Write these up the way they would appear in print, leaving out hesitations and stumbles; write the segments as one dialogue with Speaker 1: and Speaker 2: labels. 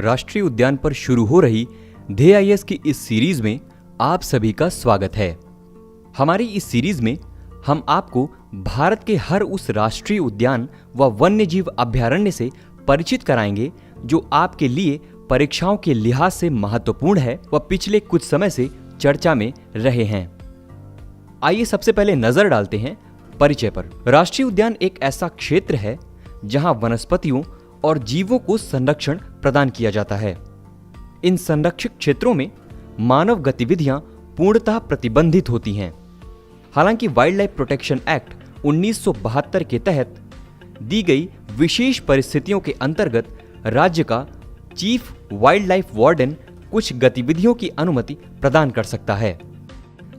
Speaker 1: राष्ट्रीय उद्यान पर शुरू हो रही ध्येय की इस सीरीज में आप सभी का स्वागत है। हमारी इस सीरीज में हम आपको भारत के हर उस राष्ट्रीय उद्यान व वन्यजीव अभयारण्य से परिचित कराएंगे जो आपके लिए परीक्षाओं के लिहाज से महत्वपूर्ण है व पिछले कुछ समय से चर्चा में रहे हैं। आइए सबसे पहले नजर डालते हैं परिचय पर। राष्ट्रीय उद्यान एक ऐसा क्षेत्र है जहां वनस्पतियों और जीवों को संरक्षण प्रदान किया जाता है। इन संरक्षित क्षेत्रों में मानव गतिविधियां पूर्णतः प्रतिबंधित होती हैं। हालांकि वाइल्ड लाइफ प्रोटेक्शन एक्ट 1972 के तहत दी गई विशेष परिस्थितियों के अंतर्गत राज्य का चीफ वाइल्ड लाइफ वार्डन कुछ गतिविधियों की अनुमति प्रदान कर सकता है।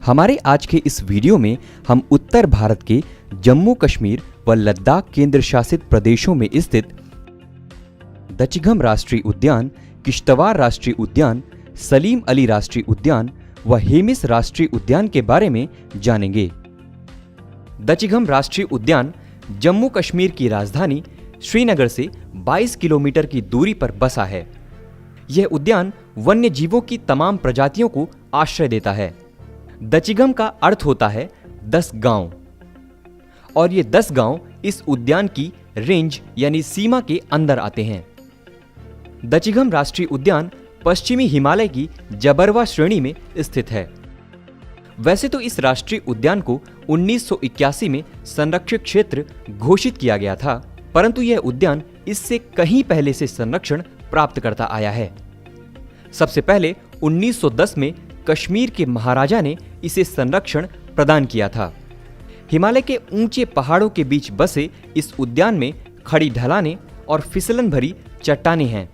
Speaker 1: हमारे आज के इस वीडियो में हम उत्तर भारत के जम्मू कश्मीर व लद्दाख केंद्र शासित प्रदेशों में स्थित दचिघम राष्ट्रीय उद्यान, किश्तवाड़ राष्ट्रीय उद्यान, सलीम अली राष्ट्रीय उद्यान व हेमिस राष्ट्रीय उद्यान के बारे में जानेंगे। दचिघम राष्ट्रीय उद्यान जम्मू कश्मीर की राजधानी श्रीनगर से 22 किलोमीटर की दूरी पर बसा है। यह उद्यान वन्य जीवों की तमाम प्रजातियों को आश्रय देता है। दचिघम का अर्थ होता है 10 गांव और ये 10 गांव इस उद्यान की रेंज यानी सीमा के अंदर आते हैं। दचिघम राष्ट्रीय उद्यान पश्चिमी हिमालय की जबरवा श्रेणी में स्थित है। वैसे तो इस राष्ट्रीय उद्यान को 1981 में संरक्षित क्षेत्र घोषित किया गया था, परंतु यह उद्यान इससे कहीं पहले से संरक्षण प्राप्त करता आया है। सबसे पहले 1910 में कश्मीर के महाराजा ने इसे संरक्षण प्रदान किया था। हिमालय के ऊंचे पहाड़ों के बीच बसे इस उद्यान में खड़ी ढलानें और फिसलन भरी चट्टानें हैं।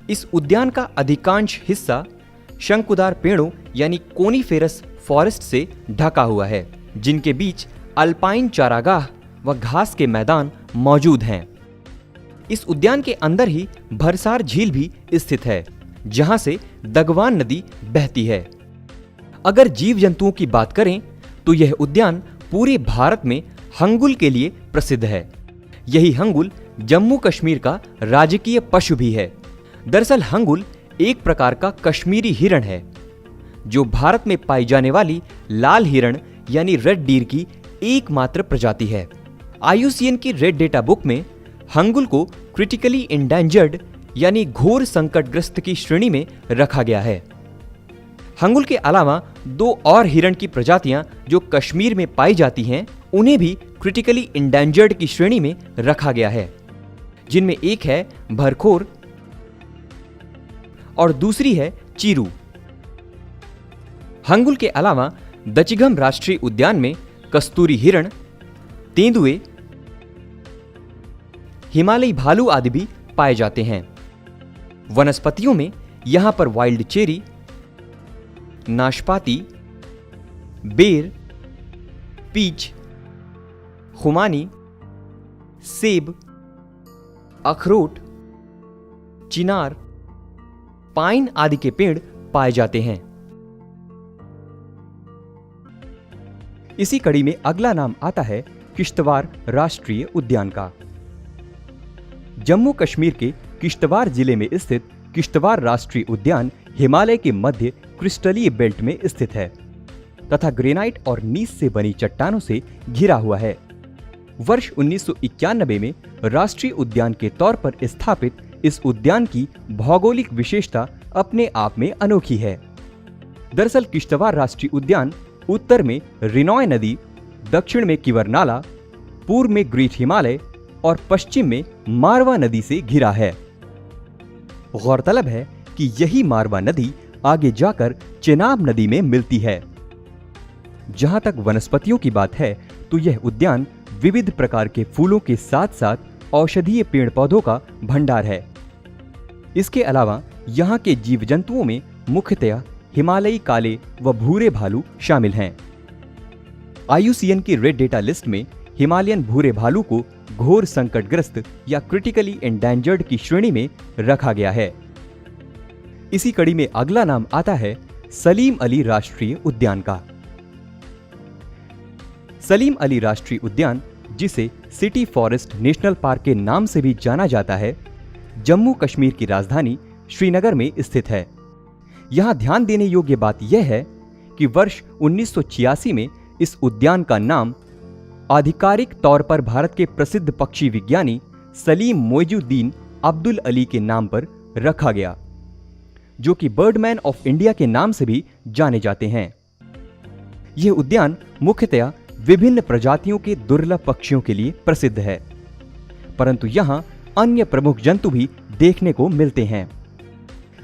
Speaker 1: इस उद्यान का अधिकांश हिस्सा शंकुदार पेड़ों यानी कोनीफेरस फॉरेस्ट से ढका हुआ है, जिनके बीच अल्पाइन चारागाह व घास के मैदान मौजूद हैं। इस उद्यान के अंदर ही भरसार झील भी स्थित है, जहां से दगवान नदी बहती है। अगर जीव जंतुओं की बात करें तो यह उद्यान पूरे भारत में हंगुल के लिए प्रसिद्ध है। यही हंगुल जम्मू कश्मीर का राजकीय पशु भी है। दरअसल हंगुल एक प्रकार का कश्मीरी हिरण है, जो भारत में पाई जाने वाली लाल हिरण यानी रेड डीर की एकमात्र प्रजाति है। IUCN की रेड डेटा बुक में हंगुल को क्रिटिकली इंडेंजर्ड यानी घोर संकटग्रस्त की श्रेणी में रखा गया है। हंगुल के अलावा 2 और हिरण की प्रजातियां जो कश्मीर में पाई जाती हैं, उन्हें भी क्रिटिकली इंडेंजर्ड की श्रेणी में रखा गया है, जिनमें एक है भरखोर और दूसरी है चीरू। हंगुल के अलावा दचिघम राष्ट्रीय उद्यान में कस्तूरी हिरण, तेंदुए, हिमालयी भालू आदि भी पाए जाते हैं। वनस्पतियों में यहां पर वाइल्ड चेरी, नाशपाती, बेर, पीच, खुमानी, सेब, अखरोट, चिनार, पाइन आदि के पेड़ पाए जाते हैं। इसी कड़ी में अगला नाम आता है किश्तवाड़ राष्ट्रीय उद्यान का। जम्मू कश्मीर के किश्तवाड़ जिले में स्थित किश्तवाड़ राष्ट्रीय उद्यान हिमालय के मध्य क्रिस्टलीय बेल्ट में स्थित है तथा ग्रेनाइट और नीस से बनी चट्टानों से घिरा हुआ है। वर्ष 1991 में राष्ट्रीय उद्यान के तौर पर स्थापित इस उद्यान की भौगोलिक विशेषता अपने आप में अनोखी है। दरअसल किश्तवाड़ राष्ट्रीय उद्यान उत्तर में रिनॉय नदी, दक्षिण में किवर नाला, पूर्व में ग्रेट हिमालय और पश्चिम में मारवा नदी से घिरा है। गौरतलब है कि यही मारवा नदी आगे जाकर चेनाब नदी में मिलती है। जहां तक वनस्पतियों की बात है तो यह उद्यान विविध प्रकार के फूलों के साथ साथ औषधीय पेड़ पौधों का भंडार है। इसके अलावा यहाँ के जीव जंतुओं में मुख्यतया हिमालयी काले व भूरे भालू शामिल हैं। IUCN की रेड डेटा लिस्ट में हिमालयन भूरे भालू को घोर संकटग्रस्त या क्रिटिकली एंडेंजर्ड की श्रेणी में रखा गया है। इसी कड़ी में अगला नाम आता है सलीम अली राष्ट्रीय उद्यान का। सलीम अली राष्ट्रीय उद्यान, जिसे सिटी फॉरेस्ट नेशनल पार्क के नाम से भी जाना जाता है, जम्मू कश्मीर की राजधानी श्रीनगर में स्थित है। यहां ध्यान देने योग्य बात यह है कि वर्ष 1986 में इस उद्यान का नाम आधिकारिक तौर पर भारत के प्रसिद्ध पक्षी विज्ञानी सलीम मोइजुद्दीन अब्दुल अली के नाम पर रखा गया, जो कि बर्डमैन ऑफ इंडिया के नाम से भी जाने जाते हैं। यह उद्यान मुख्यतया विभिन्न प्रजातियों के दुर्लभ पक्षियों के लिए प्रसिद्ध है, परंतु यहां अन्य प्रमुख जंतु भी देखने को मिलते हैं।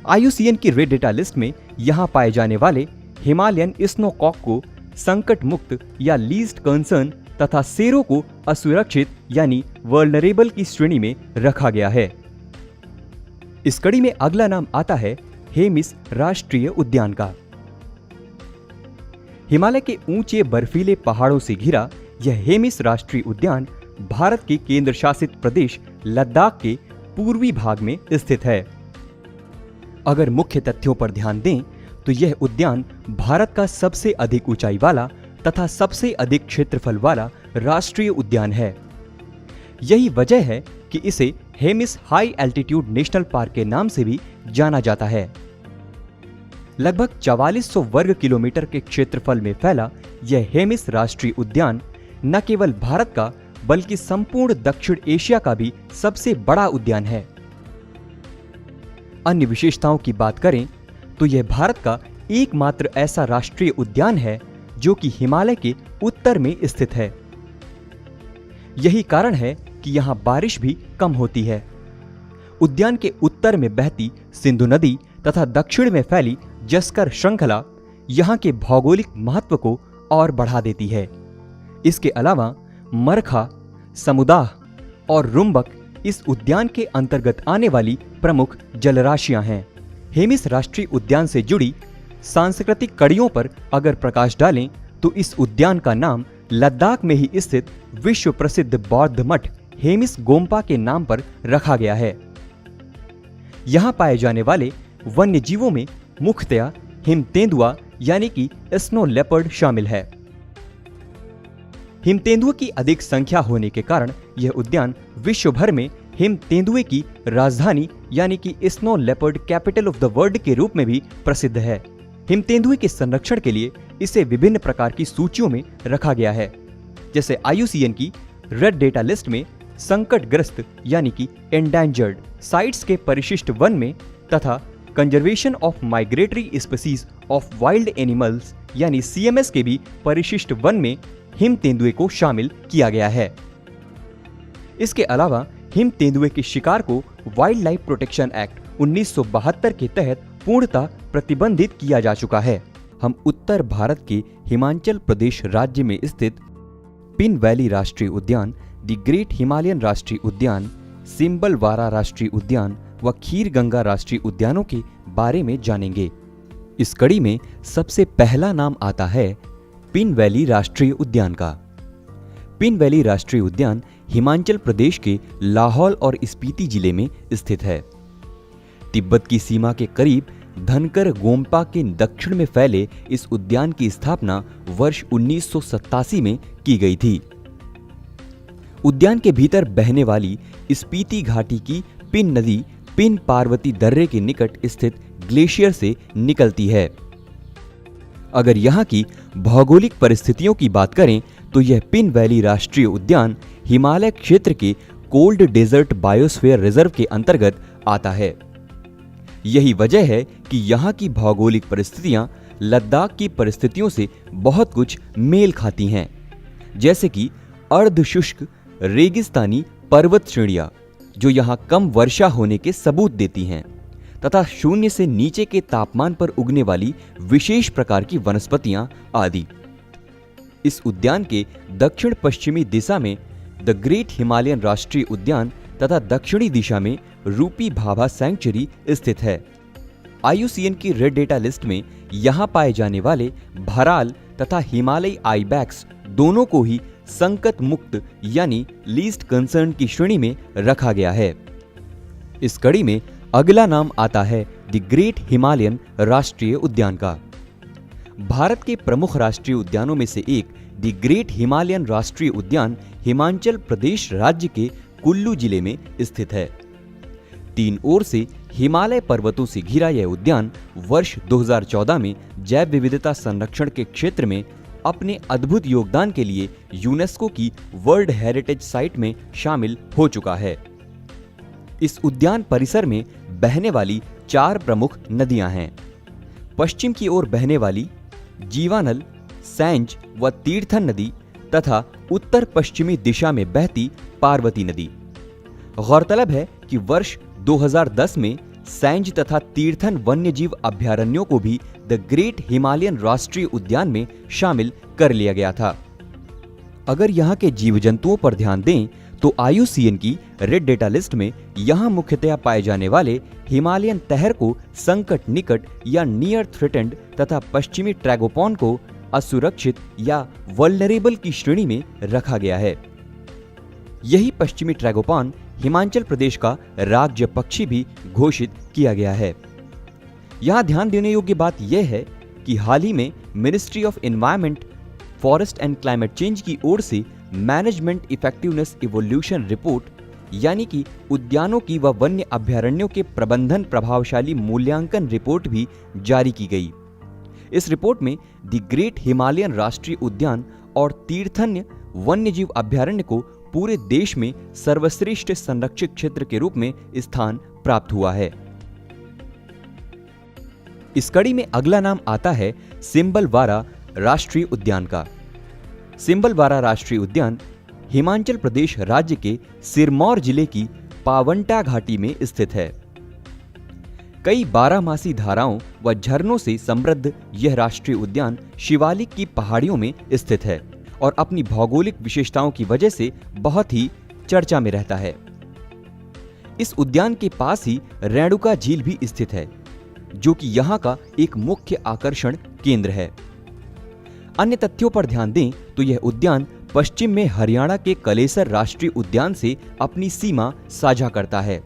Speaker 1: IUCN की रेड डेटा लिस्ट में यहां पाए जाने वाले हिमालयन स्नोकॉक को संकट मुक्त या लीस्ट कंसर्न तथा शेरों को असुरक्षित यानी वर्नरेबल की श्रेणी में रखा गया है। इस कड़ी में अगला नाम आता है हेमिस राष्ट्रीय उद्यान का। हिमालय के ऊंचे बर्फीले पहाड़ों से घिरा यह हेमिस राष्ट्रीय उद्यान भारत के केंद्र शासित प्रदेश लद्दाख के पूर्वी भाग में स्थित है। अगर मुख्य तथ्यों पर ध्यान दें तो यह उद्यान भारत का सबसे अधिक ऊंचाई वाला तथा सबसे अधिक क्षेत्रफल वाला राष्ट्रीय उद्यान है। यही वजह है कि इसे Hemis high altitude national park के नाम से भी जाना जाता है। लगभग 4400 वर्ग किलोमीटर के क्षेत्रफल में फैला यह हेमिस राष्ट्रीय उद्यान न केवल भारत का बल्कि संपूर्ण दक्षिण एशिया का भी सबसे बड़ा उद्यान है। अन्य विशेषताओं की बात करें तो यह भारत का एकमात्र ऐसा राष्ट्रीय उद्यान है जो कि हिमालय के उत्तर में स्थित है। यही कारण है कि यहां बारिश भी कम होती है। उद्यान के उत्तर में बहती सिंधु नदी तथा दक्षिण में फैली जस्कर श्रृंखला यहां के भौगोलिक महत्व को और बढ़ा देती है। इसके अलावा मरखा, समुदाह और रुंबक इस उद्यान के अंतर्गत आने वाली प्रमुख जलराशियां हैं। हेमिस राष्ट्रीय उद्यान से जुड़ी सांस्कृतिक कड़ियों पर अगर प्रकाश डालें तो इस उद्यान का नाम लद्दाख में ही स्थित विश्व प्रसिद्ध बौद्ध मठ हेमिस गोम्पा के नाम पर रखा गया है। यहां पाए जाने वाले वन्य जीवों में मुख्यतया हिम तेंदुआ यानी कि स्नो लेपर्ड शामिल है। हिम तेंदुए की अधिक संख्या होने के कारण यह उद्यान विश्व भर में हिम तेंदुए की राजधानी यानी कि snow leopard capital of the world के रूप में भी प्रसिद्ध है। हिम तेंदुए के संरक्षण के लिए इसे विभिन्न प्रकार की सूचियों में रखा गया है, जैसे IUCN की रेड डेटा लिस्ट में संकटग्रस्त यानी कि एंडेंजर्ड साइट्स के परिशिष्ट वन में तथा conservation of migratory species of wild animals यानी CMS के भी परिशिष्ट वन में हिम तेंदुए को शामिल किया गया है। इसके अलावा हिम तेंदुए के शिकार को वाइल्ड लाइफ प्रोटेक्शन एक्ट 1972 के तहत पूर्णतः प्रतिबंधित किया जा चुका है। हम उत्तर भारत के हिमाचल प्रदेश राज्य में स्थित पिन वैली राष्ट्रीय उद्यान, द ग्रेट हिमालयन राष्ट्रीय उद्यान, सिम्बलवारा राष्ट्रीय उद्यान व खीर गंगा राष्ट्रीय उद्यानों के बारे में जानेंगे। इस कड़ी में सबसे पहला नाम आता है पिन वैली राष्ट्रीय उद्यान का। पिन वैली राष्ट्रीय उद्यान हिमाचल प्रदेश के लाहौल और स्पीति जिले में स्थित है। तिब्बत की सीमा के करीब धनकर गोम्पा के दक्षिण में फैले इस उद्यान की स्थापना वर्ष 1987 में की गई थी। उद्यान के भीतर बहने वाली स्पीति घाटी की पिन नदी पिन पार्वती दर्रे के निकट स्थित ग्लेशियर से निकलती है। अगर यहाँ की भौगोलिक परिस्थितियों की बात करें तो यह पिन वैली राष्ट्रीय उद्यान हिमालय क्षेत्र के कोल्ड डेजर्ट बायोस्फीयर रिजर्व के अंतर्गत आता है। यही वजह है कि यहाँ की भौगोलिक परिस्थितियां लद्दाख की परिस्थितियों से बहुत कुछ मेल खाती हैं, जैसे कि अर्धशुष्क रेगिस्तानी पर्वत श्रेणियां जो यहाँ कम वर्षा होने के सबूत देती हैं तथा शून्य से नीचे के तापमान पर उगने वाली विशेष प्रकार की वनस्पतियां आदि। इस उद्यान के दक्षिण पश्चिमी दिशा में द ग्रेट हिमालयन राष्ट्रीय उद्यान तथा दक्षिणी दिशा में रूपी भाभा सैंक्चुरी स्थित है। IUCN की रेड डेटा लिस्ट में यहाँ पाए जाने वाले भराल तथा हिमालयी आइबैक्स दोनों को ही संकट मुक्त यानी लीस्ट कंसर्न की श्रेणी में रखा गया है। इस कड़ी में अगला नाम आता है द ग्रेट हिमालयन राष्ट्रीय उद्यान का। भारत के प्रमुख राष्ट्रीय उद्यानों में से एक द ग्रेट हिमालयन राष्ट्रीय उद्यान हिमाचल प्रदेश राज्य के कुल्लू जिले में स्थित है। तीन ओर से हिमालय पर्वतों से घिरा यह उद्यान वर्ष 2014 में जैव विविधता संरक्षण के क्षेत्र में अपने अद्भुत योगदान के लिए यूनेस्को की वर्ल्ड हेरिटेज साइट में शामिल हो चुका है। इस उद्यान परिसर में बहने वाली 4 प्रमुख नदियां हैं। पश्चिम की ओर बहने वाली जीवानल, सैंज व तीर्थन नदी तथा उत्तर पश्चिमी दिशा में बहती पार्वती नदी। गौरतलब है कि वर्ष 2010 में सैंज तथा तीर्थन वन्यजीव अभयारण्यों को भी द ग्रेट हिमालयन राष्ट्रीय उद्यान में शामिल कर लिया गया था। अगर यहाँ के जीव जंतुओं पर ध्यान दें तो IUCN की रेड डेटा लिस्ट में यहाँ मुख्यतया पाए जाने वाले हिमालयन तहर को संकट निकट या नियर थ्रेटेंड तथा पश्चिमी ट्रैगोपॉन को असुरक्षित या वल्नरेबल की श्रेणी में रखा गया है। यही पश्चिमी ट्रैगोपॉन हिमाचल प्रदेश का राज्य पक्षी भी घोषित किया गया है। यहाँ ध्यान देने योग्य बात यह है कि हाल ही में ministry of environment, forest and climate change की ओर से मैनेजमेंट इफेक्टिवनेस इवोल्यूशन रिपोर्ट यानी कि उद्यानों की व वन्य अभयारण्यों के प्रबंधन प्रभावशाली मूल्यांकन रिपोर्ट भी जारी की गई। इस रिपोर्ट में द ग्रेट हिमालयन राष्ट्रीय उद्यान और तीर्थन्य वन्यजीव अभयारण्य को पूरे देश में सर्वश्रेष्ठ संरक्षित क्षेत्र के रूप में स्थान प्राप्त हुआ है। इस कड़ी में अगला नाम आता है सिम्बलवारा राष्ट्रीय उद्यान का। सिम्बलवारा राष्ट्रीय उद्यान हिमाचल प्रदेश राज्य के सिरमौर जिले की पावंटा घाटी में स्थित है। कई बारहमासी धाराओं व झरनों से समृद्ध यह राष्ट्रीय उद्यान शिवालिक की पहाड़ियों में स्थित है और अपनी भौगोलिक विशेषताओं की वजह से बहुत ही चर्चा में रहता है। इस उद्यान के पास ही रेणुका झील भी स्थित है, जो कि यहाँ का एक मुख्य आकर्षण केंद्र है। अन्य तथ्यों पर ध्यान दें तो यह उद्यान पश्चिम में हरियाणा के कलेसर राष्ट्रीय उद्यान से अपनी सीमा साझा करता है।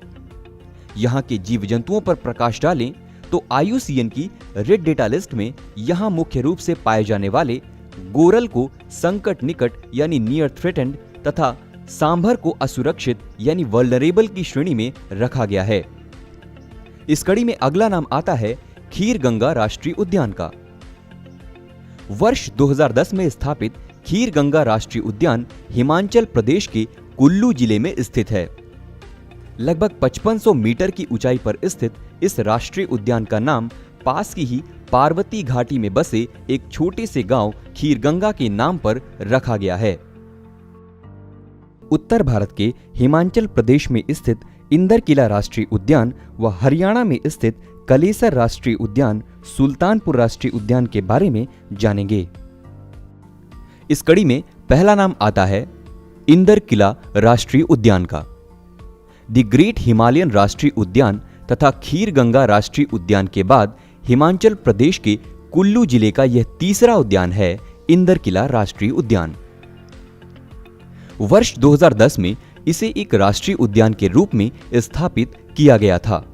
Speaker 1: यहाँ के जीव जंतुओं पर प्रकाश डालें तो IUCN की रेड डेटा लिस्ट में यहाँ मुख्य रूप से पाए जाने वाले गोरल को संकट निकट यानी नियर थ्रेटेंड तथा सांभर को असुरक्षित यानी वल्नरेबल की श्रेणी में रखा गया है। इस कड़ी में अगला नाम आता है खीर गंगा राष्ट्रीय उद्यान का। वर्ष 2010 में स्थापित खीर गंगा राष्ट्रीय उद्यान हिमाचल प्रदेश के कुल्लू जिले में स्थित है। लगभग 5500 मीटर की ऊंचाई पर स्थित इस राष्ट्रीय उद्यान का नाम पास की ही पार्वती घाटी में बसे एक छोटे से गांव खीरगंगा के नाम पर रखा गया है। उत्तर भारत के हिमाचल प्रदेश में स्थित इंदर किला राष्ट्रीय उद्यान व हरियाणा में स्थित कलेसर राष्ट्रीय उद्यान, सुल्तानपुर राष्ट्रीय उद्यान के बारे में जानेंगे। इस कड़ी में पहला नाम आता है इंदर किला राष्ट्रीय उद्यान का। द ग्रेट हिमालयन राष्ट्रीय उद्यान तथा खीर गंगा राष्ट्रीय उद्यान के बाद हिमाचल प्रदेश के कुल्लू जिले का यह तीसरा उद्यान है इंदर किला राष्ट्रीय उद्यान। वर्ष 2010 में इसे एक राष्ट्रीय उद्यान के रूप में स्थापित किया गया था।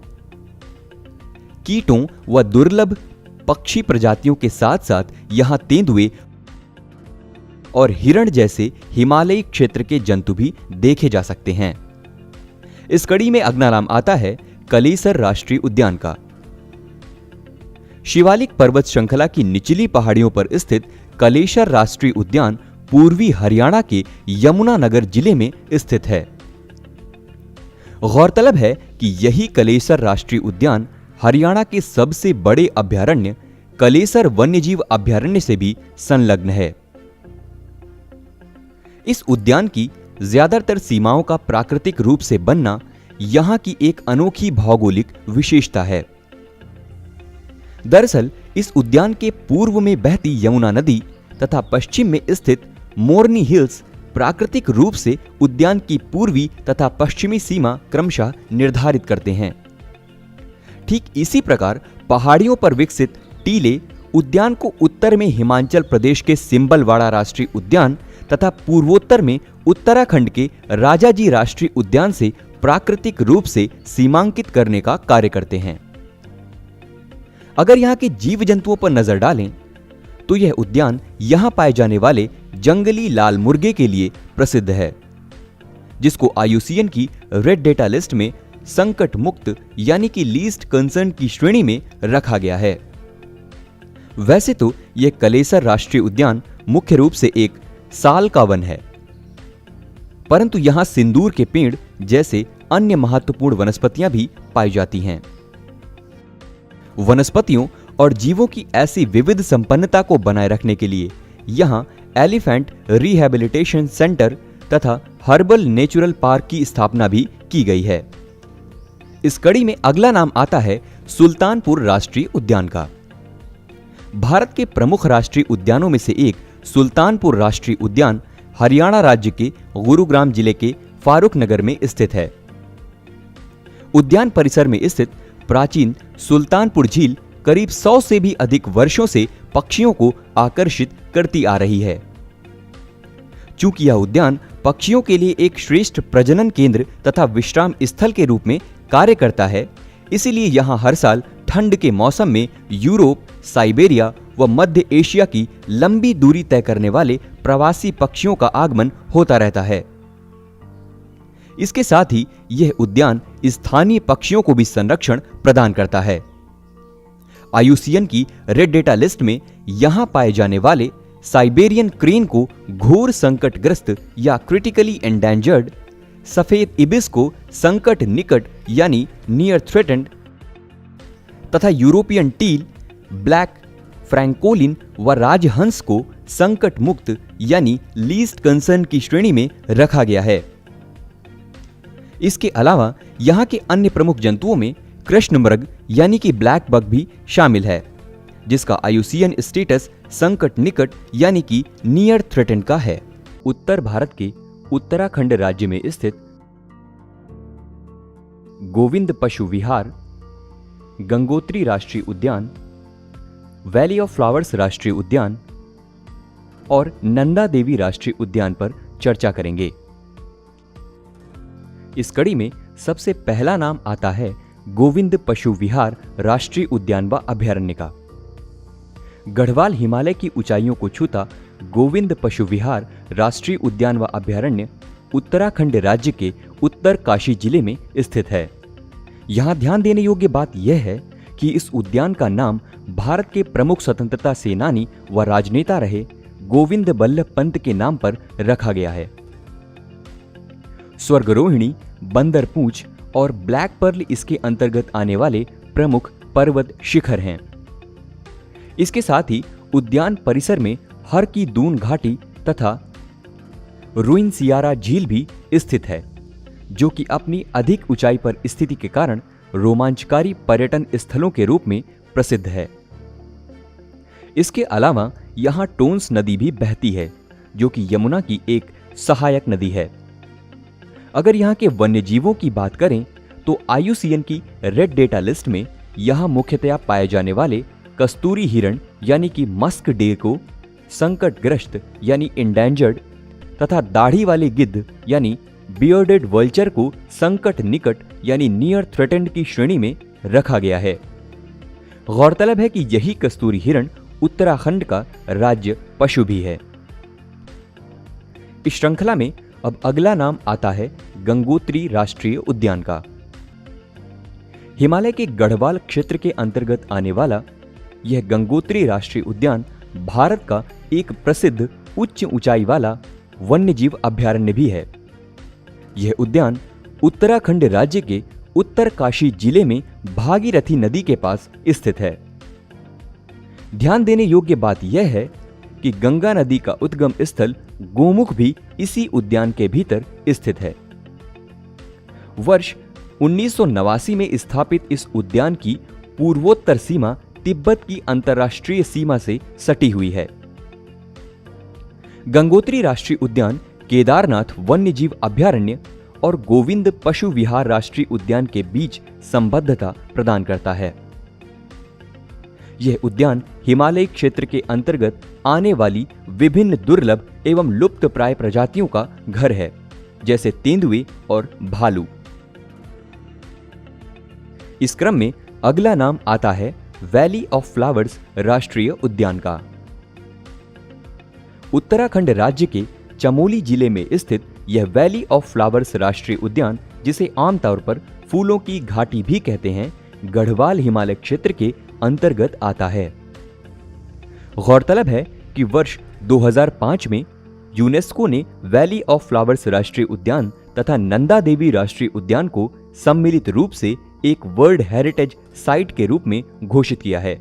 Speaker 1: कीटों व दुर्लभ पक्षी प्रजातियों के साथ साथ यहां तेंदुए और हिरण जैसे हिमालयी क्षेत्र के जंतु भी देखे जा सकते हैं। इस कड़ी में अगला नाम आता है कलेसर राष्ट्रीय उद्यान का। शिवालिक पर्वत श्रृंखला की निचली पहाड़ियों पर स्थित कलेसर राष्ट्रीय उद्यान पूर्वी हरियाणा के यमुनानगर जिले में स्थित है। गौरतलब है कि यही कलेसर राष्ट्रीय उद्यान हरियाणा के सबसे बड़े अभयारण्य कलेसर वन्यजीव अभयारण्य से भी संलग्न है। इस उद्यान की ज्यादातर सीमाओं का प्राकृतिक रूप से बनना यहां की एक अनोखी भौगोलिक विशेषता है। दरअसल इस उद्यान के पूर्व में बहती यमुना नदी तथा पश्चिम में स्थित मोरनी हिल्स प्राकृतिक रूप से उद्यान की पूर्वी तथा पश्चिमी सीमा क्रमशः निर्धारित करते हैं। ठीक इसी प्रकार पहाड़ियों पर विकसित टीले उद्यान को उत्तर में हिमाचल प्रदेश के सिम्बलवाड़ा राष्ट्रीय उद्यान तथा पूर्वोत्तर में उत्तराखंड के राजाजी राष्ट्रीय उद्यान से प्राकृतिक रूप से सीमांकित करने का कार्य करते हैं। अगर यहाँ के जीव जंतुओं पर नजर डालें तो यह उद्यान यहाँ पाए जाने वाले जंगली लाल मुर्गे के लिए प्रसिद्ध है, जिसको IUCN की रेड डेटा लिस्ट में संकट मुक्त यानी कि लीस्ट कंसर्न की श्रेणी में रखा गया है। वैसे तो यह कलेसर राष्ट्रीय उद्यान मुख्य रूप से एक साल का वन है, परंतु यहां सिंदूर के पेड़ जैसे अन्य महत्वपूर्ण वनस्पतियां भी पाई जाती हैं। वनस्पतियों और जीवों की ऐसी विविध संपन्नता को बनाए रखने के लिए यहां एलिफेंट रिहैबिलिटेशन सेंटर तथा हर्बल नेचुरल पार्क की स्थापना भी की गई है। इस कड़ी में अगला नाम आता है सुल्तानपुर राष्ट्रीय उद्यान का। भारत के प्रमुख राष्ट्रीय उद्यानों में से एक सुल्तानपुर राष्ट्रीय उद्यान हरियाणा राज्य के गुरुग्राम जिले के फारुख नगर में स्थित है। उद्यान परिसर में स्थित प्राचीन सुल्तानपुर झील करीब 100 से भी अधिक वर्षों से पक्षियों को आकर्षित करती आ रही है। चूंकि यह उद्यान पक्षियों के लिए एक श्रेष्ठ प्रजनन केंद्र तथा विश्राम स्थल के रूप में कार्य करता है, इसीलिए यहां हर साल ठंड के मौसम में यूरोप, साइबेरिया व मध्य एशिया की लंबी दूरी तय करने वाले प्रवासी पक्षियों का आगमन होता रहता है। इसके साथ ही यह उद्यान स्थानीय पक्षियों को भी संरक्षण प्रदान करता है। IUCN की रेड डेटा लिस्ट में यहां पाए जाने वाले साइबेरियन क्रेन को घोर संकटग्रस्त या क्रिटिकली एंडेंजर्ड, सफेद इबिस को संकट निकट यानी नियर थ्रेटेंड तथा यूरोपियन टील, ब्लैक फ्रैंकोलिन व राजहंस को संकट मुक्त यानी लीस्ट कंसर्न की श्रेणी में रखा गया है। इसके अलावा यहां के अन्य प्रमुख जंतुओं में कृष्ण मृग यानी कि ब्लैक बग भी शामिल है, जिसका IUCN स्टेटस संकट निकट यानी कि नियर थ्रेटेंड का है। उत्तर भारत के उत्तराखंड राज्य में स्थित गोविंद पशु विहार, गंगोत्री राष्ट्रीय उद्यान, वैली ऑफ फ्लावर्स राष्ट्रीय उद्यान और नंदा देवी राष्ट्रीय उद्यान पर चर्चा करेंगे। इस कड़ी में सबसे पहला नाम आता है गोविंद पशु विहार राष्ट्रीय उद्यान व अभयारण्य का। गढ़वाल हिमालय की ऊंचाइयों को छूता गोविंद पशु विहार राष्ट्रीय उद्यान व अभयारण्य उत्तराखंड राज्य के उत्तर काशी जिले में स्थित है। यहां ध्यान देने योग्य बात यह है कि इस उद्यान का नाम भारत के प्रमुख स्वतंत्रता सेनानी व राजनेता रहे गोविंद बल्लभ पंत के नाम पर रखा गया है। स्वर्गरोहिणी, बंदर पूंछ और ब्लैक पर्ल इसके अंतर्गत आने वाले प्रमुख पर्वत शिखर हैं। इसके साथ ही उद्यान परिसर में हर की दून घाटी तथा रुइनसियारा झील भी स्थित है, जो कि अपनी अधिक ऊंचाई पर स्थिति के कारण रोमांचकारी पर्यटन स्थलों के रूप में प्रसिद्ध है। इसके अलावा यहां टोंस नदी भी बहती है, जो कि यमुना की एक सहायक नदी है। अगर यहां के वन्यजीवों की बात करें तो IUCN की रेड डेटा लिस्ट में यहां मुख्यतया पाए जाने वाले कस्तूरी हिरण यानी कि मस्क डेर को संकटग्रस्त यानी इंडेंजर्ड तथा दाढ़ी वाले गिद्ध यानी बियर्डेड वल्चर को संकट निकट यानी नियर थ्रेटेंड की श्रेणी में रखा गया है। गौरतलब है कि यही कस्तूरी हिरण उत्तराखंड का राज्य पशु भी है। इस श्रृंखला में अब अगला नाम आता है गंगोत्री राष्ट्रीय उद्यान का। हिमालय के गढ़वाल क्षेत्र के अंतर्गत आने वाला यह गंगोत्री राष्ट्रीय उद्यान भारत का एक प्रसिद्ध उच्च ऊंचाई वाला वन्यजीव अभयारण्य भी है। यह उद्यान उत्तराखंड राज्य के उत्तर काशी जिले में भागीरथी नदी के पास स्थित है। ध्यान देने योग्य बात यह है कि गंगा नदी का उद्गम स्थल गोमुख भी इसी उद्यान के भीतर स्थित है। वर्ष 1989 में स्थापित इस उद्यान की पूर्वोत्तर सीमा तिब्बत की अंतर्राष्ट्रीय सीमा से सटी हुई है। गंगोत्री राष्ट्रीय उद्यान केदारनाथ वन्यजीव अभयारण्य और गोविंद पशु विहार राष्ट्रीय उद्यान के बीच संबद्धता प्रदान करता है। यह उद्यान हिमालय क्षेत्र के अंतर्गत आने वाली विभिन्न दुर्लभ एवं लुप्तप्राय प्रजातियों का घर है, जैसे तेंदुए और भालू। इस क्रम में अगला नाम आता है वैली ऑफ फ्लावर्स राष्ट्रीय उद्यान का। उत्तराखंड राज्य के चमोली जिले में स्थित यह वैली ऑफ फ्लावर्स राष्ट्रीय उद्यान, जिसे आमतौर पर फूलों की घाटी भी कहते हैं, गढ़वाल हिमालय क्षेत्र के अंतर्गत आता है। गौरतलब है कि वर्ष 2005 में यूनेस्को ने वैली ऑफ फ्लावर्स राष्ट्रीय उद्यान तथा नंदा देवी राष्ट्रीय उद्यान को सम्मिलित रूप से एक वर्ल्ड हेरिटेज साइट के रूप में घोषित किया है।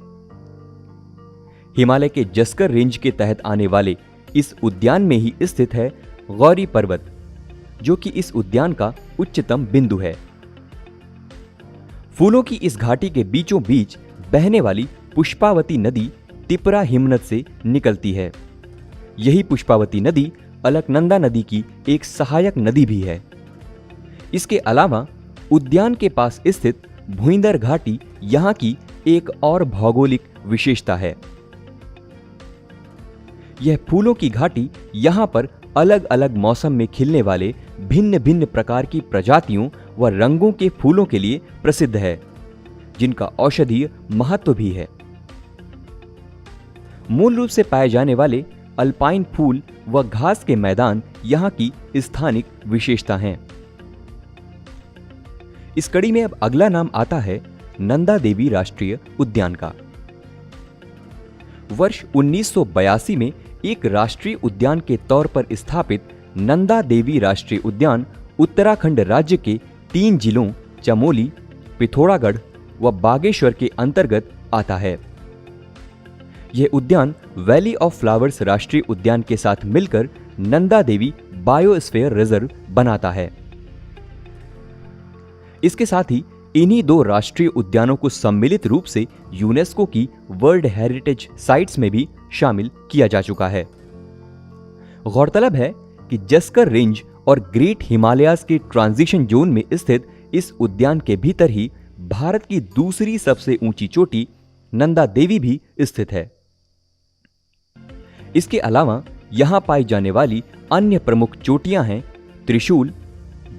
Speaker 1: हिमालय के जस्कर रेंज के तहत आने वाले इस उद्यान में ही स्थित है गौरी पर्वत, जो कि इस उद्यान का उच्चतम बिंदु है। फूलों की इस घाटी के बीचों बीच बहने वाली पुष्पावती नदी तिपरा हिमनद से निकलती है। यही पुष्पावती नदी अलकनंदा नदी की एक सहायक नदी भी है। इसके अलावा उद्यान के पास स्थित भुइंदर घाटी यहां की एक और भौगोलिक विशेषता है। यह फूलों की घाटी यहां पर अलग अलग मौसम में खिलने वाले भिन्न भिन्न प्रकार की प्रजातियों व रंगों के फूलों के लिए प्रसिद्ध है, जिनका औषधीय महत्व भी है। मूल रूप से पाए जाने वाले अल्पाइन फूल व घास के मैदान यहां की स्थानिक विशेषता हैं। इस कड़ी में अब अगला नाम आता है नंदा देवी राष्ट्रीय उद्यान का। वर्ष 1982 में एक राष्ट्रीय उद्यान के तौर पर स्थापित नंदा देवी राष्ट्रीय उद्यान उत्तराखंड राज्य के 3 जिलों चमोली, पिथौरागढ़ व बागेश्वर के अंतर्गत आता है। यह उद्यान वैली ऑफ फ्लावर्स राष्ट्रीय उद्यान के साथ मिलकर नंदा देवी बायोस्फीयर रिजर्व बनाता है। इसके साथ ही इन्हीं 2 राष्ट्रीय उद्यानों को सम्मिलित रूप से यूनेस्को की वर्ल्ड हेरिटेज साइट्स में भी शामिल किया जा चुका है। गौरतलब है कि जस्कर रेंज और ग्रेट हिमालयाज के ट्रांजिशन जोन में स्थित इस उद्यान के भीतर ही भारत की दूसरी सबसे ऊंची चोटी नंदा देवी भी स्थित है। इसके अलावा यहां पाई जाने वाली अन्य प्रमुख चोटियां हैं त्रिशूल,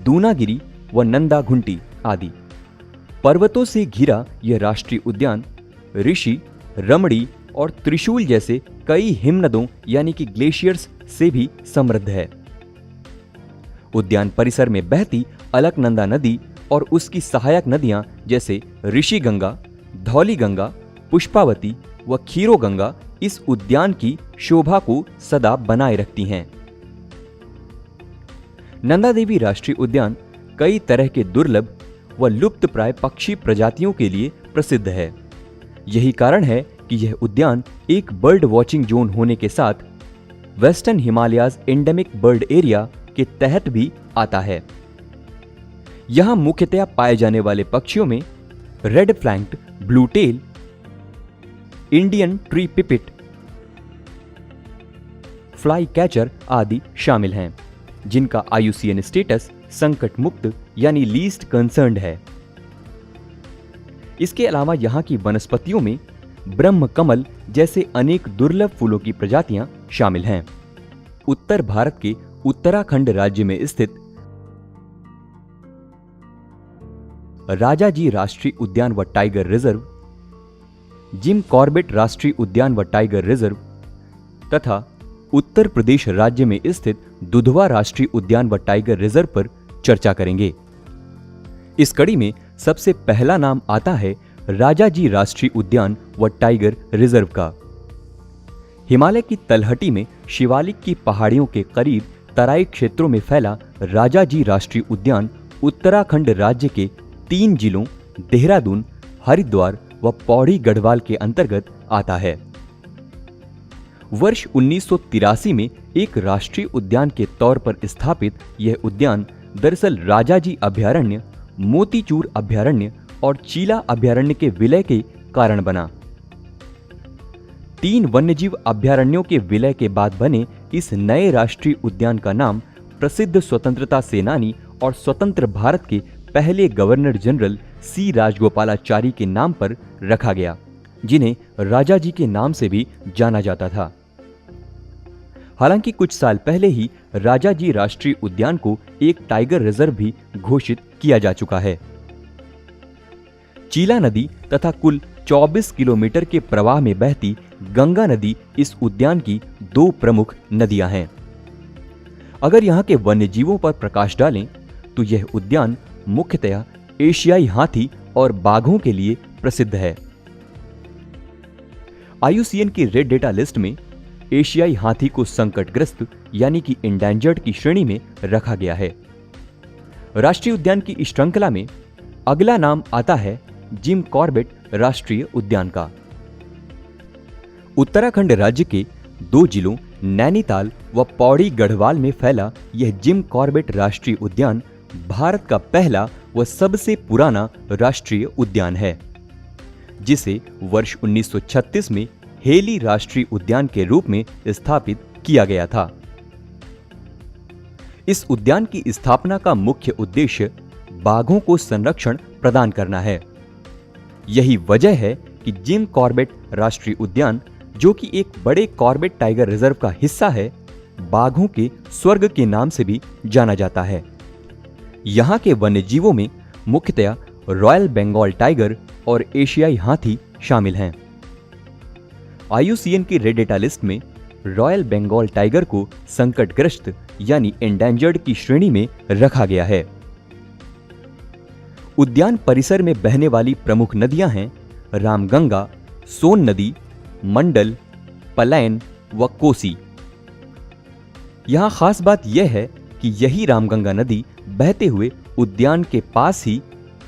Speaker 1: दूनागिरी व नंदा घुंटी आदि। पर्वतों से घिरा यह राष्ट्रीय उद्यान ऋषि, रमणी और त्रिशूल जैसे कई हिमनदों यानी कि ग्लेशियर्स से भी समृद्ध है। उद्यान परिसर में बहती अलकनंदा नदी और उसकी सहायक नदियां जैसे ऋषि गंगा, धौली गंगा, पुष्पावती व खीरो गंगा इस उद्यान की शोभा को सदा बनाए रखती हैं। नंदा देवी राष्ट्रीय उद्यान कई तरह के दुर्लभ व लुप्तप्राय पक्षी प्रजातियों के लिए प्रसिद्ध है। यही कारण है कि यह उद्यान एक बर्ड वॉचिंग जोन होने के साथ western Himalayas endemic bird area के तहत भी आता है। यहां मुख्यतया पाए जाने वाले पक्षियों में red flanked bluetail, Indian tree pipit, flycatcher आदि शामिल हैं, जिनका IUCN स्टेटस संकट मुक्त यानी लीस्ट कंसर्न्ड है। इसके अलावा यहां की वनस्पतियों में ब्रह्म कमल जैसे अनेक दुर्लभ फूलों की प्रजातियां शामिल हैं। उत्तर भारत के उत्तराखंड राज्य में स्थित राजाजी राष्ट्रीय उद्यान व टाइगर रिजर्व, जिम कॉर्बेट राष्ट्रीय उद्यान व टाइगर रिजर्व तथा उत्तर प्रदेश राज्य में स्थित दुधवा राष्ट्रीय उद्यान व टाइगर रिजर्व पर चर्चा करेंगे। इस कड़ी में सबसे पहला नाम आता है राजाजी राष्ट्रीय उद्यान व टाइगर रिजर्व का। हिमालय की तलहटी में शिवालिक की पहाड़ियों के करीब तराई क्षेत्रों में फैला राजाजी राष्ट्रीय उद्यान उत्तराखंड राज्य के 3 जिलों देहरादून, हरिद्वार व पौड़ी गढ़वाल के अंतर्गत आता है। वर्ष 1983 में एक राष्ट्रीय उद्यान के तौर पर स्थापित यह उद्यान दरअसल राजाजी अभयारण्य, मोतीचूर अभयारण्य और चीला अभयारण्य के विलय के कारण बना। 3 वन्यजीव अभयारण्यों के विलय के बाद बने इस नए राष्ट्रीय उद्यान का नाम प्रसिद्ध स्वतंत्रता सेनानी और स्वतंत्र भारत के पहले गवर्नर जनरल C राजगोपालाचारी के नाम पर रखा गया, जिन्हें राजाजी के नाम से भी जाना जाता था। हालांकि कुछ साल पहले ही राजाजी राष्ट्रीय उद्यान को एक टाइगर रिजर्व भी घोषित किया जा चुका है। चीला नदी तथा कुल 24 किलोमीटर के प्रवाह में बहती गंगा नदी इस उद्यान की 2 प्रमुख नदियां हैं। अगर यहां के वन्यजीवों पर प्रकाश डालें तो यह उद्यान मुख्यतया एशियाई हाथी और बाघों के लिए प्रसिद्ध है। IUCN की रेड डेटा लिस्ट में एशियाई हाथी को संकटग्रस्त यानी कि इंडेंजर्ड की श्रेणी में रखा गया है। राष्ट्रीय उद्यान की इस श्रृंखला में अगला नाम आता है जिम कॉर्बेट राष्ट्रीय उद्यान का। उत्तराखंड राज्य के 2 जिलों नैनीताल व पौड़ी गढ़वाल में फैला यह जिम कॉर्बेट राष्ट्रीय उद्यान भारत का पहला व सबसे पुराना राष्ट्रीय उद्यान है, जिसे वर्ष 1936 में हेली राष्ट्रीय उद्यान के रूप में स्थापित किया गया था। इस उद्यान की स्थापना का मुख्य उद्देश्य बाघों को संरक्षण प्रदान करना है। यही वजह है कि जिम कॉर्बेट राष्ट्रीय उद्यान, जो कि एक बड़े कॉर्बेट टाइगर रिजर्व का हिस्सा है, बाघों के स्वर्ग के नाम से भी जाना जाता है। यहां के वन्यजीवों में मुख्यतया रॉयल बंगाल टाइगर और एशियाई हाथी शामिल हैं। IUCN की रेड डेटा लिस्ट में रॉयल बंगाल टाइगर को संकटग्रस्त यानी एंडेंजर्ड की श्रेणी में रखा गया है। उद्यान परिसर में बहने वाली प्रमुख नदियां हैं रामगंगा, सोन नदी, मंडल, पलैन व कोसी। यहां खास बात यह है कि यही रामगंगा नदी बहते हुए उद्यान के पास ही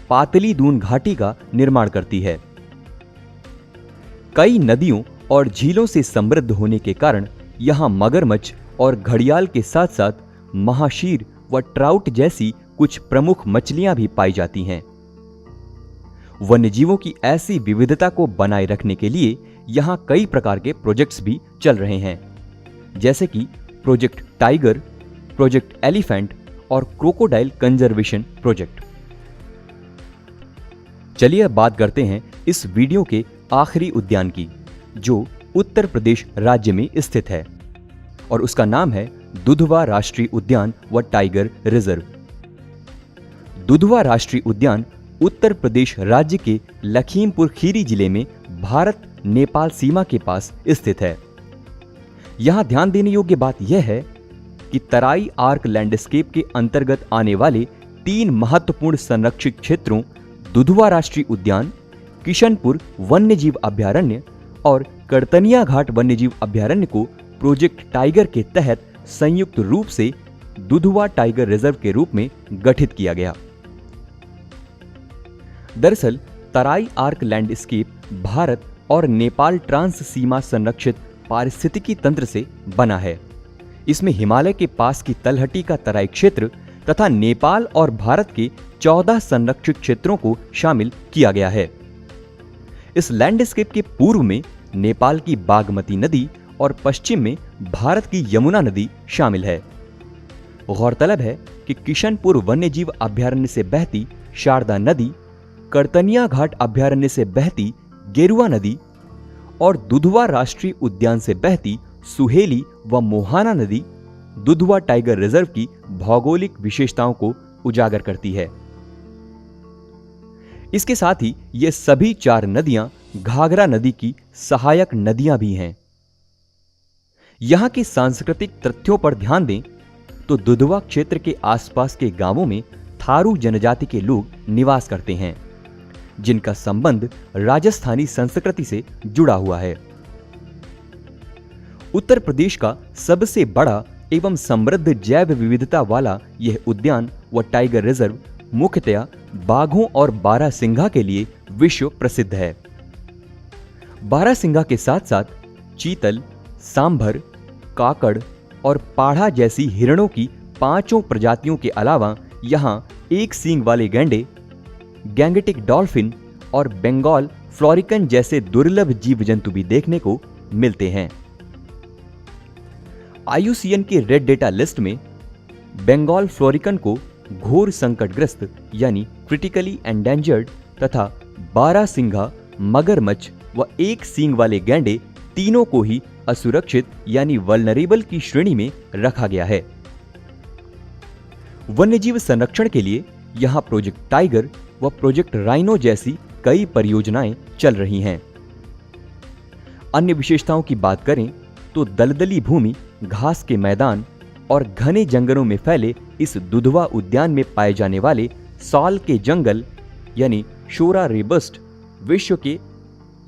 Speaker 1: पातली दून घाटी का निर्माण करती है। कई नदियों और झीलों से समृद्ध होने के कारण यहां मगरमच्छ और घड़ियाल के साथ साथ महाशीर व ट्राउट जैसी कुछ प्रमुख मछलियां भी पाई जाती हैं। वन्यजीवों की ऐसी विविधता को बनाए रखने के लिए यहां कई प्रकार के प्रोजेक्ट्स भी चल रहे हैं, जैसे कि प्रोजेक्ट टाइगर, प्रोजेक्ट एलिफेंट और क्रोकोडाइल कंजर्वेशन प्रोजेक्ट। चलिए अब बात करते हैं इस वीडियो के आखिरी उद्यान की, जो उत्तर प्रदेश राज्य में स्थित है और उसका नाम है दुधवा राष्ट्रीय उद्यान व टाइगर रिजर्व। दुधवा राष्ट्रीय उद्यान उत्तर प्रदेश राज्य के लखीमपुर खीरी जिले में भारत नेपाल सीमा के पास स्थित है। यहां ध्यान देने योग्य बात यह है कि तराई आर्क लैंडस्केप के अंतर्गत आने वाले 3 महत्वपूर्ण संरक्षित क्षेत्रों दुधवा राष्ट्रीय उद्यान, किशनपुर वन्यजीव अभयारण्य और करतनिया घाट वन्यजीव अभयारण्य को प्रोजेक्ट टाइगर के तहत संयुक्त रूप से दुधवा टाइगर रिजर्व के रूप में गठित किया गया। दरअसल तराई आर्क लैंडस्केप भारत और नेपाल ट्रांस सीमा संरक्षित पारिस्थितिकी तंत्र से बना है। इसमें हिमालय के पास की तलहटी का तराई क्षेत्र तथा नेपाल और भारत के 14 संरक्षित क्षेत्रों को शामिल किया गया है। इस लैंडस्केप के पूर्व में नेपाल की बागमती नदी और पश्चिम में भारत की यमुना नदी शामिल है। गौरतलब है कि किशनपुर वन्यजीव अभयारण्य से बहती शारदा नदी, करतनिया घाट अभयारण्य से बहती गेरुआ नदी और दुधवा राष्ट्रीय उद्यान से बहती सुहेली व मोहाना नदी दुधवा टाइगर रिजर्व की भौगोलिक विशेषताओं को उजागर करती है। इसके साथ ही ये सभी 4 नदियां घाघरा नदी की सहायक नदियां भी हैं। यहां के सांस्कृतिक तथ्यों पर ध्यान दें तो दुधवा क्षेत्र के आसपास के गांवों में थारू जनजाति के लोग निवास करते हैं, जिनका संबंध राजस्थानी संस्कृति से जुड़ा हुआ है। उत्तर प्रदेश का सबसे बड़ा एवं समृद्ध जैव विविधता वाला यह उद्यान व टाइगर रिजर्व मुख्यतया बाघों और बारहसिंघा के लिए विश्व प्रसिद्ध है। बारहसिंघा के साथ साथ चीतल, सांभर, काकड़ और पाढ़ा जैसी हिरणों की 5 प्रजातियों के अलावा यहाँ एक सींग वाले गैंडे, गैंगेटिक डॉल्फिन और बंगाल फ्लोरिकन जैसे दुर्लभ जीव जंतु भी देखने को मिलते हैं। IUCN की रेड डेटा लिस्ट में बंगाल फ्लोरिकन को घोर संकटग्रस्त यानी क्रिटिकली एंडेंजर्ड तथा बारहसिंघा, मगरमच्छ व एक सींग वाले गैंडे तीनों को ही असुरक्षित यानी वल्नरेबल की श्रेणी में रखा गया है। वन्यजीव संरक्षण के लिए यहां प्रोजेक्ट टाइगर व प्रोजेक्ट राइनो जैसी कई परियोजनाएं चल रही हैं। अन्य विशेषताओं की बात करें तो दलदली भूमि, घास के मैदान और घने जंगलों में फैले इस दुधवा उद्यान में पाए जाने वाले साल के जंगल यानी शोरा रोबस्ट विश्व के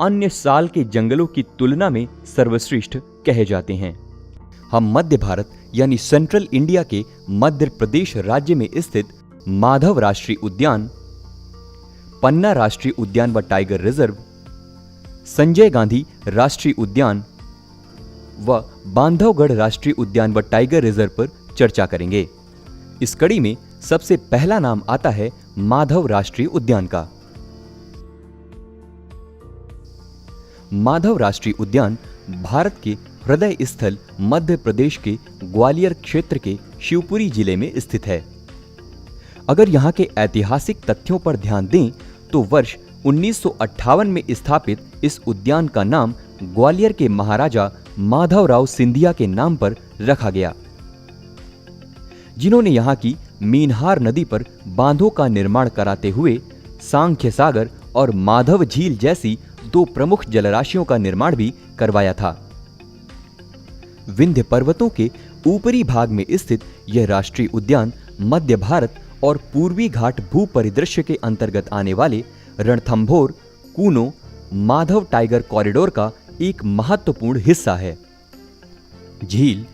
Speaker 1: अन्य साल के जंगलों की तुलना में सर्वश्रेष्ठ कहे जाते हैं। हम मध्य भारत यानी सेंट्रल इंडिया के मध्य प्रदेश राज्य में स्थित माधव राष्ट्रीय उद्यान, पन्ना राष्ट्रीय उद्यान व टाइगर रिजर्व, संजय गांधी राष्ट्रीय उद्यान व बांधवगढ़ राष्ट्रीय उद्यान व टाइगर रिजर्व पर चर्चा करेंगे। इस कड़ी में सबसे पहला नाम आता है माधव राष्ट्रीय उद्यान का। माधव राष्ट्रीय उद्यान भारत के हृदय स्थल मध्य प्रदेश के ग्वालियर क्षेत्र के शिवपुरी जिले में स्थित है। अगर यहाँ के ऐतिहासिक तथ्यों पर ध्यान दें तो वर्ष 1958 में स्थापित इस उद्यान का नाम ग्वालियर के महाराजा माधवराव सिंधिया के नाम पर रखा गया, जिन्होंने यहाँ की मीनहार नदी पर बांधों का निर्माण कराते हुए सांख्य सागर और माधव झील जैसी दो प्रमुख जलराशियों का निर्माण भी करवाया था। विंध्य पर्वतों के ऊपरी भाग में स्थित यह राष्ट्रीय उद्यान मध्य भारत और पूर्वी घाट भू परिदृश्य के अंतर्गत आने वाले रणथंभौर कूनो माधव टाइगर कॉरिडोर का एक महत्वपूर्ण हिस्सा है। झील,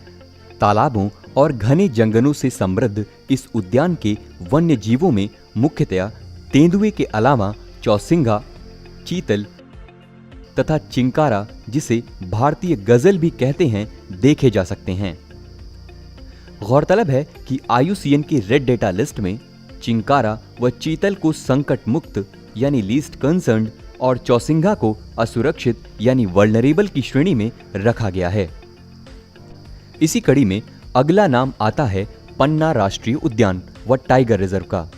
Speaker 1: तालाबों और घने जंगलों से समृद्ध इस उद्यान के वन्य जीवों में मुख्यतया तेंदुए के अलावा चौसिंघा, चीतल तथा चिंकारा, जिसे भारतीय गजल भी कहते हैं, देखे जा सकते हैं। गौरतलब है कि IUCN की रेड डेटा लिस्ट में चिंकारा व चीतल को संकट मुक्त यानी लीस्ट कंसर्न्ड और चौसिंघा को असुरक्षित यानी वल्नरेबल की श्रेणी में रखा गया है। इसी कड़ी में अगला नाम आता है पन्ना राष्ट्रीय उद्यान व टाइगर रिजर्व का।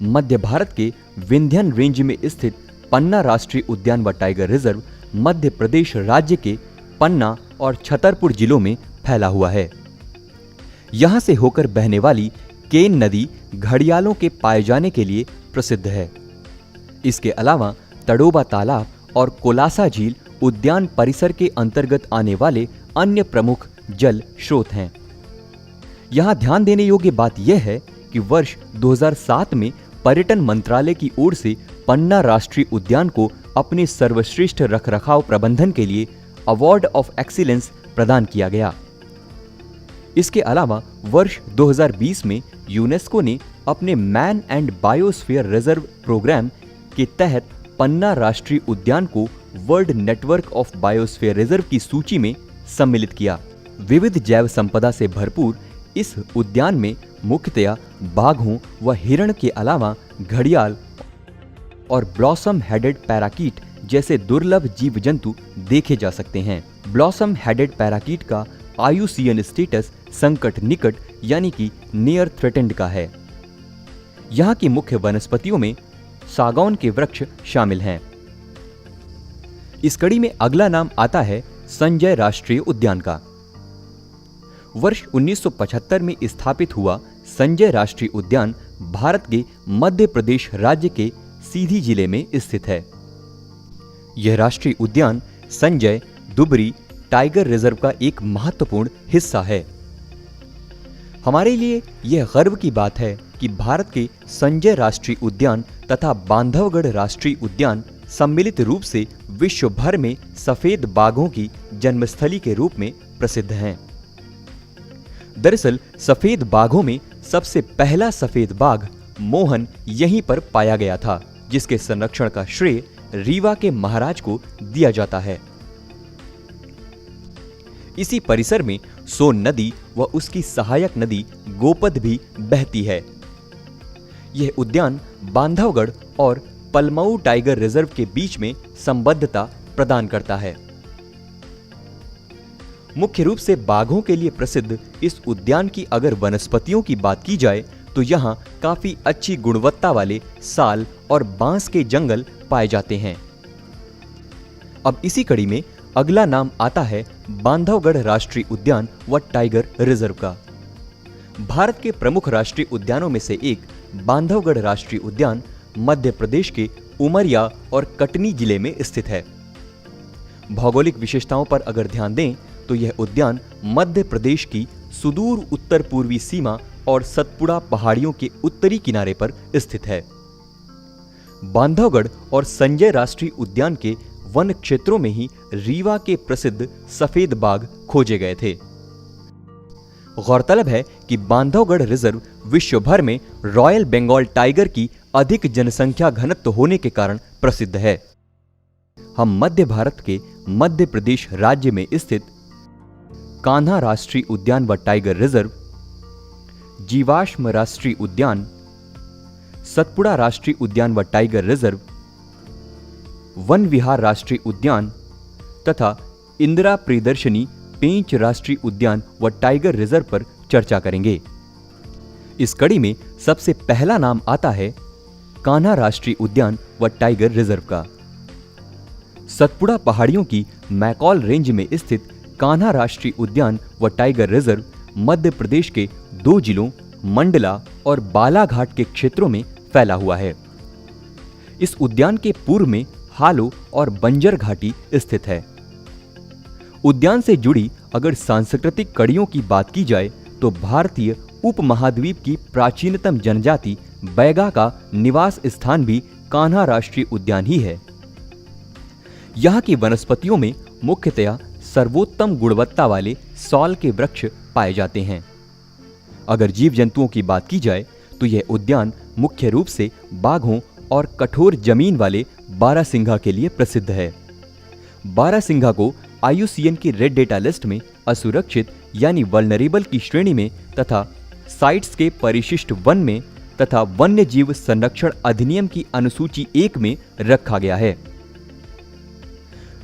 Speaker 1: मध्य भारत के विंध्यन रेंज में स्थित पन्ना राष्ट्रीय उद्यान व टाइगर रिजर्व मध्य प्रदेश राज्य के पन्ना और छतरपुर जिलों में फैला हुआ है। यहां से होकर बहने वाली केन नदी घड़ियालों के पाए जाने के लिए प्रसिद्ध है। इसके अलावा तड़ोबा तालाब और कोलासा झील उद्यान परिसर के अंतर्गत आने वाले अन्य प्रमुख जल स्रोत हैं। यहां ध्यान देने योग्य बात यह है कि वर्ष 2007 में पर्यटन मंत्रालय की ओर से पन्ना राष्ट्रीय उद्यान को अपने सर्वश्रेष्ठ रखरखाव प्रबंधन के लिए अवार्ड ऑफ एक्सीलेंस प्रदान किया गया। इसके अलावा वर्ष 2020 में यूनेस्को ने अपने man and biosphere reserve programme के तहत पन्ना राष्ट्रीय उद्यान को world network of biosphere reserve की सूची में सम्मिलित किया। विविध जैव संपदा से भरपूर इस उद्यान में मुख्यतया बाघों व हिरण के अलावा घड़ियाल और ब्लॉसम हेडेड पैराकीट जैसे दुर्लभ जीव जंतु देखे जा सकते हैं। ब्लॉसम हेडेड पैराकीट का IUCN स्टेटस संकट निकट यानी कि नियर थ्रेटेंड का है। यहाँ की मुख्य वनस्पतियों में सागौन के वृक्ष शामिल हैं। इस कड़ी में अगला नाम आता है संजय राष्ट्रीय उद्यान का। वर्ष 1975 में स्थापित हुआ संजय राष्ट्रीय उद्यान भारत के मध्य प्रदेश राज्य के सीधी जिले में स्थित है। यह राष्ट्रीय उद्यान संजय दुबरी टाइगर रिजर्व का एक महत्वपूर्ण हिस्सा है। हमारे लिए यह गर्व की बात है कि भारत के संजय राष्ट्रीय उद्यान तथा बांधवगढ़ राष्ट्रीय उद्यान सम्मिलित रूप से विश्व भर में सफेद बाघों की जन्मस्थली के रूप में प्रसिद्ध हैं। दरअसल सफेद बाघों में सबसे पहला सफेद बाघ मोहन यहीं पर पाया गया था, जिसके संरक्षण का श्रेय रीवा के महाराज को दिया जाता है। इसी परिसर में सोन नदी व उसकी सहायक नदी गोपद भी बहती है। यह उद्यान बांधवगढ़ और पलमऊ टाइगर रिजर्व के बीच में संबद्धता प्रदान करता है। मुख्य रूप से बाघों के लिए प्रसिद्ध इस उद्यान की अगर वनस्पतियों की बात की जाए तो यहाँ काफी अच्छी गुणवत्ता वाले साल और बांस के जंगल पाए जाते हैं। अब इसी कड़ी में अगला नाम आता है बांधवगढ़ राष्ट्रीय उद्यान व टाइगर रिजर्व का। भारत के प्रमुख राष्ट्रीय उद्यानों में से एक बांधवगढ़ राष्ट्रीय उद्यान मध्य प्रदेश के उमरिया और कटनी जिले में स्थित है। भौगोलिक विशेषताओं पर अगर ध्यान दें तो यह उद्यान मध्य प्रदेश की सुदूर उत्तर पूर्वी सीमा और सतपुड़ा पहाड़ियों के उत्तरी किनारे पर स्थित है। बांधवगढ़ और संजय राष्ट्रीय उद्यान के वन क्षेत्रों में ही रीवा के प्रसिद्ध सफेद बाघ खोजे गए थे। गौरतलब है कि बांधवगढ़ रिजर्व विश्व भर में रॉयल बंगाल टाइगर की अधिक जनसंख्या घनत्व होने के कारण प्रसिद्ध है। हम मध्य भारत के मध्य प्रदेश राज्य में स्थित कान्हा राष्ट्रीय उद्यान व टाइगर रिजर्व, जीवाश्म राष्ट्रीय उद्यान, सतपुड़ा राष्ट्रीय उद्यान व टाइगर रिजर्व, वन विहार राष्ट्रीय उद्यान तथा इंदिरा प्रियदर्शनी पेंच राष्ट्रीय उद्यान व टाइगर रिजर्व पर चर्चा करेंगे। इस कड़ी में सबसे पहला नाम आता है कान्हा राष्ट्रीय उद्यान व टाइगर रिजर्व का। सतपुड़ा पहाड़ियों की मैकॉल रेंज में स्थित कान्हा राष्ट्रीय उद्यान व टाइगर रिजर्व मध्य प्रदेश के 2 जिलों मंडला और बालाघाट के क्षेत्रों में फैला हुआ है। इस उद्यान के पूर्व में हालो और बंजर घाटी स्थित है। उद्यान से जुड़ी अगर सांस्कृतिक कड़ियों की बात की जाए तो भारतीय उपमहाद्वीप की प्राचीनतम जनजाति बैगा का निवास स्थान भी कान्हा राष्ट्रीय उद्यान ही है। यहाँ की वनस्पतियों में मुख्यतया सर्वोत्तम गुणवत्ता वाले सॉल के वृक्ष पाए जाते हैं। अगर जीव जंतुओं की बात की जाए तो यह उद्यान मुख्य रूप से बाघों और कठोर जमीन वाले बारहसिंघा के लिए प्रसिद्ध है। बारहसिंघा को IUCN की रेड डेटा लिस्ट में असुरक्षित यानी वल्नरेबल की श्रेणी में तथा साइट्स के परिशिष्ट वन में तथा वन्य जीव संरक्षण अधिनियम की अनुसूची 1 में रखा गया है।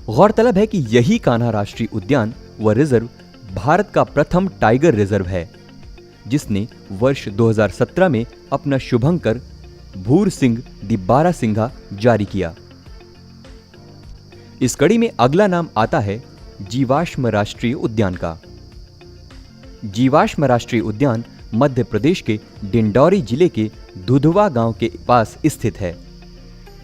Speaker 1: गौरतलब है कि यही कान्हा राष्ट्रीय उद्यान व रिजर्व भारत का प्रथम टाइगर रिजर्व है, जिसने वर्ष 2017 में अपना शुभंकर भूर सिंह दी बारहसिंघा जारी किया। इस कड़ी में अगला नाम आता है जीवाश्म राष्ट्रीय उद्यान का। जीवाश्म राष्ट्रीय उद्यान मध्य प्रदेश के डिंडौरी जिले के दुधवा गांव के पास स्थित है।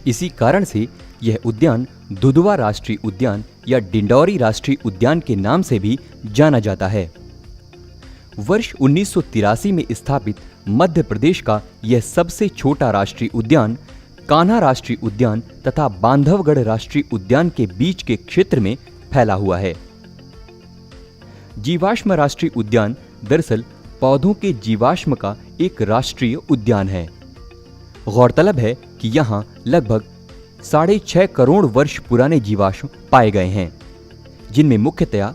Speaker 1: इसी कारण से यह उद्यान दुधवा राष्ट्रीय उद्यान या डिंडौरी राष्ट्रीय उद्यान के नाम से भी जाना जाता है। वर्ष 1983 में स्थापित मध्य प्रदेश का यह सबसे छोटा राष्ट्रीय उद्यान कान्हा राष्ट्रीय उद्यान तथा बांधवगढ़ राष्ट्रीय उद्यान के बीच के क्षेत्र में फैला हुआ है। जीवाश्म राष्ट्रीय उद्यान दरअसल पौधों के जीवाश्म का एक राष्ट्रीय उद्यान है। गौरतलब है कि यहाँ लगभग 6.5 करोड़ वर्ष पुराने जीवाश्म पाए गए हैं, जिनमें मुख्यतया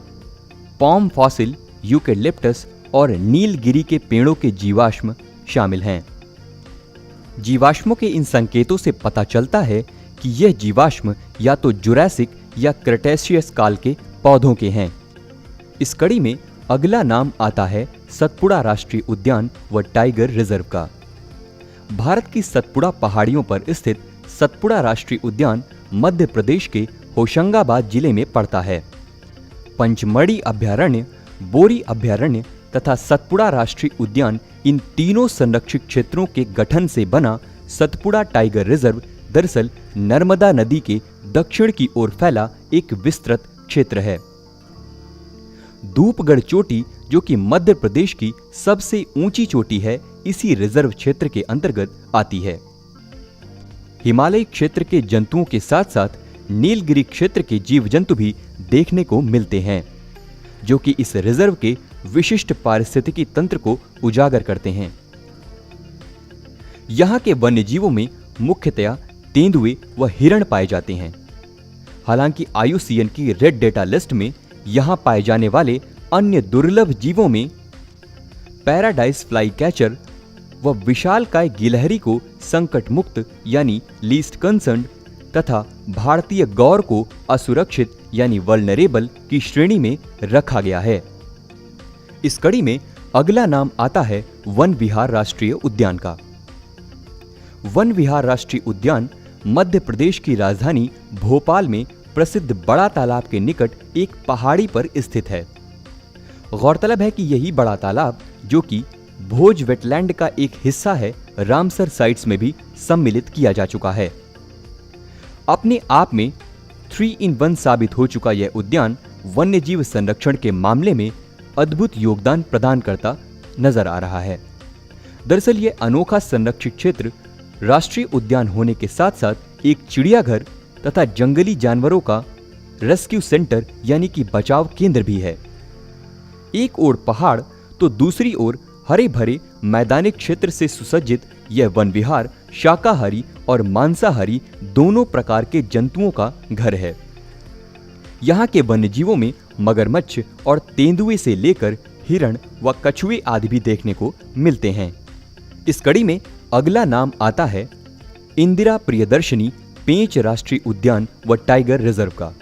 Speaker 1: पॉम फॉसिल, यूकेलिप्टस और नीलगिरी के पेड़ों के जीवाश्म शामिल हैं। जीवाश्मों के इन संकेतों से पता चलता है कि यह जीवाश्म या तो जुरासिक या क्रेटेशियस काल के पौधों के हैं। इस कड़ी में अगला नाम आता है सतपुड़ा राष्ट्रीय उद्यान व टाइगर रिजर्व का। भारत की सतपुड़ा पहाड़ियों पर स्थित सतपुड़ा राष्ट्रीय उद्यान मध्य प्रदेश के होशंगाबाद जिले में पड़ता है। पंचमढ़ी अभयारण्य, बोरी अभयारण्य तथा सतपुड़ा राष्ट्रीय उद्यान इन तीनों संरक्षित क्षेत्रों के गठन से बना सतपुड़ा टाइगर रिजर्व दरअसल नर्मदा नदी के दक्षिण की ओर फैला एक विस्तृत क्षेत्र है। धूपगढ़ चोटी, जो कि मध्य प्रदेश की सबसे ऊंची चोटी है, इसी रिजर्व क्षेत्र के अंतर्गत आती है। हिमालयी क्षेत्र के जंतुओं के साथ साथ नीलगिरी क्षेत्र के जीव जंतु भी देखने को मिलते हैं, जो कि इस रिजर्व के विशिष्ट पारिस्थितिकी तंत्र को उजागर करते हैं। यहाँ के वन्य जीवों में मुख्यतया तेंदुए व हिरण पाए जाते हैं। हालांकि IUCN की रेड डेटा लिस्ट में यहाँ पाए जाने वाले अन्य दुर्लभ जीवों में पैराडाइज फ्लाई कैचर व विशालकाय गिलहरी को संकट मुक्त यानी लीस्ट कंसर्न्ड तथा भारतीय गौर को असुरक्षित यानी वल्नरेबल की श्रेणी में रखा गया है। इस कड़ी में अगला नाम आता है वन विहार राष्ट्रीय उद्यान का। वन विहार राष्ट्रीय उद्यान मध्य प्रदेश की राजधानी भोपाल में प्रसिद्ध बड़ा तालाब के निकट एक पहाड़ी पर स्थित है। गौरतलब है कि यही बड़ा तालाब, जो कि भोज वेटलैंड का एक हिस्सा है, रामसर साइट्स में भी सम्मिलित किया जा चुका है। अपने आप में 3 in 1 साबित हो चुका यह उद्यान वन्यजीव संरक्षण के मामले में अद्भुत योगदान प्रदान करता नजर आ रहा है। दरअसल यह अनोखा संरक्षित क्षेत्र राष्ट्रीय उद्यान होने के साथ साथ एक चिड़ियाघर तथा जंगली जानवरों का रेस्क्यू सेंटर यानी कि बचाव केंद्र भी है। एक ओर पहाड़ तो दूसरी ओर हरे भरे मैदानी क्षेत्र से सुसज्जित यह वन विहार शाकाहारी और मांसाहारी दोनों प्रकार के जंतुओं का घर है। यहाँ के वन्यजीवों में मगरमच्छ और तेंदुए से लेकर हिरण व कछुए आदि भी देखने को मिलते हैं। इस कड़ी में अगला नाम आता है इंदिरा प्रियदर्शनी पेंच राष्ट्रीय उद्यान व टाइगर रिजर्व का।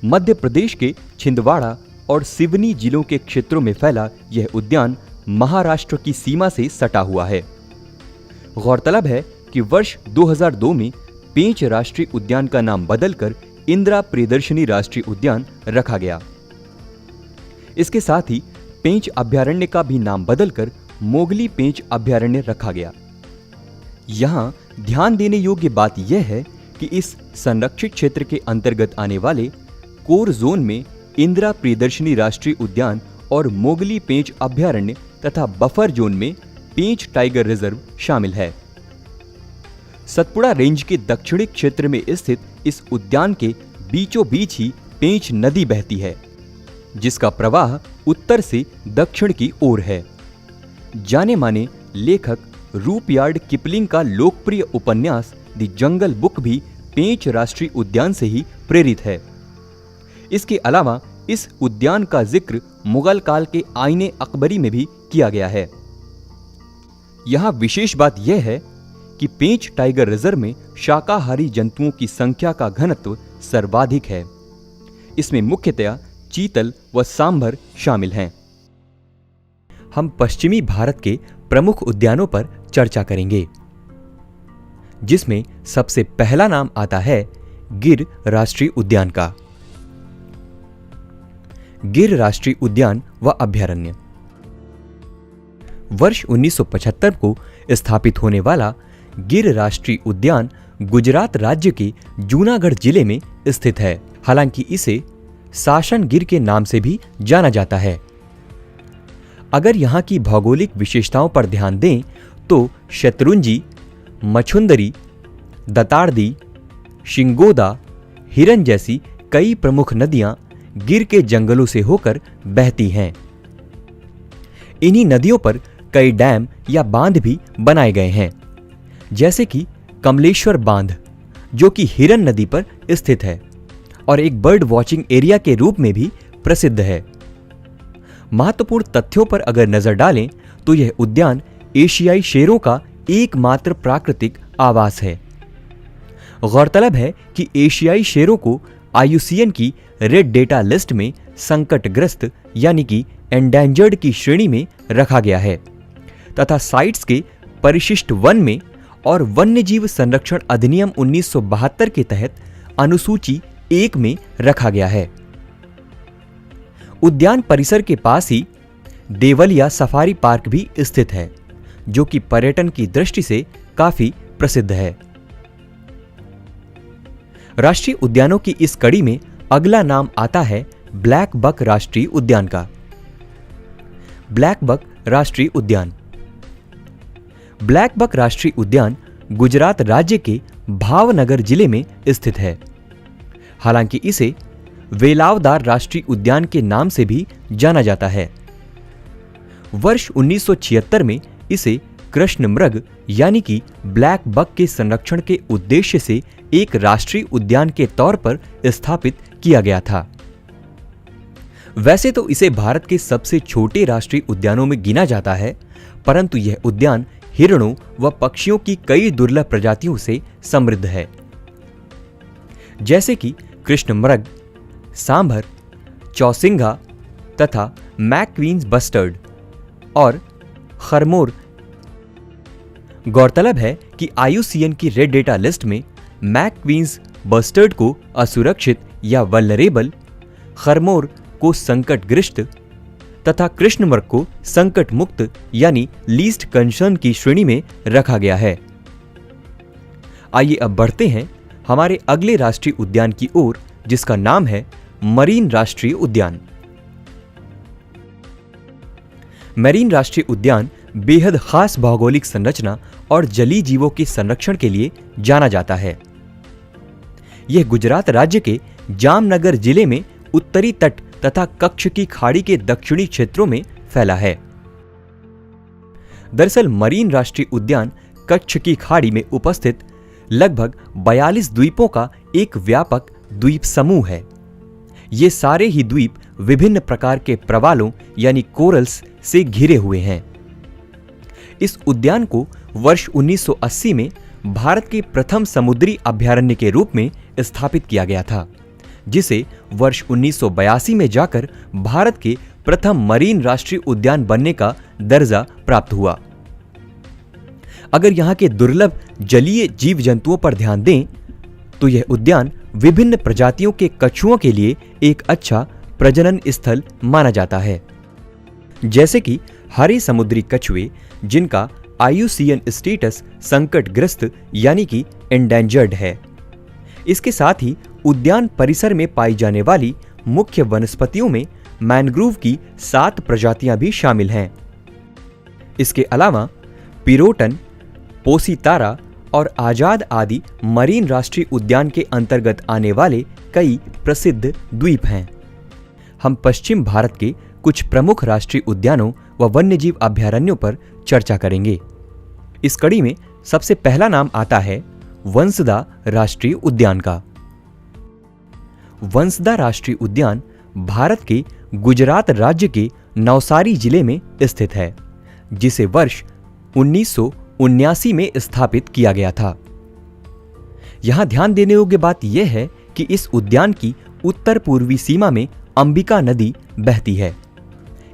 Speaker 1: मध्य प्रदेश के छिंदवाड़ा और सिवनी जिलों के क्षेत्रों में फैला यह उद्यान महाराष्ट्र की सीमा से सटा हुआ है। गौरतलब है कि वर्ष 2002 में पेंच राष्ट्रीय उद्यान का नाम बदलकर इंदिरा प्रियदर्शनी राष्ट्रीय उद्यान रखा गया। इसके साथ ही पेंच अभयारण्य का भी नाम बदलकर मोगली पेंच अभयारण्य रखा गया। यहाँ ध्यान देने योग्य बात यह है कि इस संरक्षित क्षेत्र के अंतर्गत आने वाले कोर जोन में इंदिरा प्रियदर्शनी राष्ट्रीय उद्यान और मोगली पेंच अभयारण्य तथा बफर जोन में पेंच टाइगर रिजर्व शामिल है। सतपुड़ा रेंज के दक्षिणी क्षेत्र में स्थित इस उद्यान के बीचों बीच ही पेंच नदी बहती है, जिसका प्रवाह उत्तर से दक्षिण की ओर है। जाने माने लेखक रूपयार्ड किपलिंग का लोकप्रिय उपन्यास द जंगल बुक भी पेंच राष्ट्रीय उद्यान से ही प्रेरित है। इसके अलावा इस उद्यान का जिक्र मुगल काल के आईने अकबरी में भी किया गया है। यहाँ विशेष बात यह है कि पेंच टाइगर रिजर्व में शाकाहारी जंतुओं की संख्या का घनत्व सर्वाधिक है। इसमें मुख्यतया चीतल व सांभर शामिल हैं। हम पश्चिमी भारत के प्रमुख उद्यानों पर चर्चा करेंगे, जिसमें सबसे पहला नाम आता है गिर राष्ट्रीय उद्यान का। गिर राष्ट्रीय उद्यान व अभयारण्य वर्ष 1975 को स्थापित होने वाला गिर राष्ट्रीय उद्यान गुजरात राज्य के जूनागढ़ जिले में स्थित है। हालांकि इसे साशन गिर के नाम से भी जाना जाता है। अगर यहाँ की भौगोलिक विशेषताओं पर ध्यान दें तो शत्रुंजी, मछुंदरी, दतारदी, शिंगोदा, हिरन जैसी कई प्रमुख नदियां गिर के जंगलों से होकर बहती हैं। इन्हीं नदियों पर कई डैम या बांध भी बनाए गए हैं, जैसे कि कमलेश्वर बांध, जो कि हिरन नदी पर स्थित है और एक बर्ड वॉचिंग एरिया के रूप में भी प्रसिद्ध है। महत्वपूर्ण तथ्यों पर अगर नजर डालें तो यह उद्यान एशियाई शेरों का एकमात्र प्राकृतिक आवास है। गौरतलब है कि एशियाई शेरों को IUCN की रेड डेटा लिस्ट में संकटग्रस्त यानी कि एंडेंजर्ड की श्रेणी में रखा गया है तथा साइट्स के परिशिष्ट वन में और वन्यजीव संरक्षण अधिनियम 1972 के तहत अनुसूची 1 में रखा गया है। उद्यान परिसर के पास ही देवलिया सफारी पार्क भी स्थित है, जो कि पर्यटन की दृष्टि से काफी प्रसिद्ध है। राष्ट्रीय उद्यानों की इस कड़ी में अगला नाम आता है ब्लैक बक राष्ट्रीय उद्यान का। ब्लैक बक राष्ट्रीय उद्यान ब्लैक बक राष्ट्रीय उद्यान गुजरात राज्य के भावनगर जिले में स्थित है। हालांकि इसे वेलावदार राष्ट्रीय उद्यान के नाम से भी जाना जाता है। वर्ष 1976 में इसे कृष्ण मृग यानी कि ब्लैक बक के संरक्षण के उद्देश्य से एक राष्ट्रीय उद्यान के तौर पर स्थापित किया गया था। वैसे तो इसे भारत के सबसे छोटे राष्ट्रीय उद्यानों में गिना जाता है, परंतु यह उद्यान हिरणों व पक्षियों की कई दुर्लभ प्रजातियों से समृद्ध है, जैसे कि कृष्ण मृग, सांभर, चौसिंघा तथा मैक्वीन्स बस्टर्ड और खरमोर। गौरतलब है कि IUCN की रेड डेटा लिस्ट में मैक्वीन्स बस्टर्ड को असुरक्षित या वल्नरेबल, खरमोर को संकटग्रस्त तथा कृष्णमृग को संकट मुक्त यानी लीस्ट कंसर्न की श्रेणी में रखा गया है। आइए अब बढ़ते हैं हमारे अगले राष्ट्रीय उद्यान की ओर, जिसका नाम है मरीन राष्ट्रीय उद्यान। मरीन राष्ट्रीय उद्यान बेहद खास भौगोलिक संरचना और जलीय जीवों के संरक्षण के लिए जाना जाता है। यह गुजरात राज्य के जामनगर जिले में उत्तरी तट तथा कच्छ की खाड़ी के दक्षिणी क्षेत्रों में फैला है। दरअसल मरीन राष्ट्रीय उद्यान कच्छ की खाड़ी में उपस्थित लगभग 42 द्वीपों का एक व्यापक द्वीप समूह है। ये सारे ही द्वीप विभिन्न प्रकार के प्रवालों यानी कोरल्स से घिरे हुए हैं। इस उद्यान को वर्ष 1980 में भारत के प्रथम समुद्री अभयारण्य के रूप में स्थापित किया गया था, जिसे वर्ष 1982 में जाकर भारत के प्रथम मरीन राष्ट्रीय उद्यान बनने का दर्जा प्राप्त हुआ। अगर यहाँ के दुर्लभ जलीय जीव जंतुओं पर ध्यान दें तो यह उद्यान विभिन्न प्रजातियों के कछुओं के लिए एक अच्छा प्रजनन स्थल माना जाता है, जैसे कि हरे समुद्री कछुए जिनका IUCN स्टेटस संकटग्रस्त यानी कि एंडेंजर्ड है। इसके साथ ही उद्यान परिसर में पाई जाने वाली मुख्य वनस्पतियों में मैंग्रोव की 7 प्रजातियां भी शामिल हैं। इसके अलावा पिरोटन, पोसीतारा और आजाद आदि मरीन राष्ट्रीय उद्यान के अंतर्गत आने वाले कई प्रसिद्ध द्वीप हैं। हम पश्चिम भारत के कुछ प्रमुख राष्ट्रीय उद्यानों व वन्यजीव अभयारण्यों पर चर्चा करेंगे। इस कड़ी में सबसे पहला नाम आता है वंसदा राष्ट्रीय उद्यान का। वंसदा राष्ट्रीय उद्यान भारत के गुजरात राज्य के नवसारी जिले में स्थित है, जिसे वर्ष 1979 में स्थापित किया गया था। यहां ध्यान देने योग्य बात यह है कि इस उद्यान की उत्तर पूर्वी सीमा में अंबिका नदी बहती है।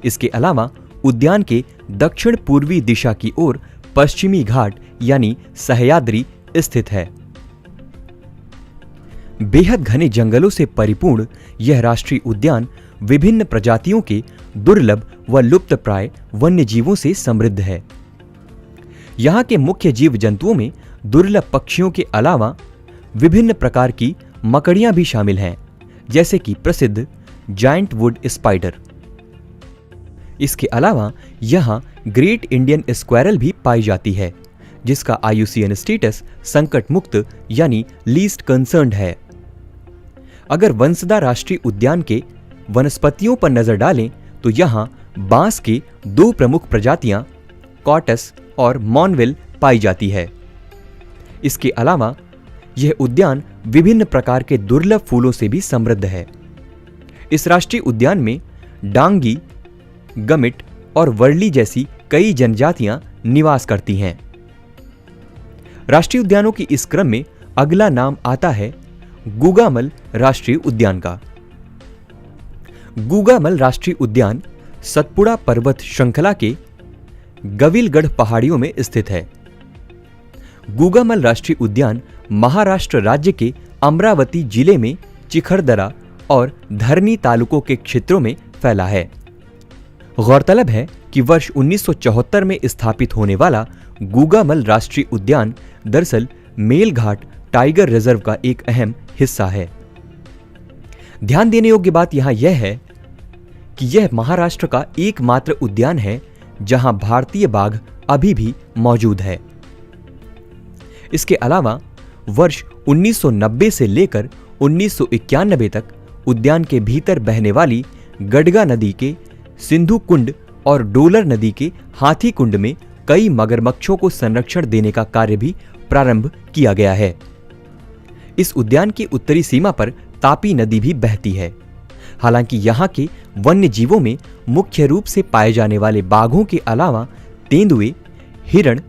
Speaker 1: इसके अलावा उद्यान के दक्षिण पूर्वी दिशा की ओर पश्चिमी घाट यानी सह्याद्री स्थित है। बेहद घने जंगलों से परिपूर्ण यह राष्ट्रीय उद्यान विभिन्न प्रजातियों के दुर्लभ व लुप्तप्राय वन्य जीवों से समृद्ध है। यहाँ के मुख्य जीव जंतुओं में दुर्लभ पक्षियों के अलावा विभिन्न प्रकार की मकड़ियां भी शामिल हैं, जैसे कि प्रसिद्ध जायंट वुड स्पाइडर। इसके अलावा यहाँ ग्रेट इंडियन स्क्वायरल भी पाई जाती है, जिसका IUCN स्टेटस संकट मुक्त यानी लीस्ट कंसर्न्ड है। अगर वंसदा राष्ट्रीय उद्यान के वनस्पतियों पर नजर डालें तो यहाँ बांस के 2 प्रमुख प्रजातियां कॉटस और मॉनविल पाई जाती है। इसके अलावा यह उद्यान विभिन्न प्रकार के दुर्लभ फूलों से भी समृद्ध है। इस राष्ट्रीय उद्यान में डांगी, गमिट और वर्ली जैसी कई जनजातियां निवास करती हैं। राष्ट्रीय उद्यानों की इस क्रम में अगला नाम आता है गुगामल राष्ट्रीय उद्यान का। गुगामल राष्ट्रीय उद्यान सतपुड़ा पर्वत श्रृंखला के गविलगढ़ पहाड़ियों में स्थित है। गुगामल राष्ट्रीय उद्यान महाराष्ट्र राज्य के अमरावती जिले में चिखरदरा और धरनी तालुकों के क्षेत्रों में फैला है। गौरतलब है कि वर्ष 1974 में स्थापित होने वाला गुगामल राष्ट्रीय उद्यान दरअसल मेलघाट टाइगर रिजर्व का एक अहम हिस्सा है। ध्यान देने योग्य बात यहां यह है कि यह महाराष्ट्र का एकमात्र उद्यान है जहां भारतीय बाघ अभी भी मौजूद है। इसके अलावा वर्ष 1990 से लेकर 1991 तक उद्यान के भीतर बहने वाली गडगा नदी के सिंधु कुंड और डोलर नदी के हाथी कुंड में कई मगरमच्छों को संरक्षण देने का कार्य भी प्रारंभ किया गया है। इस उद्यान की उत्तरी सीमा पर तापी नदी भी बहती है। हालांकि यहाँ के वन्य जीवों में मुख्य रूप से पाए जाने वाले बाघों के अलावा तेंदुए, हिरण,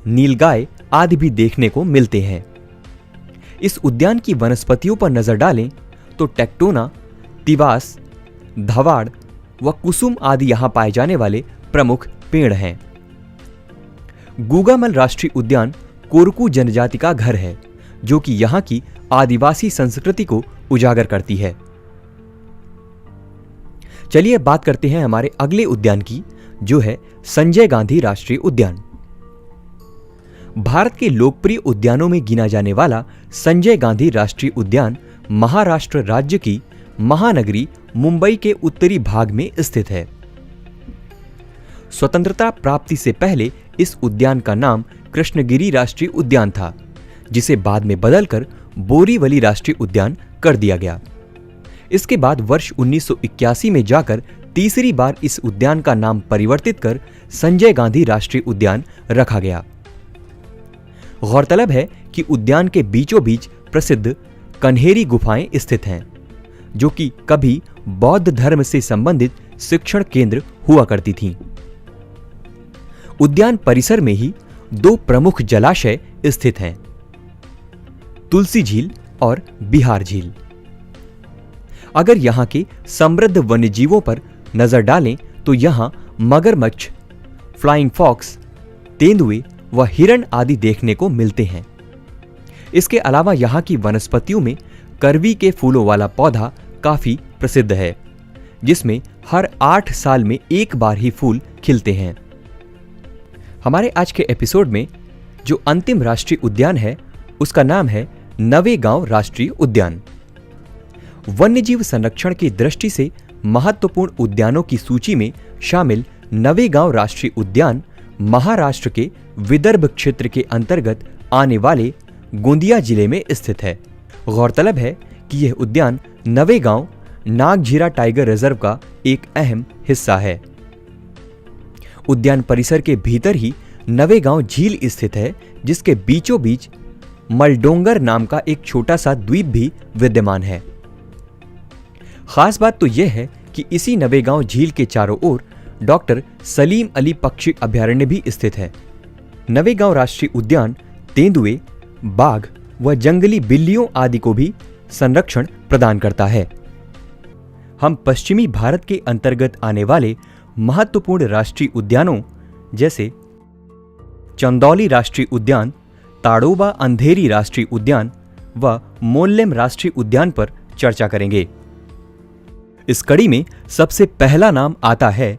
Speaker 1: नीलगाय आदि भी देखने को मिलते हैं। इस उद्यान की वनस्पतियों पर नजर डालें तो टेक्टोना, तिवास, धवाड़ व कुसुम आदि यहां पाए जाने वाले प्रमुख पेड़ हैं। गुगामल राष्ट्रीय उद्यान कोरकू जनजाति का घर है, जो कि यहां की आदिवासी संस्कृति को उजागर करती है। चलिए बात करते हैं हमारे अगले उद्यान की, जो है संजय गांधी राष्ट्रीय उद्यान। भारत के लोकप्रिय उद्यानों में गिना जाने वाला संजय गांधी राष्ट्रीय उद्यान महाराष्ट्र राज्य की महानगरी मुंबई के उत्तरी भाग में स्थित है। स्वतंत्रता प्राप्ति से पहले इस उद्यान का नाम कृष्णगिरी राष्ट्रीय उद्यान था, जिसे बाद में बदलकर बोरीवली राष्ट्रीय उद्यान कर दिया गया। इसके बाद वर्ष 1981 में जाकर तीसरी बार इस उद्यान का नाम परिवर्तित कर संजय गांधी राष्ट्रीय उद्यान रखा गया। गौरतलब है कि उद्यान के बीचों बीच प्रसिद्ध कन्हेरी गुफाएं स्थित हैं, जो कि कभी बौद्ध धर्म से संबंधित शिक्षण केंद्र हुआ करती थीं। उद्यान परिसर में ही दो प्रमुख जलाशय स्थित हैं, तुलसी झील और बिहार झील। अगर यहां के समृद्ध वन्यजीवों पर नजर डालें तो यहां मगरमच्छ, फ्लाइंग फॉक्स, तेंदुए व हिरण आदि देखने को मिलते हैं। इसके अलावा यहां की वनस्पतियों में करवी के फूलों वाला पौधा काफी प्रसिद्ध है, जिसमें हर 8 साल में एक बार ही फूल खिलते हैं। हमारे आज के एपिसोड में जो अंतिम राष्ट्रीय उद्यान है, उसका नाम है नवेगांव राष्ट्रीय उद्यान। वन्यजीव संरक्षण की दृष्टि से महत्वपूर्ण उद्यानों की सूची में शामिल नवेगांव राष्ट्रीय उद्यान महाराष्ट्र के विदर्भ क्षेत्र के अंतर्गत आने वाले गोंदिया जिले में स्थित है। गौरतलब है कि यह उद्यान नवेगांव नागझीरा टाइगर रिजर्व का एक अहम हिस्सा है। उद्यान परिसर के भीतर ही नवेगांव झील स्थित है, जिसके बीचों बीच मलडोंगर नाम का एक छोटा सा द्वीप भी विद्यमान है। खास बात तो यह है कि इसी नवेगांव झील के चारों ओर डॉक्टर सलीम अली पक्षी अभयारण्य भी स्थित है। नवेगांव राष्ट्रीय उद्यान तेंदुए, बाघ व जंगली बिल्लियों आदि को भी संरक्षण प्रदान करता है। हम पश्चिमी भारत के अंतर्गत आने वाले महत्वपूर्ण राष्ट्रीय उद्यानों जैसे चंदौली राष्ट्रीय उद्यान, ताडोबा अंधेरी राष्ट्रीय उद्यान व मोल्लेम राष्ट्रीय उद्यान पर चर्चा करेंगे। इस कड़ी में सबसे पहला नाम आता है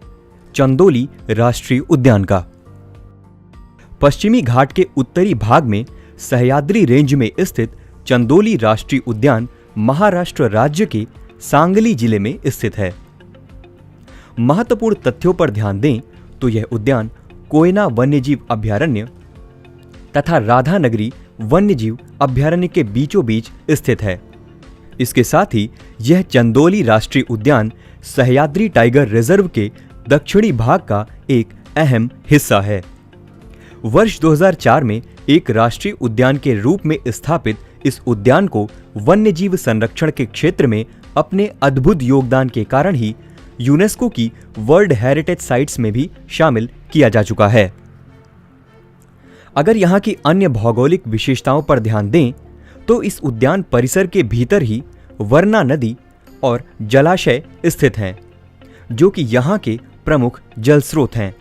Speaker 1: चंदौली राष्ट्रीय उद्यान का। पश्चिमी घाट के उत्तरी भाग में सह्याद्री रेंज में स्थित चंदौली राष्ट्रीय उद्यान महाराष्ट्र राज्य के सांगली जिले में स्थित है। महत्वपूर्ण तथ्यों पर ध्यान दें तो यह उद्यान कोयना वन्यजीव अभयारण्य तथा राधानगरी वन्यजीव अभयारण्य के बीचों बीच स्थित है। इसके साथ ही यह चंदौली राष्ट्रीय उद्यान सह्याद्री टाइगर रिजर्व के दक्षिणी भाग का एक अहम हिस्सा है। वर्ष 2004 में एक राष्ट्रीय उद्यान के रूप में स्थापित इस उद्यान को वन्यजीव संरक्षण के क्षेत्र में अपने अद्भुत योगदान के कारण ही यूनेस्को की वर्ल्ड हेरिटेज साइट्स में भी शामिल किया जा चुका है। अगर यहाँ की अन्य भौगोलिक विशेषताओं पर ध्यान दें तो इस उद्यान परिसर के भीतर ही वरना नदी और जलाशय स्थित हैं, जो कि यहाँ के प्रमुख जल स्रोत हैं।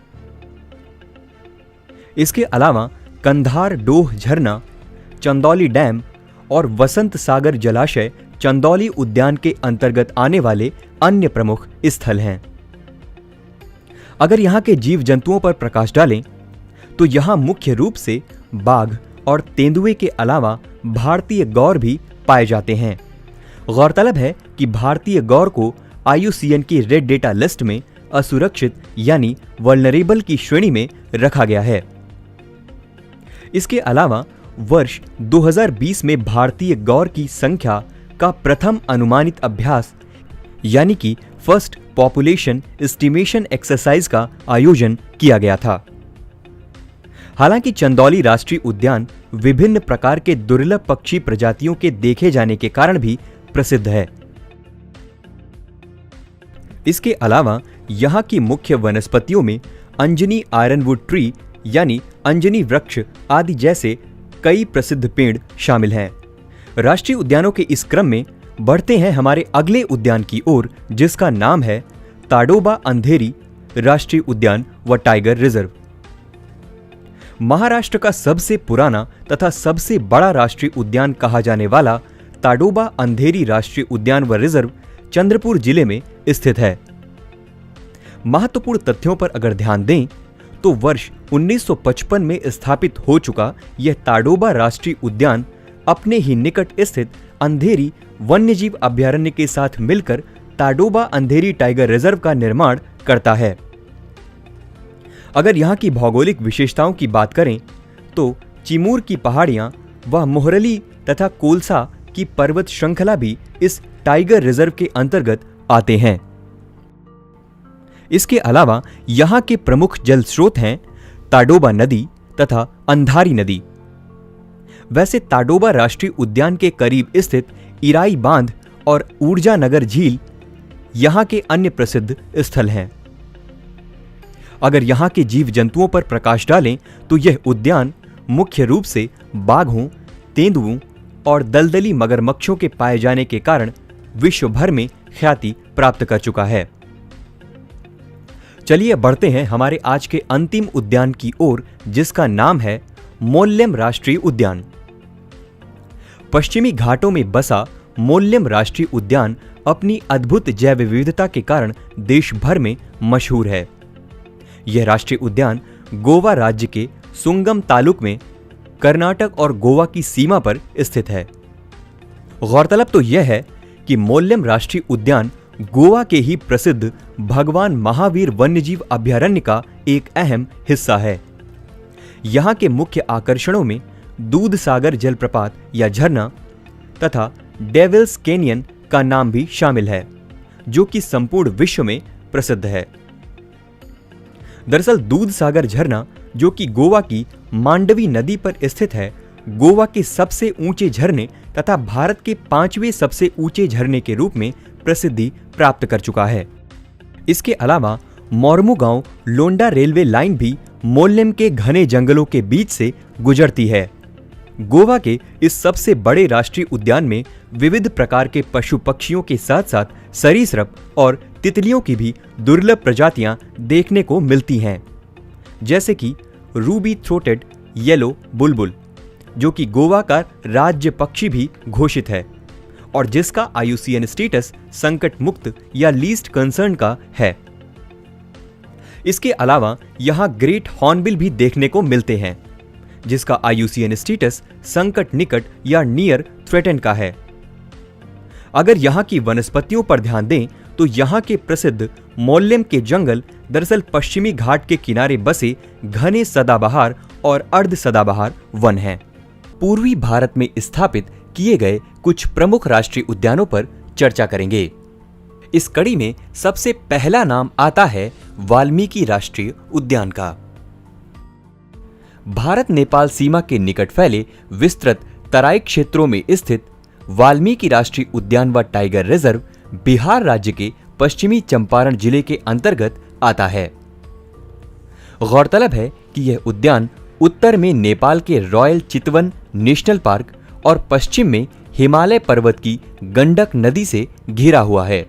Speaker 1: इसके अलावा कंधार डोह झरना, चंदौली डैम और वसंत सागर जलाशय चंदौली उद्यान के अंतर्गत आने वाले अन्य प्रमुख स्थल हैं। अगर यहाँ के जीव जंतुओं पर प्रकाश डालें तो यहाँ मुख्य रूप से बाघ और तेंदुए के अलावा भारतीय गौर भी पाए जाते हैं। गौरतलब है कि भारतीय गौर को IUCN की रेड डेटा लिस्ट में असुरक्षित यानी वल्नरेबल की श्रेणी में रखा गया है। इसके अलावा वर्ष 2020 में भारतीय गौर की संख्या का प्रथम अनुमानित अभ्यास यानी कि फर्स्ट पॉपुलेशन एस्टिमेशन एक्सरसाइज का आयोजन किया गया था। हालांकि चंदौली राष्ट्रीय उद्यान विभिन्न प्रकार के दुर्लभ पक्षी प्रजातियों के देखे जाने के कारण भी प्रसिद्ध है। इसके अलावा यहाँ की मुख्य वनस्पतियों में अंजनी आयरनवुड ट्री यानी अंजनी वृक्ष आदि जैसे कई प्रसिद्ध पेड़ शामिल हैं। राष्ट्रीय उद्यानों के इस क्रम में बढ़ते हैं हमारे अगले उद्यान की ओर, जिसका नाम है ताडोबा अंधेरी राष्ट्रीय उद्यान व टाइगर रिजर्व। महाराष्ट्र का सबसे पुराना तथा सबसे बड़ा राष्ट्रीय उद्यान कहा जाने वाला ताडोबा अंधेरी राष्ट्रीय उद्यान व रिजर्व चंद्रपुर जिले में स्थित है। महत्वपूर्ण तथ्यों पर अगर ध्यान दें तो वर्ष 1955 में स्थापित हो चुका यह ताडोबा राष्ट्रीय उद्यान अपने ही निकट स्थित अंधेरी वन्यजीव अभयारण्य के साथ मिलकर ताडोबा अंधेरी टाइगर रिजर्व का निर्माण करता है। अगर यहाँ की भौगोलिक विशेषताओं की बात करें तो चिमूर की पहाड़ियां व मोहरली तथा कोलसा की पर्वत श्रृंखला भी इस टाइगर रिजर्व के अंतर्गत आते हैं। इसके अलावा यहां के प्रमुख जल स्रोत हैं ताडोबा नदी तथा अंधारी नदी। वैसे ताडोबा राष्ट्रीय उद्यान के करीब स्थित इराई बांध और ऊर्जा नगर झील यहां के अन्य प्रसिद्ध स्थल हैं। अगर यहां के जीव जंतुओं पर प्रकाश डालें तो यह उद्यान मुख्य रूप से बाघों, तेंदुओं और दलदली मगरमच्छों के पाए जाने के कारण विश्व भर में ख्याति प्राप्त कर चुका है। चलिए बढ़ते हैं हमारे आज के अंतिम उद्यान की ओर, जिसका नाम है मोल्लेम राष्ट्रीय उद्यान। पश्चिमी घाटों में बसा मोल्लेम राष्ट्रीय उद्यान अपनी अद्भुत जैव विविधता के कारण देश भर में मशहूर है। यह राष्ट्रीय उद्यान गोवा राज्य के सुंगम तालुक में कर्नाटक और गोवा की सीमा पर स्थित है। गौरतलब तो यह है कि मोल्लेम राष्ट्रीय उद्यान गोवा के ही प्रसिद्ध भगवान महावीर वन्यजीव अभयारण्य का एक अहम हिस्सा है। यहाँ के मुख्य आकर्षणों में दूध सागर जलप्रपात या झरना तथा डेविल्स कैनियन का नाम भी शामिल है, जो कि संपूर्ण विश्व में प्रसिद्ध है। दरअसल दूध सागर झरना, जो कि गोवा की मांडवी नदी पर स्थित है, गोवा के सबसे ऊंचे झरने तथा भारत के 5वें सबसे ऊंचे झरने के रूप में प्रसिद्धि प्राप्त कर चुका है। इसके अलावा मोरमुगांव लोंडा रेलवे लाइन भी मोल्लेम के घने जंगलों के बीच से गुजरती है। गोवा के इस सबसे बड़े राष्ट्रीय उद्यान में विविध प्रकार के पशु पक्षियों के साथ साथ सरीसृप और तितलियों की भी दुर्लभ प्रजातियां देखने को मिलती हैं, जैसे कि रूबी थ्रोटेड येलो बुलबुल, जो कि गोवा का राज्य पक्षी भी घोषित है और जिसका IUCN स्टेटस संकट मुक्त या लीस्ट कंसर्न का है। इसके अलावा यहां ग्रेट हॉर्नबिल भी देखने को मिलते हैं, जिसका IUCN स्टेटस संकट निकट या नियर थ्रेटेंड का है। अगर यहां की वनस्पतियों पर ध्यान दें तो यहां के प्रसिद्ध मोल्लेम के जंगल दरअसल पश्चिमी घाट के किनारे बसे घने सदाबहार और अर्ध सदाबहार वन हैं। पूर्वी भारत में स्थापित किए गए कुछ प्रमुख राष्ट्रीय उद्यानों पर चर्चा करेंगे। इस कड़ी में सबसे पहला नाम आता है वाल्मीकि राष्ट्रीय उद्यान का। भारत नेपाल सीमा के निकट फैले विस्तृत तराई क्षेत्रों में स्थित वाल्मीकि राष्ट्रीय उद्यान व टाइगर रिजर्व बिहार राज्य के पश्चिमी चंपारण जिले के अंतर्गत आता है। गौरतलब है कि यह उद्यान उत्तर में नेपाल के रॉयल चितवन नेशनल पार्क और पश्चिम में हिमालय पर्वत की गंडक नदी से घिरा हुआ है।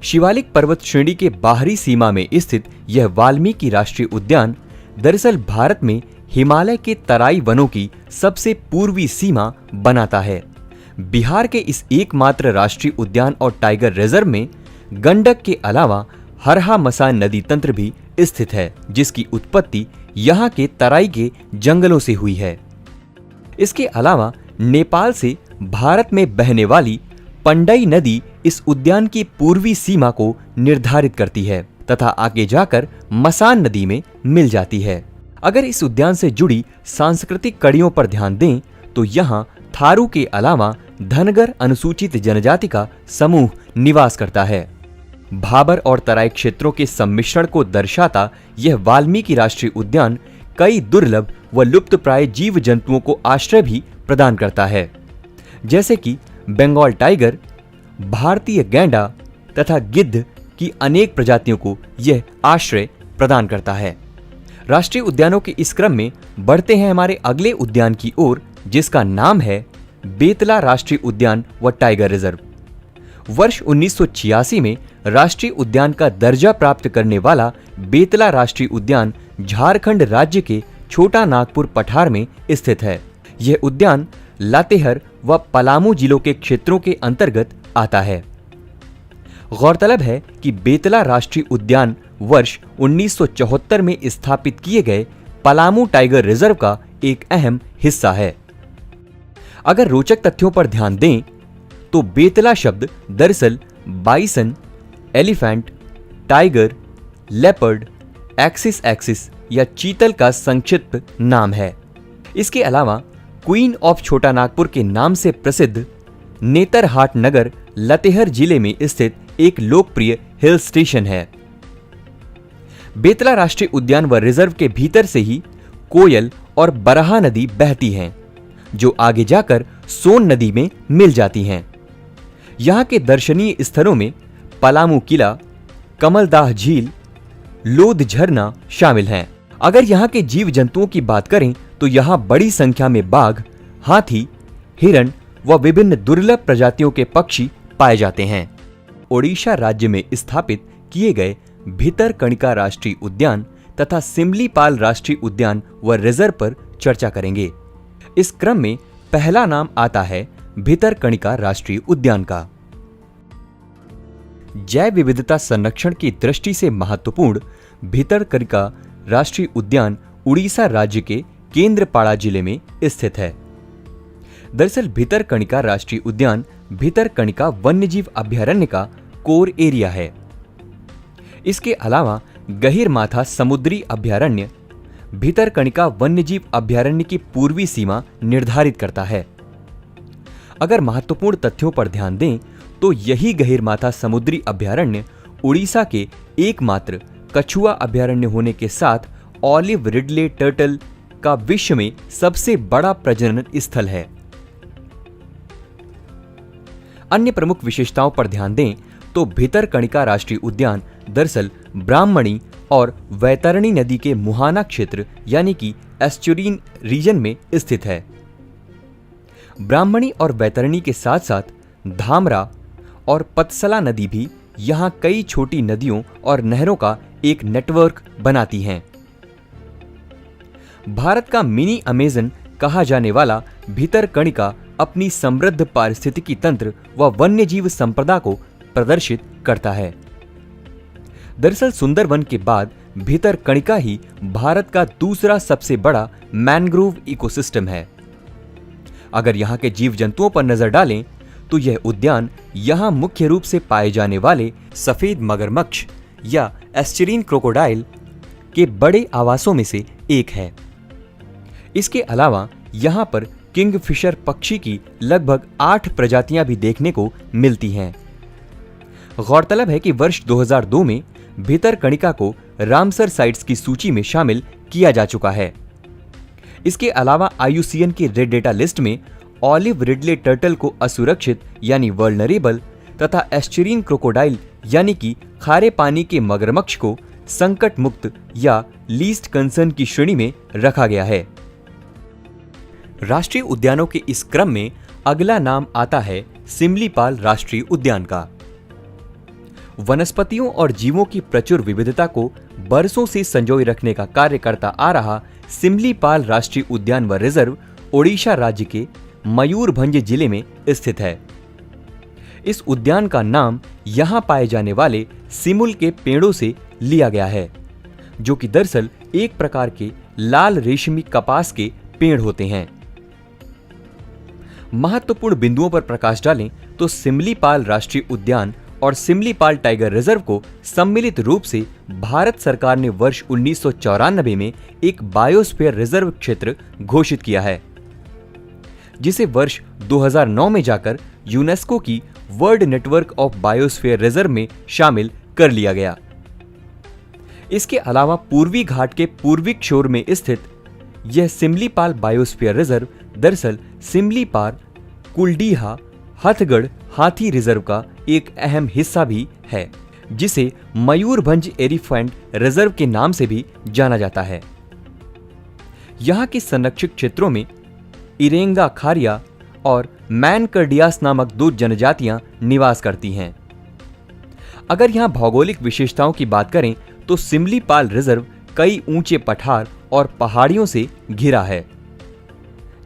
Speaker 1: शिवालिक पर्वत श्रेणी के बाहरी सीमा में स्थित यह वाल्मीकि राष्ट्रीय उद्यान दरअसल भारत में हिमालय के तराई वनों की सबसे पूर्वी सीमा बनाता है। बिहार के इस एकमात्र राष्ट्रीय उद्यान और टाइगर रिजर्व में गंडक के अलावा हरहा मसान नदी तंत्र भी स्थित है, जिसकी उत्पत्ति यहाँ के तराई के जंगलों से हुई है। इसके अलावा नेपाल से भारत में बहने वाली पंडई नदी इस उद्यान की पूर्वी सीमा को निर्धारित करती है तथा आगे जाकर मसान नदी में मिल जाती है। अगर इस उद्यान से जुड़ी सांस्कृतिक कड़ियों पर ध्यान दें तो यहाँ थारू के अलावा धनगर अनुसूचित जनजाति का समूह निवास करता है। भाबर और तराई क्षेत्रों के सम्मिश्रण को दर्शाता यह वाल्मीकि राष्ट्रीय उद्यान कई दुर्लभ व लुप्तप्राय जीव जंतुओं को आश्रय भी प्रदान करता है, जैसे कि बंगाल टाइगर, भारतीय गैंडा तथा गिद्ध की अनेक प्रजातियों को यह आश्रय प्रदान करता है। राष्ट्रीय उद्यानों के इस क्रम में बढ़ते हैं हमारे अगले उद्यान की ओर, जिसका नाम है बेतला राष्ट्रीय उद्यान व टाइगर रिजर्व। वर्ष 1986 में राष्ट्रीय उद्यान का दर्जा प्राप्त करने वाला बेतला राष्ट्रीय उद्यान झारखंड राज्य के छोटा नागपुर पठार में स्थित है। यह उद्यान लातेहर व पलामू जिलों के क्षेत्रों के अंतर्गत आता है। गौरतलब है कि बेतला राष्ट्रीय उद्यान वर्ष 1974 में स्थापित किए गए पलामू टाइगर रिजर्व का एक अहम हिस्सा है। अगर रोचक तथ्यों पर ध्यान दें तो बेतला शब्द दरअसल bison, elephant, tiger, leopard, axis या चीतल का संक्षिप्त नाम है। इसके अलावा क्वीन ऑफ छोटा नागपुर के नाम से प्रसिद्ध नेतरहाट नगर लातेहार जिले में स्थित एक लोकप्रिय हिल स्टेशन है। बेतला राष्ट्रीय उद्यान व रिजर्व के भीतर से ही कोयल और बरहा नदी बहती हैं, जो आगे जाकर सोन नदी में मिल जाती हैं। यहाँ के दर्शनीय स्थलों में पलामू किला, कमलदाह झील, लोध झरना शामिल हैं। अगर यहाँ के जीव जंतुओं की बात करें तो यहाँ बड़ी संख्या में बाघ, हाथी, हिरण व विभिन्न दुर्लभ प्रजातियों के पक्षी पाए जाते हैं। ओडिशा राज्य में स्थापित किए गए भितरकणिका राष्ट्रीय उद्यान तथा सिमलीपाल राष्ट्रीय उद्यान व रिजर्व पर चर्चा करेंगे। इस क्रम में पहला नाम आता है भितरकणिका राष्ट्रीय उद्यान का। जैव विविधता संरक्षण की दृष्टि से महत्वपूर्ण भितरकणिका राष्ट्रीय उद्यान उड़ीसा राज्य के केंद्रपाड़ा जिले में स्थित है। दरअसल भितरकणिका राष्ट्रीय उद्यान भितरकणिका वन्यजीव अभयारण्य का कोर एरिया है। इसके अलावा गहिरमाथा समुद्री अभयारण्य भितरकणिका वन्यजीव अभयारण्य की पूर्वी सीमा निर्धारित करता है। अगर महत्वपूर्ण तथ्यों पर ध्यान दें तो यही गहिरमाथा समुद्री अभयारण्य उड़ीसा के एकमात्र कछुआ अभयारण्य होने के साथ ऑलिव रिडले टर्टल का विश्व में सबसे बड़ा प्रजनन स्थल है। अन्य प्रमुख विशेषताओं पर ध्यान दें तो भितरकणिका राष्ट्रीय उद्यान दरअसल ब्राह्मणी और वैतरणी नदी के मुहाना क्षेत्र यानी कि एस्चुरीन रीजन में स्थित है। ब्राह्मणी और वैतरणी के साथ साथ धामरा और पतसला नदी भी यहाँ कई छोटी नदियों और नहरों का एक नेटवर्क बनाती हैं। भारत का मिनी अमेजन कहा जाने वाला भितरकणिका अपनी समृद्ध पारिस्थितिकी तंत्र व वन्यजीव संपदा को प्रदर्शित करता है। दरअसल सुंदरवन के बाद भितरकणिका ही भारत का दूसरा सबसे बड़ा मैंग्रोव इकोसिस्टम है। अगर यहाँ के जीव जंतुओं पर नजर डालें तो यह उद्यान यहाँ मुख्य रूप से पाए जाने वाले सफेद मगरमच्छ या एस्चरीन क्रोकोडाइल के बड़े आवासों में से एक है। इसके अलावा यहाँ पर किंगफिशर पक्षी की लगभग 8 प्रजातियां भी देखने को मिलती हैं। गौरतलब है कि वर्ष 2002 में भितरकणिका को रामसर साइट्स की सूची में शामिल किया जा चुका है। इसके अलावा IUCN की रेड डेटा लिस्ट में ऑलिव रिडले टर्टल को असुरक्षित यानी वर्नरेबल तथा एस्चरीन क्रोकोडाइल यानी कि खारे पानी के मगरमच्छ को संकट मुक्त या लीस्ट कंसर्न की श्रेणी में रखा गया है। राष्ट्रीय उद्यानों के इस क्रम में अगला नाम आता है सिमलीपाल राष्ट्रीय उद्यान का। वनस्पतियों और जीवों की प्रचुर विविधता को बरसों से संजोए रखने का कार्य करता आ रहा सिमलीपाल राष्ट्रीय उद्यान व रिजर्व ओडिशा राज्य के मयूरभंज जिले में स्थित है। इस उद्यान का नाम यहाँ पाए जाने वाले सिमुल के पेड़ों से लिया गया है, जो कि दरअसल एक प्रकार के लाल रेशमी कपास के पेड़ होते हैं। महत्वपूर्ण बिंदुओं पर प्रकाश डालें तो सिमलीपाल राष्ट्रीय उद्यान और सिमलीपाल टाइगर रिजर्व को सम्मिलित रूप से भारत सरकार ने वर्ष 1994 में एक बायोस्फीयर रिजर्व क्षेत्र घोषित किया है, जिसे वर्ष 2009 में जाकर यूनेस्को की world network of biosphere reserve में शामिल कर लिया गया। इसके अलावा पूर्वी घाट के पूर्वी छोर में स्थित यह सिमलीपाल बायोस्फीयर रिजर्व दरअसल सिमलीपाल, कुलडीहा, हथगढ़ हाथी रिजर्व का एक अहम हिस्सा भी है, जिसे मयूरभंज एलिफेंट रिजर्व के नाम से भी जाना जाता है। यहाँ के संरक्षित क्षेत्रों में इरेंगा खारिया और मैनकर्डियास नामक 2 जनजातियां निवास करती हैं। अगर यहाँ भौगोलिक विशेषताओं की बात करें तो सिमलीपाल रिजर्व कई ऊंचे पठार और पहाड़ियों से घिरा है,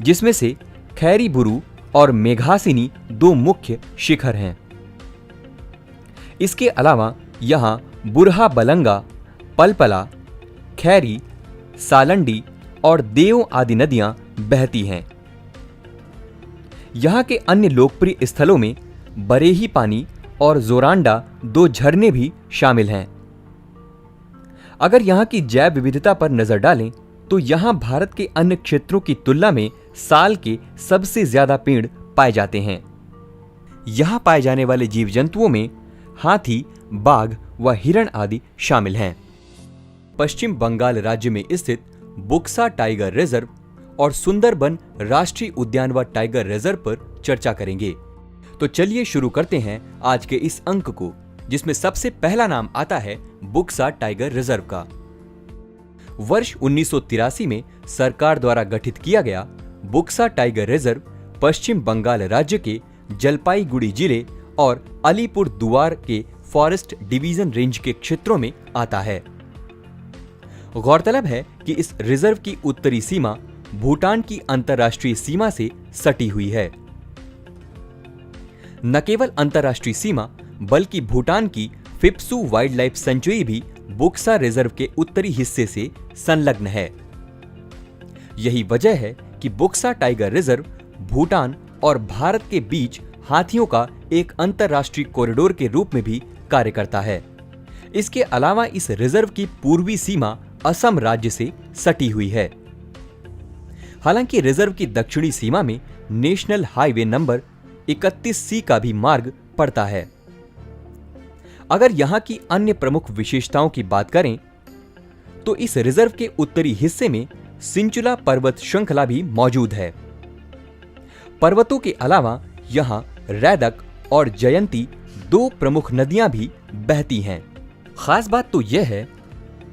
Speaker 1: जिसमें से खैरीबुरु और मेघासिनी 2 मुख्य शिखर हैं। इसके अलावा यहाँ बुरहा बलंगा, पलपला, खैरी, सालंडी और देव आदि नदियां बहती हैं। यहाँ के अन्य लोकप्रिय स्थलों में बरेही पानी और जोरांडा 2 झरने भी शामिल हैं। अगर यहाँ की जैव विविधता पर नजर डालें तो यहाँ भारत के अन्य क्षेत्रों की तुलना में साल के सबसे ज्यादा पेड़ पाए जाते हैं। यहाँ पाए जाने वाले जीव जंतुओं में हाथी, बाघ व हिरण आदि शामिल हैं। पश्चिम बंगाल राज्य में स्थित बुक्सा टाइगर रिजर्व और सुंदरबन राष्ट्रीय उद्यान व टाइगर रिजर्व पर चर्चा करेंगे। तो चलिए शुरू करते हैं आज के इस अंक को, जिसमें सबसे पहला नाम आता है बुक्सा टाइगर रिजर्व का। वर्ष 1983 में सरकार द्वारा गठित किया गया बुक्सा टाइगर रिजर्व पश्चिम बंगाल राज्य के जलपाईगुड़ी जिले और अलीपुर दुआर के फॉरेस्ट डिवीजन रेंज के क्षेत्रों में आता है। गौरतलब है कि इस रिजर्व की उत्तरी सीमा भूटान की अंतर्राष्ट्रीय सीमा से सटी हुई है। न केवल अंतर्राष्ट्रीय सीमा बल्कि भूटान की फिप्सू वाइल्ड लाइफ सेंचुरी भी बुक्सा रिजर्व के उत्तरी हिस्से से संलग्न है। यही वजह है कि बुक्सा टाइगर रिजर्व भूटान और भारत के बीच हाथियों का एक अंतर्राष्ट्रीय कॉरिडोर के रूप में भी कार्य करता है। इसके अलावा इस रिजर्व की पूर्वी सीमा असम राज्य से सटी हुई है। हालांकि रिजर्व की दक्षिणी सीमा में नेशनल हाईवे नंबर 31C का भी मार्ग पड़ता है। अगर यहां की अन्य प्रमुख विशेषताओं की बात करें तो इस रिजर्व के उत्तरी हिस्से में सिंचुला पर्वत श्रृंखला भी मौजूद है। पर्वतों के अलावा यहां रैदक और जयंती दो प्रमुख नदियां भी बहती हैं। खास बात तो यह है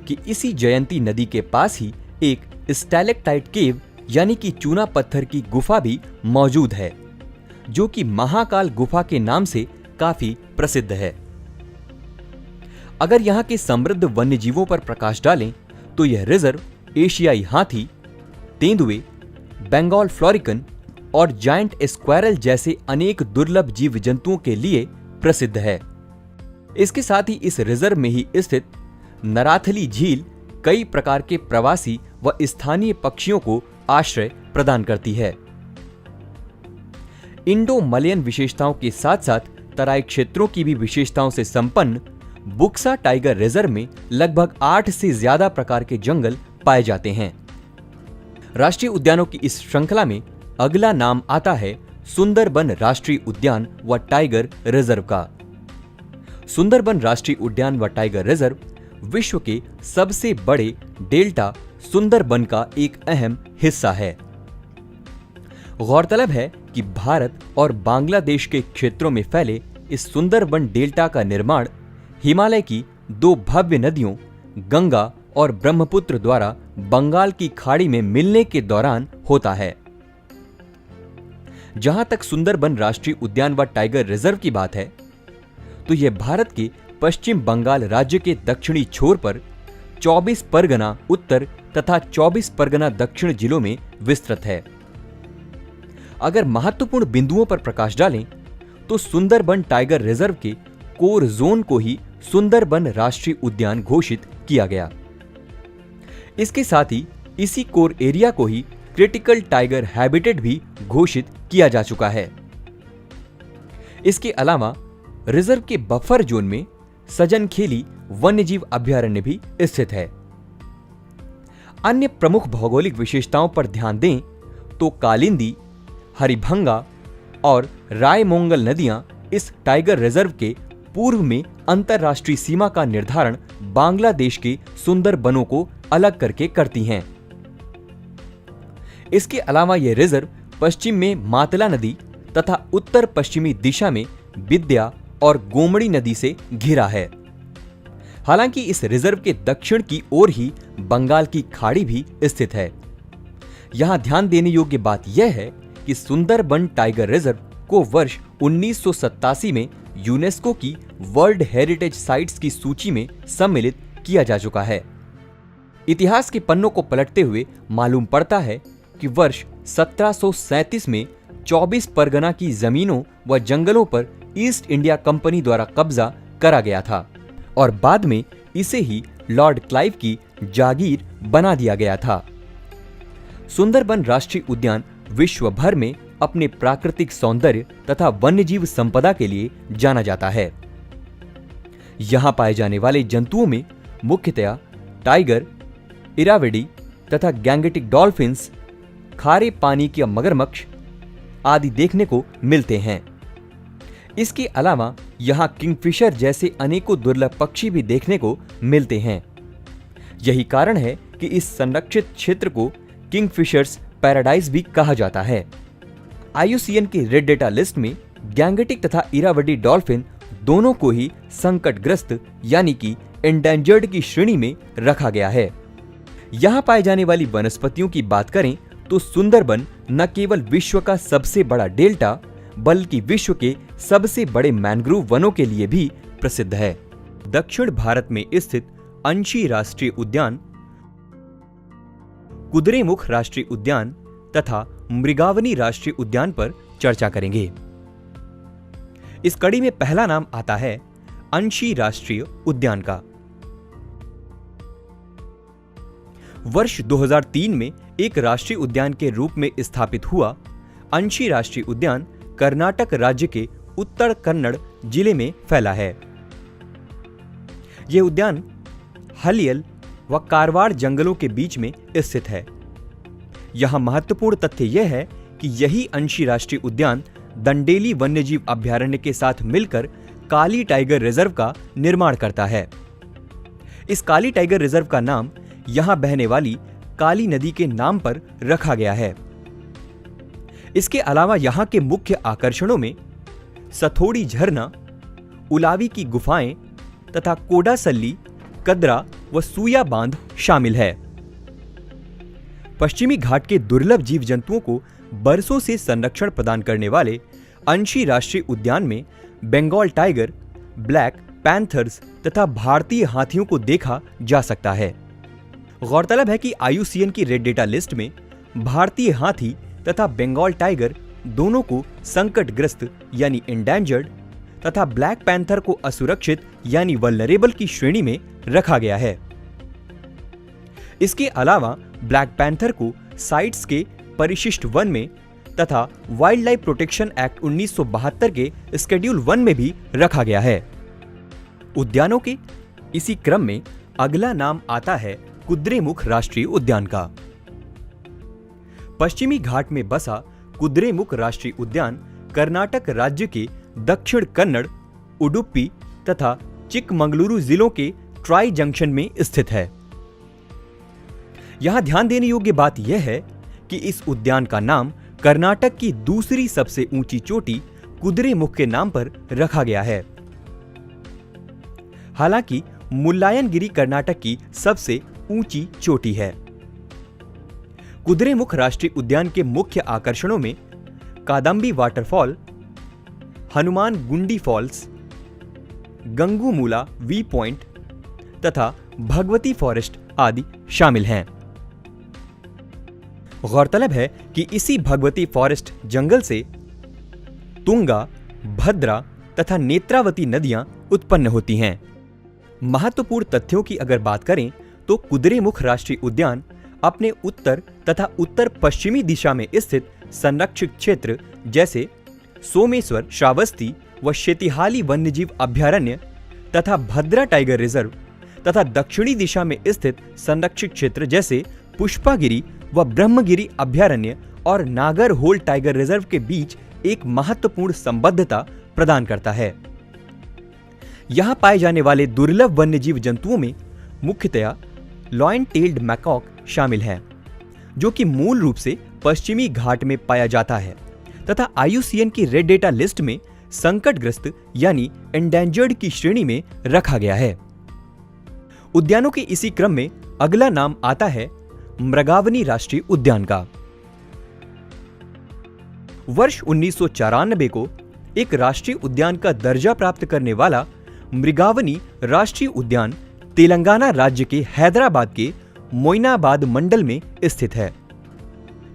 Speaker 1: कि इसी जयंती नदी के पास ही एक स्टैलेक्टाइट केव यानी कि चूना पत्थर की गुफा भी मौजूद है, जो कि महाकाल गुफा के नाम से काफी प्रसिद्ध है। अगर यहाँ के समृद्ध वन्य जीवों पर प्रकाश डालें तो यह रिजर्व एशियाई हाथी, तेंदुए, बंगाल फ्लोरिकन और जायंट स्क्वायरल जैसे अनेक दुर्लभ जीव जंतुओं के लिए प्रसिद्ध है। इसके साथ ही इस रिजर्व में ही स्थित नराथली झील कई प्रकार के प्रवासी व स्थानीय पक्षियों को आश्रय प्रदान करती है। इंडो मलयन विशेषताओं के साथ साथ तराई क्षेत्रों की भी विशेषताओं से संपन्न बुक्सा टाइगर रिजर्व में लगभग 8 से ज्यादा प्रकार के जंगल पाए जाते हैं। राष्ट्रीय उद्यानों की इस श्रृंखला में अगला नाम आता है सुंदरबन राष्ट्रीय उद्यान व टाइगर रिजर्व का। सुंदरबन राष्ट्रीय उद्यान व टाइगर रिजर्व विश्व के सबसे बड़े डेल्टा सुंदरबन का एक अहम हिस्सा है। गौरतलब है कि भारत और बांग्लादेश के क्षेत्रों में फैले इस सुंदरबन डेल्टा का निर्माण हिमालय की दो भव्य नदियों गंगा और ब्रह्मपुत्र द्वारा बंगाल की खाड़ी में मिलने के दौरान होता है। जहां तक सुंदरबन राष्ट्रीय उद्यान व टाइगर रिजर्व की बात है तो यह भारत के पश्चिम बंगाल राज्य के दक्षिणी छोर पर 24 परगना उत्तर तथा 24 परगना दक्षिण जिलों में विस्तृत है। अगर महत्वपूर्ण बिंदुओं पर प्रकाश डालें तो सुंदरबन टाइगर रिजर्व के कोर जोन को ही सुंदरबन राष्ट्रीय उद्यान घोषित किया गया। इसके साथ ही इसी कोर एरिया को ही क्रिटिकल टाइगर हैबिटेट भी घोषित किया जा चुका है। इसके अलावा रिजर्व के बफर जोन में सजनखेली वन्यजीव अभयारण्य भी स्थित है। अन्य प्रमुख भौगोलिक विशेषताओं पर ध्यान दें तो कालिंदी, हरिभंगा और रायमोंगल नदियां इस टाइगर रिजर्व के पूर्व में अंतरराष्ट्रीय सीमा का निर्धारण बांग्लादेश के सुंदरबनों को अलग करके करती हैं। इसके अलावा यह रिजर्व पश्चिम में मातला नदी तथा उत्तर पश्चिमी दिशा में विद्या और गोमड़ी नदी से घिरा है। हालांकि इस रिजर्व के दक्षिण की ओर ही बंगाल की खाड़ी भी स्थित है। यहां ध्यान देने योग्य बात यह है कि सुंदरबन टाइगर रिजर्व को वर्ष 1987 में यूनेस्को की वर्ल्ड हेरिटेज साइट्स की सूची में सम्मिलित किया जा चुका है। इतिहास के पन्नों को पलटते हुए मालूम पड़ता है कि वर्ष 1737 में 24 परगना की जमीनों व जंगलों पर ईस्ट इंडिया कंपनी द्वारा कब्जा करा गया था और बाद में इसे ही लॉर्ड क्लाइव की जागीर बना दिया गया था। सुंदरबन राष्ट्रीय उद्यान विश्व भर में अपने प्राकृतिक सौंदर्य तथा वन्यजीव संपदा के लिए जाना जाता है। यहां पाए जाने वाले जंतुओं में मुख्यतया टाइगर, इरावदी तथा गैंगेटिक डॉल्फिन्स, खारे पानी के मगरमच्छ आदि देखने को मिलते हैं। इसके अलावा यहाँ किंगफिशर जैसे अनेकों दुर्लभ पक्षी भी देखने को मिलते हैं। यही कारण है कि इस संरक्षित क्षेत्र को किंगफिशर्स पैराडाइज भी कहा जाता है। IUCN की रेड डेटा लिस्ट में गैंगेटिक तथा इरावदी डॉल्फिन दोनों को ही संकटग्रस्त यानी कि एंडेंजर्ड की श्रेणी में रखा गया है। यहाँ पाए जाने वाली वनस्पतियों की बात करें तो सुंदरबन न केवल विश्व का सबसे बड़ा डेल्टा बल्कि विश्व के सबसे बड़े मैंग्रोव वनों के लिए भी प्रसिद्ध है। दक्षिण भारत में स्थित अंशी राष्ट्रीय उद्यान, कुद्रेमुख राष्ट्रीय उद्यान तथा मृगावनी राष्ट्रीय उद्यान पर चर्चा करेंगे। इस कड़ी में पहला नाम आता है अंशी राष्ट्रीय उद्यान का। वर्ष 2003 में एक राष्ट्रीय उद्यान के रूप में स्थापित हुआ अंशी राष्ट्रीय उद्यान कर्नाटक राज्य के उत्तर कन्नड़ जिले में फैला है। यह उद्यान हलियल व कारवार जंगलों के बीच में स्थित है। यहां महत्वपूर्ण तथ्य यह है कि यही अंशी राष्ट्रीय उद्यान दंडेली वन्यजीव अभयारण्य के साथ मिलकर काली टाइगर रिजर्व का निर्माण करता है। इस काली टाइगर रिजर्व का नाम यहां बहने वाली काली नदी के नाम पर रखा गया है। इसके अलावा यहां के मुख्य आकर्षणों में सथोड़ी झरना, उलावी की गुफाएं तथा कोडासल्ली, कदरा व सूया बांध शामिल है। पश्चिमी घाट के दुर्लभ जीव जंतुओं को बरसों से संरक्षण प्रदान करने वाले अंशी राष्ट्रीय उद्यान में बंगाल टाइगर, ब्लैक पैंथर्स तथा भारतीय हाथियों को देखा जा सकता है। गौरतलब है कि IUCN की रेड डेटा लिस्ट में भारतीय हाथी तथा बंगाल टाइगर दोनों को संकटग्रस्त यानी एंडेंजर्ड तथा ब्लैक पैंथर को असुरक्षित यानी वल्नरेबल की श्रेणी में रखा गया है। इसके अलावा ब्लैक पैंथर को साइट्स के परिशिष्ट वन में तथा वाइल्ड लाइफ प्रोटेक्शन एक्ट 1972 के शेड्यूल 1 में भी रखा गया है। उद्यानों के इसी क्रम में अगला नाम आता है कुद्रेमुख राष्ट्रीय उद्यान का। पश्चिमी घाट में बसा कुद्रेमुख राष्ट्रीय उद्यान कर्नाटक राज्य के दक्षिण कन्नड़, उडुपी तथा चिकमंगलुरु जिलों के ट्राई जंक्शन में स्थित है। यहां ध्यान देने योग्य बात यह है कि इस उद्यान का नाम कर्नाटक की दूसरी सबसे ऊंची चोटी कुद्रेमुख के नाम पर रखा गया है। हालांकि मुल्लायनगिरी कर्नाटक की सबसे ऊंची चोटी है। कुद्रेमुख राष्ट्रीय उद्यान के मुख्य आकर्षणों में कादम्बी वाटरफॉल, हनुमान गुंडी फॉल्स, गंगूमूला वी पॉइंट तथा भगवती फॉरेस्ट आदि शामिल हैं। गौरतलब है कि इसी भगवती फॉरेस्ट जंगल से तुंगा, भद्रा तथा नेत्रावती नदियां उत्पन्न होती हैं। महत्वपूर्ण तथ्यों की अगर बात करें तो कुद्रेमुख राष्ट्रीय उद्यान अपने उत्तर तथा उत्तर पश्चिमी दिशा में स्थित संरक्षित क्षेत्र जैसे सोमेश्वर, श्रावस्ती व शेतिहाली वन्यजीव अभयारण्य तथा भद्रा टाइगर रिजर्व तथा दक्षिणी दिशा में स्थित संरक्षित क्षेत्र जैसे पुष्पागिरी व ब्रह्मगिरी अभयारण्य और नागर होल टाइगर रिजर्व के बीच एक महत्वपूर्ण संबद्धता प्रदान करता है। यहां पाए जाने वाले दुर्लभ वन्यजीव जंतुओं में मुख्यतया लॉयन टेल्ड मैकॉक शामिल है, जो कि मूल रूप से पश्चिमी घाट में पाया जाता है तथा IUCN की रेड डेटा लिस्ट में संकटग्रस्त यानी एंडेंजर्ड की श्रेणी में रखा गया है। उद्यानों के इसी क्रम में अगला नाम आता है मृगावनी राष्ट्रीय उद्यान का। वर्ष 1994 को एक राष्ट्रीय उद्यान का दर्जा प्राप्त करने वाला मृगावनी राष्ट्रीय उद्यान तेलंगाना राज्य के हैदराबाद के मोइनाबाद मंडल में स्थित है।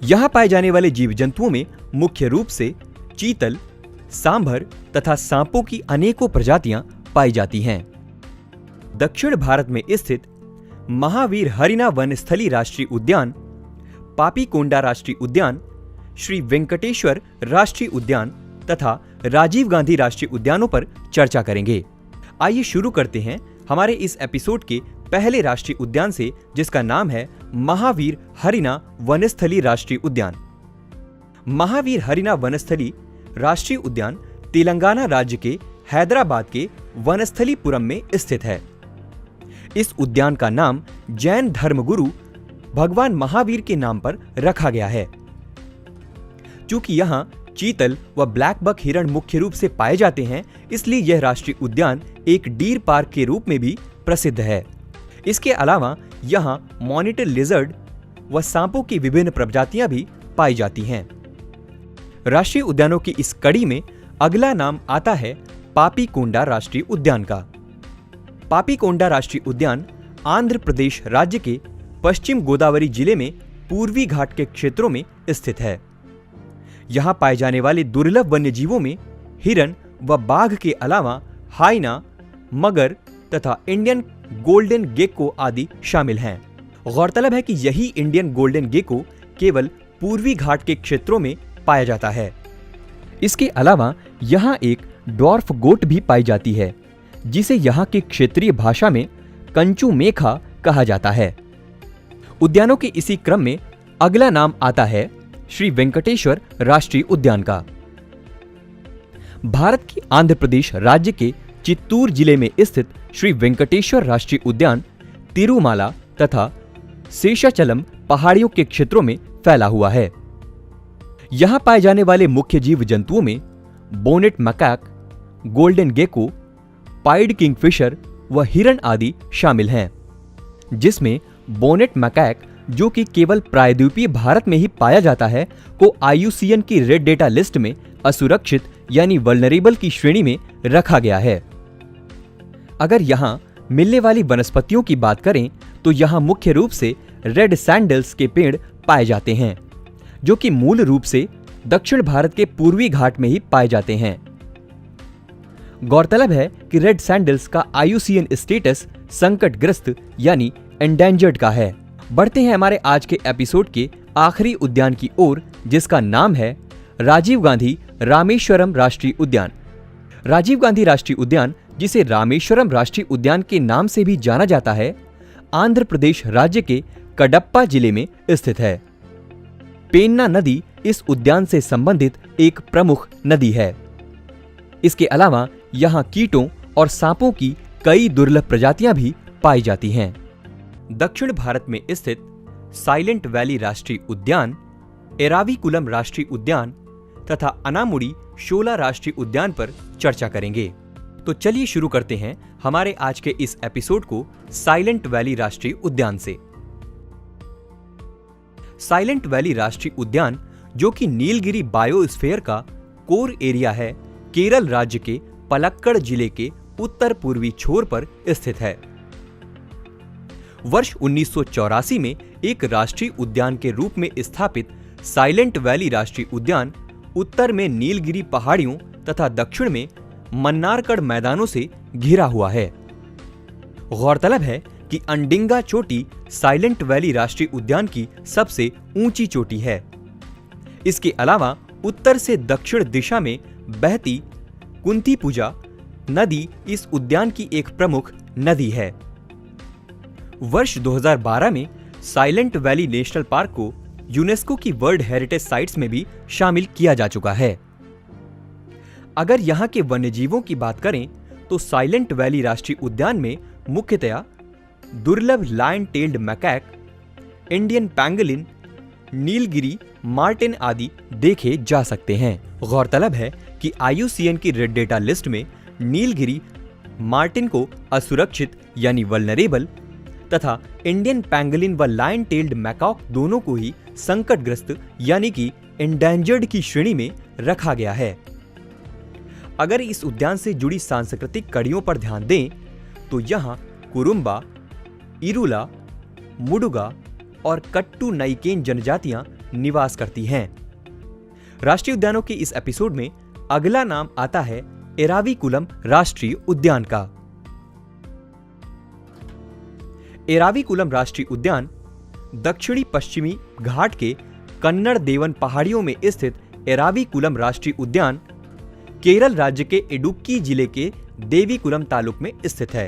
Speaker 1: यहां पाए जाने वाले जीव जंतुओं में मुख्य रूप से चीतल, सांभर तथा सांपों की अनेकों प्रजातियां पाई जाती हैं। दक्षिण भारत में स्थित महावीर हरिना वनस्थली राष्ट्रीय उद्यान, पापीकोंडा राष्ट्रीय उद्यान, श्री वेंकटेश्वर राष्ट्रीय उद्यान तथा राजीव गांधी राष्ट्रीय उद्यानों पर चर्चा करेंगे। आइए शुरू करते हैं हमारे इस एपिसोड के पहले राष्ट्रीय उद्यान से, जिसका नाम है महावीर हरिना वनस्थली राष्ट्रीय उद्यान। महावीर हरिना वनस्थली राष्ट्रीय उद्यान तेलंगाना राज्य के हैदराबाद के वनस्थलीपुरम में स्थित है। इस उद्यान का नाम जैन धर्मगुरु भगवान महावीर के नाम पर रखा गया है। चूंकि यहाँ चीतल व ब्लैक बक हिरण मुख्य रूप से पाए जाते हैं, इसलिए यह राष्ट्रीय उद्यान एक डीर पार्क के रूप में भी प्रसिद्ध है। इसके अलावा यहाँ मॉनिटर लिजर्ड व सांपों की विभिन्न प्रजातियां भी पाई जाती हैं। राष्ट्रीय उद्यानों की इस कड़ी में अगला नाम आता है पापीकोंडा राष्ट्रीय उद्यान का। पापीकोंडा राष्ट्रीय उद्यान आंध्र प्रदेश राज्य के पश्चिम गोदावरी जिले में पूर्वी घाट के क्षेत्रों में स्थित है। यहाँ पाए जाने वाले दुर्लभ वन्यजीवों में हिरन व बाघ के अलावा हाइना, मगर तथा इंडियन गोल्डन गेको आदि शामिल हैं। गौरतलब है कि यही इंडियन गोल्डन गेको केवल पूर्वी घाट के क्षेत्रों में पाया जाता है। इसके अलावा यहाँ एक डॉर्फ गोट भी पाई जाती है, जिसे यहाँ की क्षेत्रीय भाषा में कंचू मेखा कहा जाता है। उद्यानों के इसी क्रम में अगला नाम आता है श्री वेंकटेश्वर राष्ट्रीय उद्यान का। भारत के आंध्र प्रदेश राज्य के चित्तूर जिले में स्थित श्री वेंकटेश्वर राष्ट्रीय उद्यान तिरुमाला तथा शेषाचलम पहाड़ियों के क्षेत्रों में फैला हुआ है। यहां पाए जाने वाले मुख्य जीव जंतुओं में bonnet macaque, golden gecko, pied kingfisher व हिरन आदि शामिल हैं, जिसमें बोनेट मैकाक, जो कि केवल प्रायद्वीपीय भारत में ही पाया जाता है, को IUCN की रेड डेटा लिस्ट में असुरक्षित यानी वल्नरेबल की श्रेणी में रखा गया है। अगर यहाँ मिलने वाली वनस्पतियों की बात करें तो यहाँ मुख्य रूप से रेड सैंडल्स के पेड़ पाए जाते हैं, जो कि मूल रूप से दक्षिण भारत के पूर्वी घाट में ही पाए जाते हैं। गौरतलब है कि रेड सैंडल्स का IUCN स्टेटस संकटग्रस्त यानी एंडेंजर्ड का है। बढ़ते हैं हमारे आज के एपिसोड के आखिरी उद्यान की ओर, जिसका नाम है राजीव गांधी रामेश्वरम राष्ट्रीय उद्यान। राजीव गांधी राष्ट्रीय उद्यान, जिसे रामेश्वरम राष्ट्रीय उद्यान के नाम से भी जाना जाता है, आंध्र प्रदेश राज्य के कडप्पा जिले में स्थित है। पेन्ना नदी इस उद्यान से संबंधित एक प्रमुख नदी है। इसके अलावा यहाँ कीटों और सांपों की कई दुर्लभ प्रजातियां भी पाई जाती हैं। दक्षिण भारत में स्थित साइलेंट वैली राष्ट्रीय उद्यान, एराविकुलम राष्ट्रीय उद्यान तथा अनामुडी शोला राष्ट्रीय उद्यान पर चर्चा करेंगे। तो चलिए शुरू करते हैं हमारे आज के इस एपिसोड को साइलेंट वैली राष्ट्रीय उद्यान से। साइलेंट वैली राष्ट्रीय उद्यान, जो कि नीलगिरी बायोस्फीयर का कोर एरिया है, केरल राज्य के पलक्कड़ जिले के उत्तर पूर्वी छोर पर स्थित है। वर्ष 1984 में एक राष्ट्रीय उद्यान के रूप में स्थापित साइलेंट वैली राष्ट्रीय उद्यान उत्तर में नीलगिरी पहाड़ियों तथा दक्षिण में मन्नारगढ़ मैदानों से घिरा हुआ है। गौरतलब है कि अंडिंगा चोटी साइलेंट वैली राष्ट्रीय उद्यान की सबसे ऊंची चोटी है। इसके अलावा उत्तर से दक्षिण दिशा में बहती कुंतीपुजा नदी इस उद्यान की एक प्रमुख नदी है। वर्ष 2012 में साइलेंट वैली नेशनल पार्क को यूनेस्को की वर्ल्ड हेरिटेज साइट्स में भी शामिल किया जा चुका है। अगर यहाँ के वन्यजीवों की बात करें तो साइलेंट वैली राष्ट्रीय उद्यान में मुख्यतया दुर्लभ lion tailed macaque, Indian pangolin, Nilgiri marten आदि देखे जा सकते हैं। गौरतलब है कि IUCN की रेड डेटा लिस्ट में नीलगिरी मार्टिन को असुरक्षित यानी वल्नरेबल तथा इंडियन पैंगोलिन व लायन टेल्ड मैकाक दोनों को ही संकटग्रस्त यानी कि एंडेंजर्ड की श्रेणी में रखा गया है। अगर इस उद्यान से जुड़ी सांस्कृतिक कड़ियों पर ध्यान दें तो यहाँ कुरुम्बा, इरुला, मुडुगा और कट्टू नईकेन जनजातियां निवास करती हैं। राष्ट्रीय उद्यानों के इस एपिसोड में अगला नाम आता है एराविकुलम राष्ट्रीय उद्यान का। एराविकुलम राष्ट्रीय उद्यान दक्षिणी पश्चिमी घाट के कन्नड़ देवन पहाड़ियों में स्थित एराविकुलम राष्ट्रीय उद्यान केरल राज्य के इडुक्की जिले के देवीकुलम तालुक में स्थित है।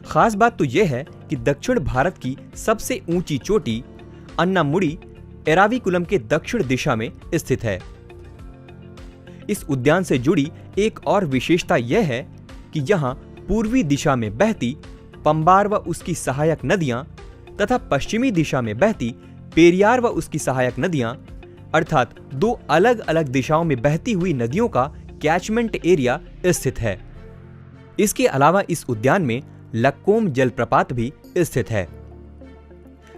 Speaker 1: खास बात तो यह है कि दक्षिण भारत की सबसे ऊंची चोटी अन्नामुडी एराविकुलम के दक्षिण दिशा में स्थित है। इस उद्यान से जुड़ी एक और विशेषता यह है कि यहाँ पूर्वी दिशा में बहती पंबार व उसकी सहायक नदियां तथा पश्चिमी दिशा में बहती पेरियार व उसकी सहायक नदियां अर्थात दो अलग अलग दिशाओं में बहती हुई नदियों का कैचमेंट एरिया स्थित है। इसके अलावा इस उद्यान में लक्कोम जलप्रपात भी स्थित है।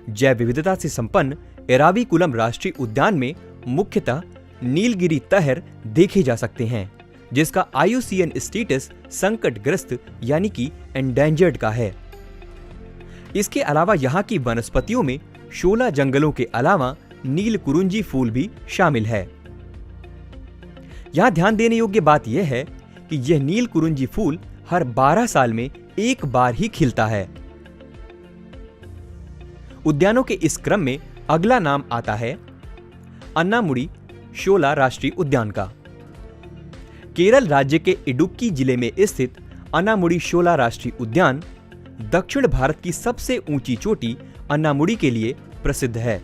Speaker 1: जैव विविधता से संपन्न एराविकुलम राष्ट्रीय उद्यान में मुख्यतः नीलगिरी तहर देखे जा सकते हैं, जिसका IUCN स्टेटस संकटग्रस्त यानी कि एंडेंजर्ड का है। इसके अलावा यहाँ की वनस्पतियों में शोला जंगलों के अलावा नील कुरुंजी फूल भी शामिल है। यहाँ ध्यान देने योग्य बात यह है कि यह नील कुरुंजी फूल हर 12 साल में एक बार ही खिलता है। उद्यानों के इस क्रम में अगला नाम आता है अन्नामुडी शोला राष्ट्रीय उद्यान का। केरल राज्य के इडुक्की जिले में स्थित अन्नामुडी शोला राष्ट्रीय उद्यान दक्षिण भारत की सबसे ऊंची चोटी अन्नामुडी के लिए प्रसिद्ध है।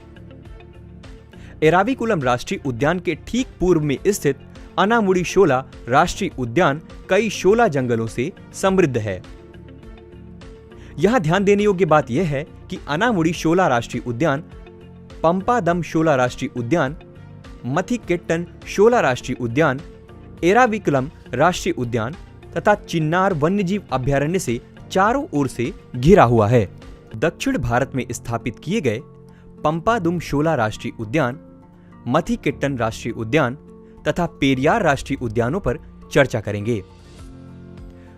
Speaker 1: एराविकुलम राष्ट्रीय उद्यान के ठीक पूर्व में स्थित अन्नामुडी शोला राष्ट्रीय उद्यान कई शोला जंगलों से समृद्ध है। यहां ध्यान देने योग्य बात यह है कि अन्नामुडी शोला राष्ट्रीय उद्यान, पंपादम शोला राष्ट्रीय उद्यान, मथिकेट्टन शोला राष्ट्रीय उद्यान, एराविकुलम राष्ट्रीय उद्यान तथा चिन्नार वन्यजीव अभयारण्य से चारों ओर से घिरा हुआ है। दक्षिण भारत में स्थापित किए गए पंपादुम शोला राष्ट्रीय उद्यान, मथिकेट्टन राष्ट्रीय उद्यान तथा पेरियार राष्ट्रीय उद्यानों पर चर्चा करेंगे।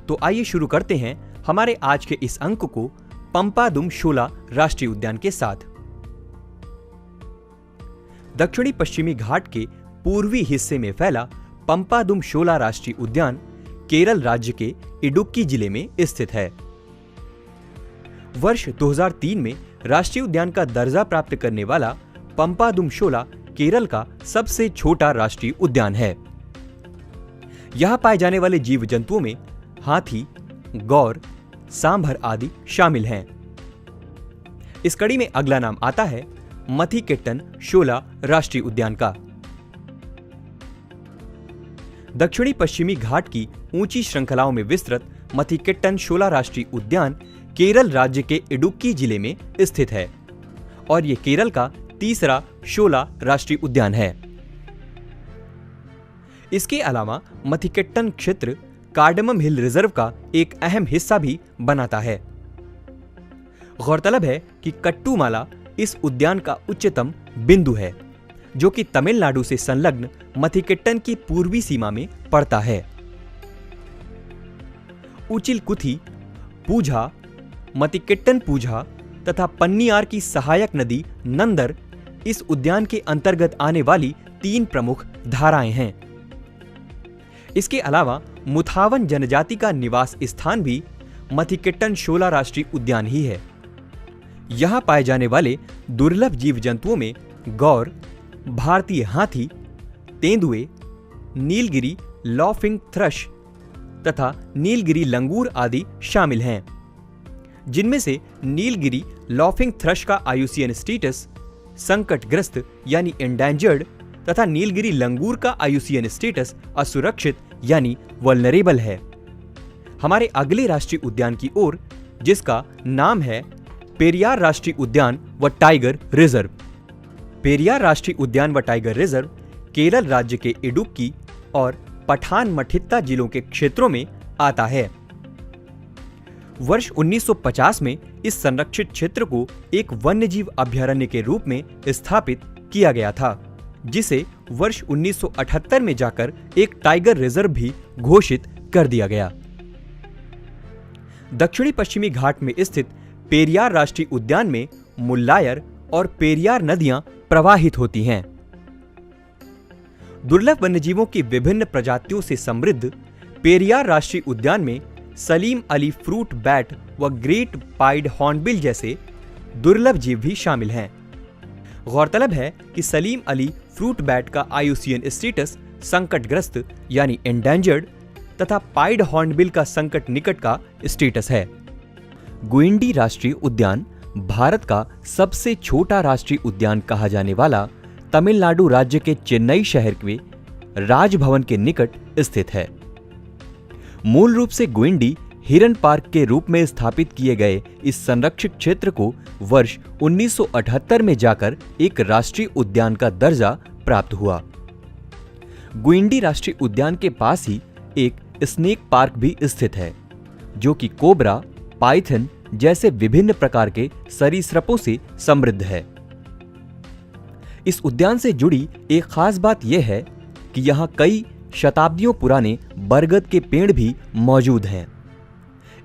Speaker 1: तो आइए शुरू करते हैं हमारे आज के इस अंक को पंपादुम शोला राष्ट्रीय उद्यान के साथ। दक्षिणी पश्चिमी घाट के पूर्वी हिस्से में फैला पंपादुम शोला राष्ट्रीय उद्यान केरल राज्य के इडुक्की जिले में स्थित है। वर्ष 2003 में राष्ट्रीय उद्यान का दर्जा प्राप्त करने वाला पंपादुम शोला केरल का सबसे छोटा राष्ट्रीय उद्यान है। यहां पाए जाने वाले जीव जंतुओं में हाथी, गौर, सांभर आदि शामिल हैं। इस कड़ी में अगला नाम आता है मथिकेट्टन शोला राष्ट्रीय उद्यान का। दक्षिणी पश्चिमी घाट की ऊंची श्रृंखलाओं में विस्तृत मथिकेट्टन शोला राष्ट्रीय उद्यान केरल राज्य के इडुक्की जिले में स्थित है और यह केरल का तीसरा शोला राष्ट्रीय उद्यान है। इसके अलावा मथिकेट्टन क्षेत्र कार्डमम हिल रिजर्व का एक अहम हिस्सा भी बनाता है। गौरतलब है कि कट्टूमाला इस उद्यान का उच्चतम बिंदु है, जो कि तमिलनाडु से संलग्न मथिकेट्टन की पूर्वी सीमा में पड़ता है। उचिलकुथी, पूझा, मथिकेट्टन पूझा तथा पन्नियार की सहायक नदी नंदर इस उद्यान के अंतर्गत आने वाली 3 प्रमुख धाराएं हैं। इसके अलावा मुथावन जनजाति का निवास स्थान भी मथिकेट्टन शोला राष्ट्रीय उद्यान ही है। यहां पाए जाने वाले दुर्लभ जीव जंतुओं में गौर, भारतीय हाथी, तेंदुए, नीलगिरी लॉफिंग थ्रश तथा नीलगिरी लंगूर आदि शामिल हैं, जिनमें से नीलगिरी लॉफिंग थ्रश का IUCN स्टेटस संकटग्रस्त यानी एंडेंजर्ड तथा नीलगिरी लंगूर का IUCN स्टेटस असुरक्षित यानी वल्नरेबल है। हमारे अगले राष्ट्रीय उद्यान की ओर, जिसका नाम है पेरियार राष्ट्रीय उद्यान व टाइगर रिजर्व। पेरियार राष्ट्रीय उद्यान व टाइगर रिजर्व केरल राज्य के इडुक्की और पठानमथिट्टा जिलों के क्षेत्रों में आता है। वर्ष 1950 में इस संरक्षित क्षेत्र को एक वन्यजीव अभयारण्य के रूप में स्थापित किया गया था, जिसे वर्ष 1978 में जाकर एक टाइगर रिजर्व भी घोषित कर दिया गया। दक्षिणी पश्चिमी घाट में स्थित पेरियार राष्ट्रीय उद्यान में मुल्लायर और पेरियार नदियां प्रवाहित होती हैं। दुर्लभ वन्यजीवों की विभिन्न प्रजातियों से समृद्ध पेरियार राष्ट्रीय उद्यान में सलीम अली फ्रूट बैट व ग्रेट पाइड हॉर्नबिल जैसे दुर्लभ जीव भी शामिल हैं। गौरतलब है कि सलीम अली फ्रूट बैट का IUCN स्टेटस संकटग्रस्त यानी एंडेंजर्ड तथा पाइड हॉर्नबिल का संकट निकट का स्टेटस है। गुइंडी राष्ट्रीय उद्यान भारत का सबसे छोटा राष्ट्रीय उद्यान कहा जाने वाला तमिलनाडु राज्य के चेन्नई शहर के राजभवन के निकट स्थित है। मूल रूप से गुइंडी हिरन पार्क के रूप में स्थापित किए गए इस संरक्षित क्षेत्र को वर्ष 1978 में जाकर एक राष्ट्रीय उद्यान का दर्जा प्राप्त हुआ। गुइंडी राष्ट्रीय उद्यान के पास ही एक स्नेक पार्क भी स्थित है, जो कि कोबरा, पाइथन जैसे विभिन्न प्रकार के सरीसृपों से समृद्ध है। इस उद्यान से जुड़ी एक खास बात यह है कि यहाँ कई शताब्दियों पुराने बरगद के पेड़ भी मौजूद हैं।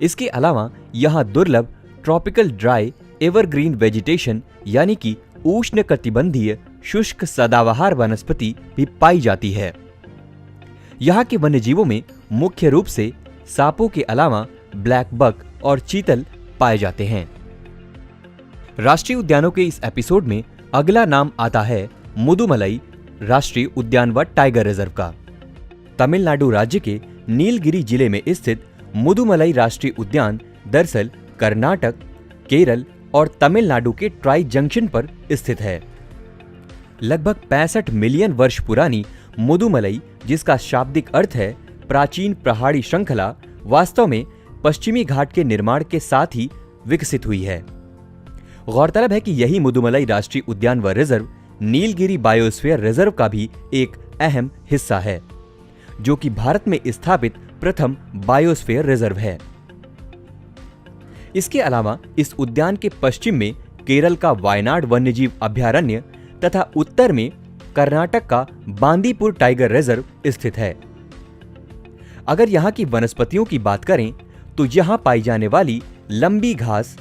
Speaker 1: इसके अलावा यहाँ दुर्लभ ट्रॉपिकल ड्राई एवरग्रीन वेजिटेशन यानी कि उष्णकटिबंधीय शुष्क सदाबहार वनस्पति भी पाई जाती है। यहाँ के वन्यजीवों में मुख्य रूप से सांपों के अलावा ब्लैक बक और चीतल पाए जाते हैं। राष्ट्रीय उद्यानों के इस एपिसोड में अगला नाम आता है मुदुमलाई राष्ट्रीय उद्यान व टाइगर रिजर्व का। तमिलनाडु राज्य के नीलगिरी जिले में स्थित मुदुमलाई राष्ट्रीय उद्यान दरअसल कर्नाटक, केरल और तमिलनाडु के ट्राई जंक्शन पर स्थित है। लगभग 65 मिलियन वर्ष पुरानी मुदुमलाई, जिसका शाब्दिक अर्थ है प्राचीन पहाड़ी श्रृंखला, वास्तव में पश्चिमी घाट के निर्माण के साथ ही विकसित हुई है। गौरतलब है कि यही मुदुमलाई राष्ट्रीय उद्यान व रिजर्व नीलगिरी बायोस्फीयर रिजर्व का भी एक अहम हिस्सा है, जो कि भारत में स्थापित प्रथम बायोस्फीयर रिजर्व है। इसके अलावा इस उद्यान के पश्चिम में केरल का वायनाड वन्यजीव अभयारण्य तथा उत्तर में कर्नाटक का बांदीपुर टाइगर रिजर्व स्थित है। अगर यहाँ की वनस्पतियों की बात करें तो यहाँ पाई जाने वाली लंबी घास,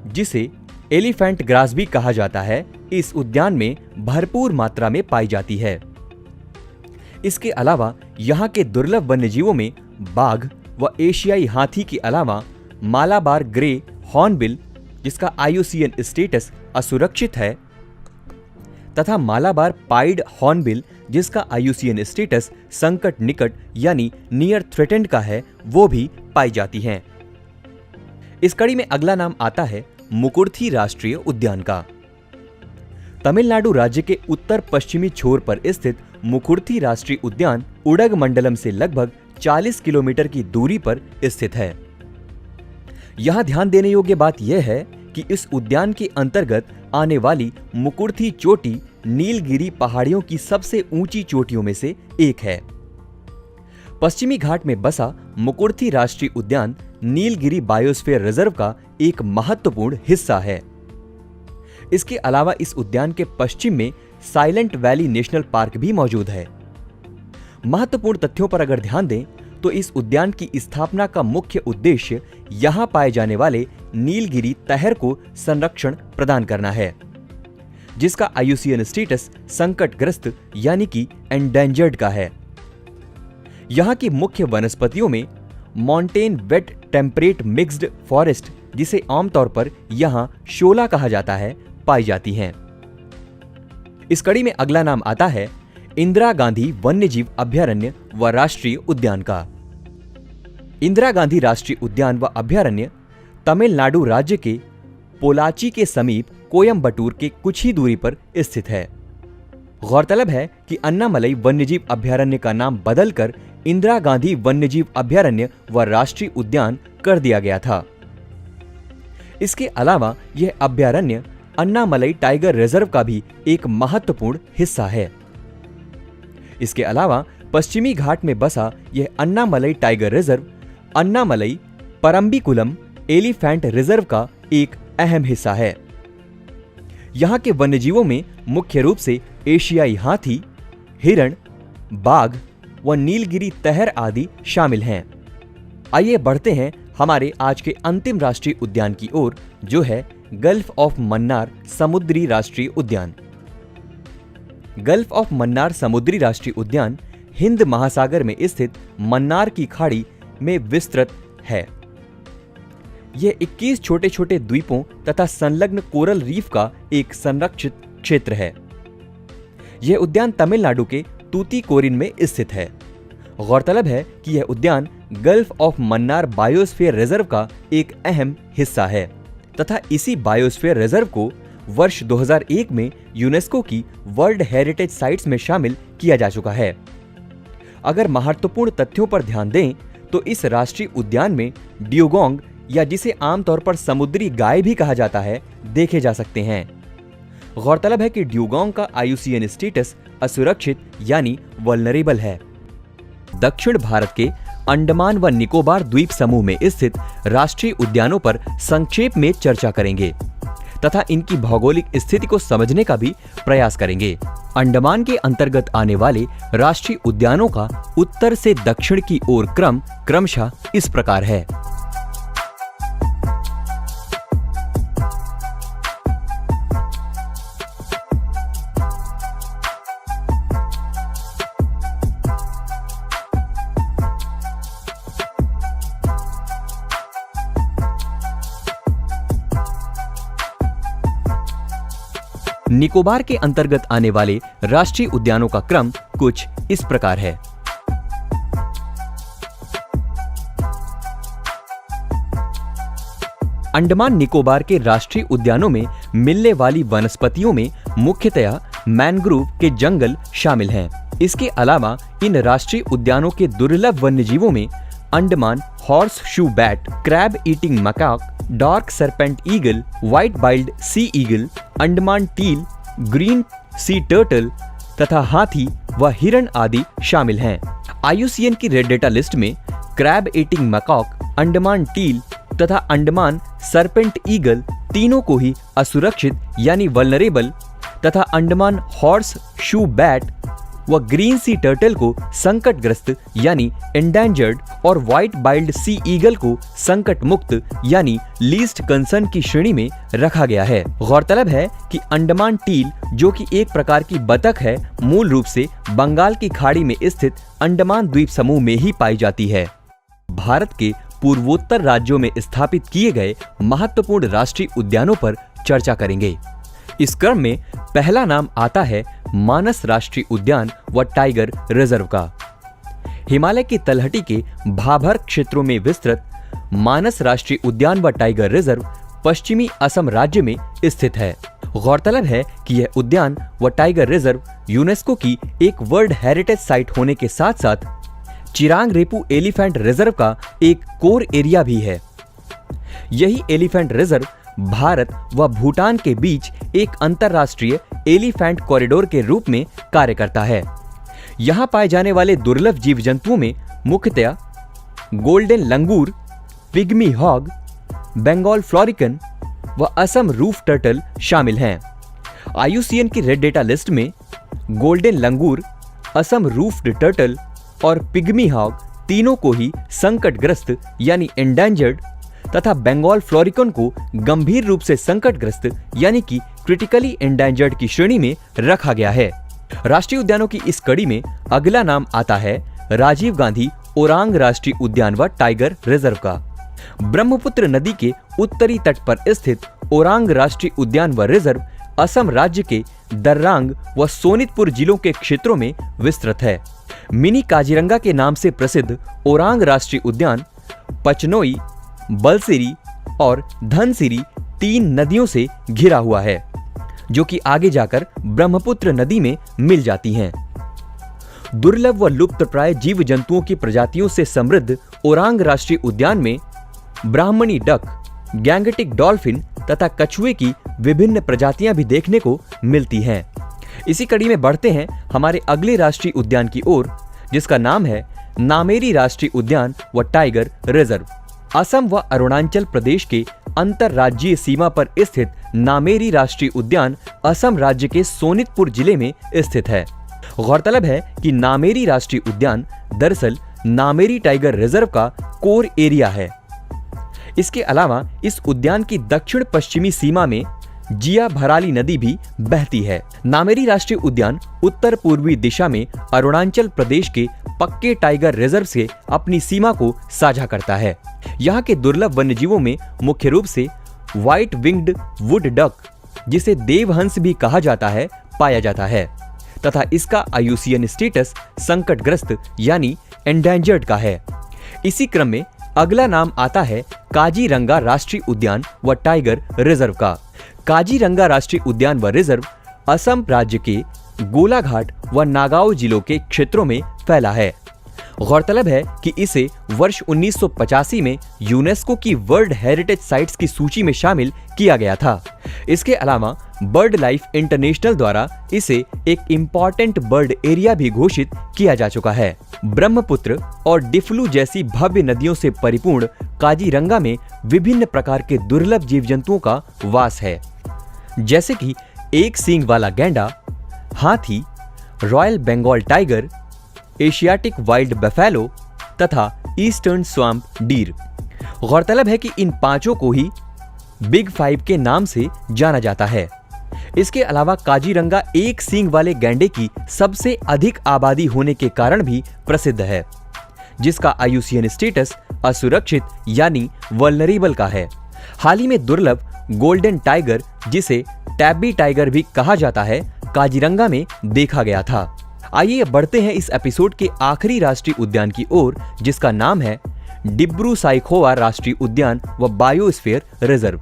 Speaker 1: जिसे एलिफेंट ग्रास भी कहा जाता है, इस उद्यान में भरपूर मात्रा में पाई जाती है। इसके अलावा यहाँ के दुर्लभ वन्यजीवों में बाघ व एशियाई हाथी के अलावा मालाबार ग्रे हॉर्नबिल, जिसका IUCN स्टेटस असुरक्षित है, तथा मालाबार पाइड हॉर्नबिल, जिसका IUCN स्टेटस संकट निकट यानी नियर थ्रेटेंड का है, वो भी पाई जाती हैं। इस कड़ी में अगला नाम आता है मुकुर्थी राष्ट्रीय उद्यान का। तमिलनाडु राज्य के उत्तर पश्चिमी छोर पर स्थित मुकुर्थी राष्ट्रीय उद्यान उडगमंडलम से लगभग 40 किलोमीटर की दूरी पर स्थित है। यहां ध्यान देने योग्य बात यह है कि इस उद्यान के अंतर्गत आने वाली मुकुर्थी चोटी नीलगिरी पहाड़ियों की सबसे ऊंची चोटियों में से एक है। पश्चिमी घाट में बसा मुकुर्थी राष्ट्रीय उद्यान नीलगिरी बायोस्फीयर रिजर्व का एक महत्वपूर्ण हिस्सा है। इसके अलावा इस उद्यान के पश्चिम में साइलेंट वैली नेशनल पार्क भी मौजूद है। महत्वपूर्ण तथ्यों पर अगर ध्यान दें तो इस उद्यान की स्थापना का मुख्य उद्देश्य यहां पाए जाने वाले नीलगिरी तहर को संरक्षण प्रदान करना है, जिसका IUCN स्टेटस संकटग्रस्त यानी कि एंडेंजर्ड का है। यहां की मुख्य वनस्पतियों में मॉन्टेन वेट टेम्परेट मिक्स्ड फॉरेस्ट, जिसे आमतौर पर यहां शोला कहा जाता है, पाई जाती हैं। इस कड़ी में अगला नाम आता है इंदिरा गांधी वन्यजीव अभयारण्य व राष्ट्रीय उद्यान का। इंदिरा गांधी राष्ट्रीय उद्यान व अभयारण्य तमिलनाडु राज्य के पोलाची के समीप कोयम्बटूर के कुछ ही दूरी पर स्थित है। गौरतलब है कि अन्नामलई वन्यजीव अभयारण्य का नाम बदलकर इंदिरा गांधी वन्यजीव अभयारण्य व राष्ट्रीय उद्यान कर दिया गया था। इसके अलावा यह अभयारण्य अन्नामलई टाइगर रिजर्व का भी एक महत्वपूर्ण हिस्सा है। इसके अलावा पश्चिमी घाट में बसा यह Annamalai tiger reserve Annamalai Parambikulam elephant reserve का एक अहम हिस्सा है। यहाँ के वन्यजीवों में मुख्य रूप से एशियाई हाथी, हिरण, बाघ व नीलगिरी तहर आदि शामिल हैं। आइए बढ़ते हैं हमारे आज के अंतिम राष्ट्रीय उद्यान की ओर, जो है गल्फ ऑफ मन्नार समुद्री राष्ट्रीय उद्यान। गल्फ ऑफ मन्नार समुद्री राष्ट्रीय उद्यान हिंद महासागर में स्थित मन्नार की खाड़ी में विस्तृत है। यह 21 छोटे छोटे द्वीपों तथा संलग्न कोरल रीफ का एक संरक्षित क्षेत्र है। यह उद्यान तमिलनाडु के तूतीकोरिन में स्थित है। गौरतलब है कि यह उद्यान gulf of Mannar biosphere reserve का एक अहम हिस्सा है तथा इसी बायोस्फीयर रिजर्व को वर्ष 2001 में यूनेस्को की वर्ल्ड हेरिटेज साइट्स में शामिल किया जा चुका है। अगर महत्वपूर्ण तथ्यों पर ध्यान दें तो इस राष्ट्रीय उद्यान में ड्यूगोंग, या जिसे आमतौर पर समुद्री गाय भी कहा जाता है, देखे जा सकते हैं। गौरतलब है कि ड्यूगोंग का IUCN स्टेटस असुरक्षित यानी वल्नरेबल है। दक्षिण भारत के अंडमान व निकोबार द्वीप समूह में स्थित राष्ट्रीय उद्यानों पर संक्षेप में चर्चा करेंगे तथा इनकी भौगोलिक स्थिति को समझने का भी प्रयास करेंगे। अंडमान के अंतर्गत आने वाले राष्ट्रीय उद्यानों का उत्तर से दक्षिण की ओर क्रम क्रमशः इस प्रकार है। निकोबार के अंतर्गत आने वाले राष्ट्रीय उद्यानों का क्रम कुछ इस प्रकार है। अंडमान निकोबार के राष्ट्रीय उद्यानों में मिलने वाली वनस्पतियों में मुख्यतया मैंग्रोव के जंगल शामिल हैं। इसके अलावा इन राष्ट्रीय उद्यानों के दुर्लभ वन्यजीवों में Andaman horseshoe bat, crab eating macaque, dark serpent eagle, white bellied sea eagle, Andaman teal, green sea turtle तथा हाथी व हिरण आदि शामिल हैं। IUCN की रेड डेटा लिस्ट में crab eating macaque, Andaman teal तथा अंडमान सरपेंट ईगल तीनों को ही असुरक्षित यानी वल्नरेबल तथा अंडमान हॉर्स शू बैट व ग्रीन सी टर्टल को संकटग्रस्त यानी एंडेंजर्ड और व्हाइट बाइल्ड सी ईगल को संकट मुक्त यानी लीस्ट कंसर्न की श्रेणी में रखा गया है। गौरतलब है कि अंडमान टील, जो कि एक प्रकार की बतख है, मूल रूप से बंगाल की खाड़ी में स्थित अंडमान द्वीप समूह में ही पाई जाती है। भारत के पूर्वोत्तर राज्यों में स्थापित किए गए महत्वपूर्ण राष्ट्रीय उद्यानों पर चर्चा करेंगे। इस क्रम में पहला नाम आता है मानस राष्ट्रीय उद्यान व टाइगर रिजर्व का। हिमालय की तलहटी के भाभर क्षेत्रों में विस्तृत मानस राष्ट्रीय उद्यान व टाइगर रिजर्व पश्चिमी असम राज्य में स्थित है। गौरतलब है कि यह उद्यान व टाइगर रिजर्व यूनेस्को की एक वर्ल्ड हेरिटेज साइट होने के साथ साथ चिरांग रेपू एलिफेंट रिजर्व का एक कोर एरिया भी है। यही एलिफेंट रिजर्व भारत व भूटान के बीच एक अंतरराष्ट्रीय एलिफेंट कॉरिडोर के रूप में कार्य करता है। यहाँ पाए जाने वाले दुर्लभ जीव जंतुओं में मुख्यतया गोल्डन लंगूर, पिग्मी हॉग, बंगाल फ्लोरिकन व असम रूफ टर्टल शामिल हैं। IUCN की रेड डेटा लिस्ट में गोल्डन लंगूर, असम रूफ्ड टर्टल और पिग्मी हॉग तीनों को ही संकटग्रस्त यानी एंडेंजर्ड तथा बंगाल फ्लोरिकन को गंभीर रूप से संकटग्रस्त यानी कि क्रिटिकली एंडेंजर्ड की श्रेणी में रखा गया है। राष्ट्रीय उद्यानों की इस कड़ी में अगला नाम आता है राजीव गांधी ओरांग राष्ट्रीय उद्यान व टाइगर रिजर्व का। ब्रह्मपुत्र नदी के उत्तरी तट पर स्थित ओरांग राष्ट्रीय उद्यान व रिजर्व असम राज्य के दर्रांग व सोनितपुर जिलों के क्षेत्रों में विस्तृत है। मिनी काजीरंगा के नाम से प्रसिद्ध ओरांग राष्ट्रीय उद्यान पचनोई, बलसिरी और धनसिरी 3 नदियों से घिरा हुआ है, जो कि आगे जाकर ब्रह्मपुत्र नदी में मिल जाती हैं। दुर्लभ व लुप्तप्राय जीव जंतुओं की प्रजातियों से समृद्ध ओरांग राष्ट्रीय उद्यान में ब्राह्मणी डक, गैंगटिक डॉल्फिन तथा कछुए की विभिन्न प्रजातियां भी देखने को मिलती हैं। इसी कड़ी में बढ़ते हैं हमारे अगले राष्ट्रीय उद्यान की ओर, जिसका नाम है नामेरी राष्ट्रीय उद्यान व टाइगर रिजर्व। असम व अरुणाचल प्रदेश के अंतरराज्यीय सीमा पर स्थित नामेरी राष्ट्रीय उद्यान असम राज्य के सोनितपुर जिले में स्थित है। गौरतलब है कि नामेरी राष्ट्रीय उद्यान दरअसल नामेरी टाइगर रिजर्व का कोर एरिया है। इसके अलावा इस उद्यान की दक्षिण पश्चिमी सीमा में जिया भराली नदी भी बहती है। नामेरी राष्ट्रीय उद्यान उत्तर पूर्वी दिशा में अरुणाचल प्रदेश के पक्के टाइगर रिजर्व से अपनी सीमा को साझा करता है। यहाँ के दुर्लभ वन्यजीवों में मुख्य रूप से व्हाइट विंग्ड वुड डक, जिसे देवहंस भी कहा जाता है, पाया जाता है तथा इसका IUCN स्टेटस संकटग्रस्त यानी एंडेंजर्ड का है। इसी क्रम में अगला नाम आता है काजीरंगा राष्ट्रीय उद्यान व टाइगर रिजर्व का। काजीरंगा राष्ट्रीय उद्यान व रिजर्व असम राज्य के गोलाघाट व नागाओं जिलों के क्षेत्रों में फैला है। गौरतलब है कि इसे वर्ष 1985 में यूनेस्को की वर्ल्ड हेरिटेज साइट्स की सूची में शामिल किया गया था। इसके अलावा बर्ड लाइफ इंटरनेशनल द्वारा इसे एक इम्पॉर्टेंट बर्ड एरिया भी घोषित किया जा चुका है। ब्रह्मपुत्र और डिफलू जैसी भव्य नदियों से परिपूर्ण काजीरंगा में विभिन्न प्रकार के दुर्लभ जीव जंतुओं का वास है, जैसे कि एक सींग वाला गैंडा, हाथी, royal Bengal tiger, Asiatic wild buffalo तथा ईस्टर्न स्वैम्प डीर। गौरतलब है कि इन पांचों को ही बिग फाइव के नाम से जाना जाता है। इसके अलावा काजीरंगा एक सींग वाले गैंडे की सबसे अधिक आबादी होने के कारण भी प्रसिद्ध है, जिसका IUCN स्टेटस असुरक्षित यानी वल्नरेबल का है। हाल ही में दुर्लभ गोल्डन टाइगर, जिसे टैबी टाइगर भी कहा जाता है, काजीरंगा में देखा गया था। आइए बढ़ते हैं इस एपिसोड के आखिरी राष्ट्रीय उद्यान की ओर, जिसका नाम है डिब्रू-साइखोवा राष्ट्रीय उद्यान व बायोस्फीयर रिजर्व।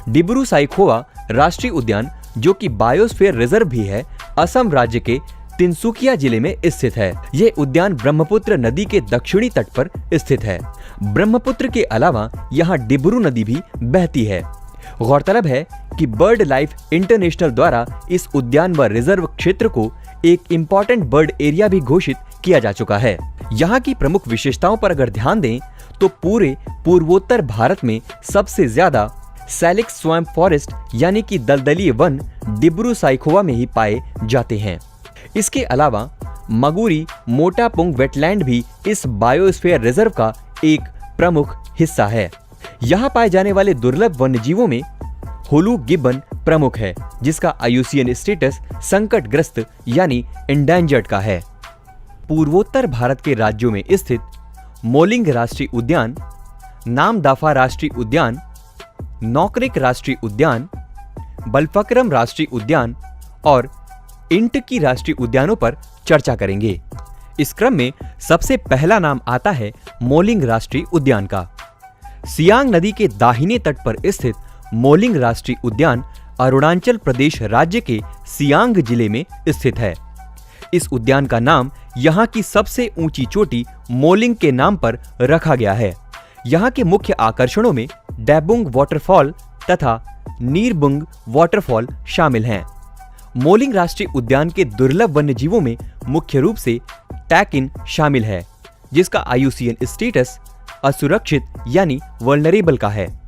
Speaker 1: डिब्रू-साइखोवा राष्ट्रीय उद्यान, जो कि बायोस्फीयर रिजर्व भी है, असम राज्य के तिनसुकिया जिले में स्थित है। यह उद्यान ब्रह्मपुत्र नदी के दक्षिणी तट पर स्थित है। ब्रह्मपुत्र के अलावा यहाँ डिब्रू नदी भी बहती है। गौरतलब है कि बर्ड लाइफ इंटरनेशनल द्वारा इस उद्यान व रिजर्व क्षेत्र को एक इम्पॉर्टेंट बर्ड एरिया भी घोषित किया जा चुका है। यहाँ की प्रमुख विशेषताओं पर अगर ध्यान दें तो पूरे पूर्वोत्तर भारत में सबसे ज्यादा सैलिक्स स्वैम्प फॉरेस्ट यानी कि दलदलीय वन डिब्रू-साइखोवा में ही पाए जाते हैं। इसके अलावा मगुरी मोटापुंग वेटलैंड भी इस बायोस्फीयर रिजर्व का एक प्रमुख हिस्सा है। यहाँ पाए जाने वाले दुर्लभ वन्यजीवों में हुलू गिब्बन प्रमुख है, जिसका IUCN स्टेटस संकटग्रस्त यानी एंडेंजर्ड का है। पूर्वोत्तर भारत के राज्यों में स्थित मोलिंग राष्ट्रीय उद्यान, नामदफा राष्ट्रीय उद्यान, नौकरिक राष्ट्रीय उद्यान, बलफक्रम राष्ट्रीय उद्यान और इंटकी राष्ट्रीय उद्यानों पर चर्चा करेंगे। इस क्रम में सबसे पहला नाम आता है मोलिंग राष्ट्रीय उद्यान का। सियांग नदी के दाहिने तट पर स्थित मोलिंग राष्ट्रीय उद्यान अरुणाचल प्रदेश राज्य के सियांग जिले में स्थित है। इस उद्यान का नाम यहाँ की सबसे ऊंची चोटी मोलिंग के नाम पर रखा गया है। यहाँ के मुख्य आकर्षणों में डेबुंग वाटरफॉल तथा नीरबुंग वाटरफॉल शामिल हैं। मोलिंग राष्ट्रीय उद्यान के दुर्लभ वन्यजीवों में मुख्य रूप से टैकिन शामिल है, जिसका IUCN स्टेटस असुरक्षित यानी वल्नरेबल का है।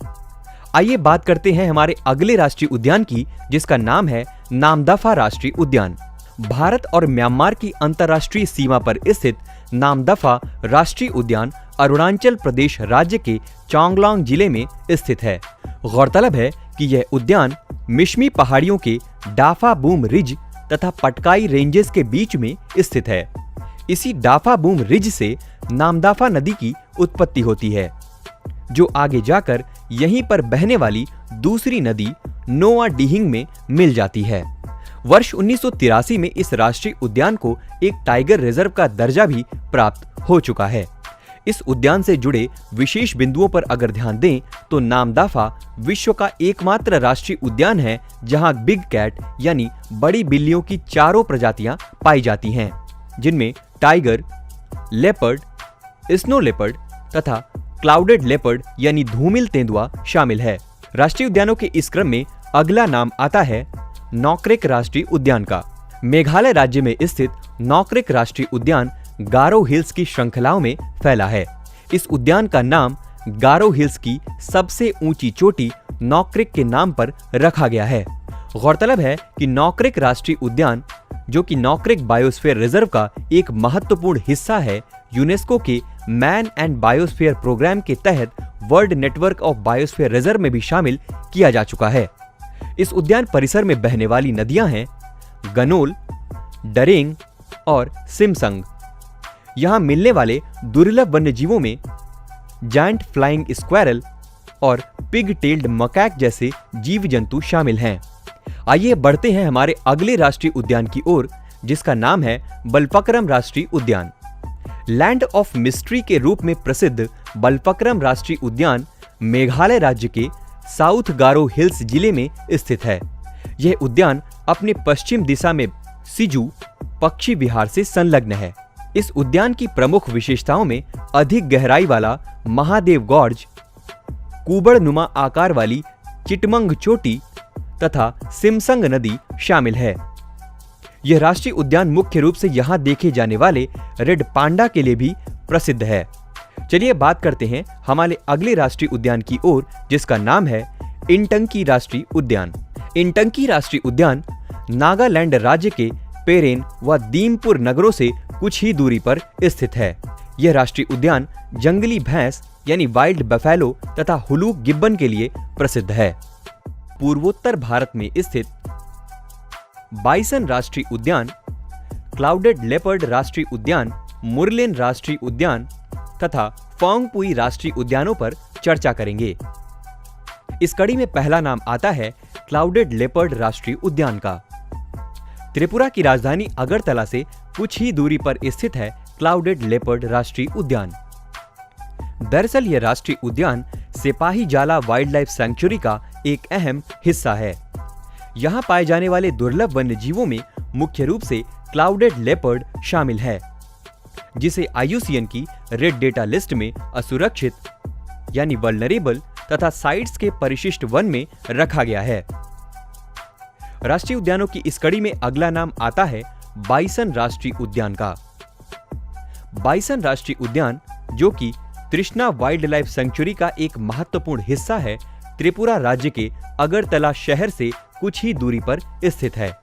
Speaker 1: आइए बात करते हैं हमारे अगले राष्ट्रीय उद्यान की, जिसका नाम है नामदफा राष्ट्रीय उद्यान। भारत और म्यांमार की अंतर्राष्ट्रीय सीमा पर स्थित नामदफा राष्ट्रीय उद्यान अरुणाचल प्रदेश राज्य के चांगलांग जिले में स्थित है। गौरतलब है कि यह उद्यान मिशमी पहाड़ियों के डाफा बूम रिज तथा पटकाई रेंजेस के बीच में स्थित है। इसी डाफा बूम रिज से नामदफा नदी की उत्पत्ति होती है, जो आगे जाकर यहीं पर बहने वाली दूसरी नदी नोआ डिहिंग में मिल जाती है। वर्ष 1983 में इस राष्ट्रीय उद्यान को एक टाइगर रिजर्व का दर्जा भी प्राप्त हो चुका है। इस उद्यान से जुड़े विशेष बिंदुओं पर अगर ध्यान दें तो नामदफा विश्व का एकमात्र राष्ट्रीय उद्यान है जहां बिग कैट यानी बड़ी बिल्लियों की 4 प्रजातियां पाई जाती हैं, जिनमें टाइगर, लेपर्ड, स्नो लेपर्ड तथा क्लाउडेड लेपर्ड यानी धूमिल तेंदुआ शामिल है। राष्ट्रीय उद्यानों के इस क्रम में अगला नाम आता है नौकरिक राष्ट्रीय उद्यान का। मेघालय राज्य में स्थित नौकरिक राष्ट्रीय उद्यान गारो हिल्स की श्रृंखलाओं में फैला है। इस उद्यान का नाम गारो हिल्स की सबसे ऊंची चोटी नौकरिक के नाम पर रखा गया है। गौरतलब है कि नौकरिक राष्ट्रीय उद्यान, जो कि नौकरिक बायोस्फीयर रिजर्व का एक महत्वपूर्ण हिस्सा है, यूनेस्को के मैन एंड बायोस्फीयर प्रोग्राम के तहत world network of biosphere reserve में भी शामिल किया जा चुका है। इस उद्यान परिसर में बहने वाली नदियां हैं गनोल, डरेंग और सिमसंग। यहां मिलने वाले दुर्लभ वन्यजीवों में जायंट फ्लाइंग स्क्वैरल और पिग टेल्ड मकैक जैसे जीव जंतु शामिल हैं। आइए बढ़ते हैं हमारे अगले राष्ट्रीय उद्यान की ओर, जिसका नाम है बलफक्रम राष्ट्रीय उद्यान। लैंड ऑफ मिस्ट्री के रूप में प्रसिद्ध बलफक्रम राष्ट्रीय उद्यान मेघालय राज्य के साउथ गारो हिल्स जिले में स्थित है। यह उद्यान अपने पश्चिम दिशा में सिजू पक्षी विहार से संलग्न है। इस उद्यान की प्रमुख विशेषताओं में अधिक गहराई वाला महादेव गॉर्ज, कुबड़-नुमा आकार वाली चिटमंग चोटी तथा सिमसंग नदी शामिल है। यह राष्ट्रीय उद्यान मुख्य रूप से यहाँ देखे जाने वाले रेड पांडा के लिए भी प्रसिद्ध है। चलिए बात करते हैं हमारे अगले राष्ट्रीय उद्यान की ओर, जिसका नाम है इंटंकी राष्ट्रीय उद्यान। इंटंकी राष्ट्रीय उद्यान नागालैंड राज्य के पेरेन व दीमपुर नगरों से कुछ ही दूरी पर स्थित है। यह राष्ट्रीय उद्यान जंगली भैंस यानी वाइल्ड बफेलो तथा हुलूक गिब्बन के लिए प्रसिद्ध है। पूर्वोत्तर भारत में स्थित बाइसन राष्ट्रीय उद्यान, क्लाउडेड लेपर्ड राष्ट्रीय उद्यान, मुरलेन राष्ट्रीय उद्यान तथा फोंगपुई राष्ट्रीय उद्यानों पर चर्चा करेंगे। इस कड़ी में पहला नाम आता है क्लाउडेड लेपर्ड राष्ट्रीय उद्यान का। त्रिपुरा की राजधानी अगरतला से कुछ ही दूरी पर स्थित है क्लाउडेड लेपर्ड राष्ट्रीय उद्यान। दरअसल यह राष्ट्रीय उद्यान सिपाही जाला वाइल्ड लाइफ सैंक्चुरी का एक अहम हिस्सा है। यहाँ पाए जाने वाले दुर्लभ वन्य जीवों में मुख्य रूप से क्लाउडेड लेपर्ड शामिल है, जिसे IUCN की रेड डेटा लिस्ट में असुरक्षित यानी वल्नरेबल तथा साइट्स के परिशिष्ट वन में रखा गया है। राष्ट्रीय उद्यानों की इस कड़ी में अगला नाम आता है बाइसन राष्ट्रीय उद्यान का। बाइसन राष्ट्रीय उद्यान, जो कि तृष्णा वाइल्ड लाइफ सैंक्चुरी का एक महत्वपूर्ण हिस्सा है, त्रिपुरा राज्य के अगरतला शहर से कुछ ही दूरी पर स्थित है।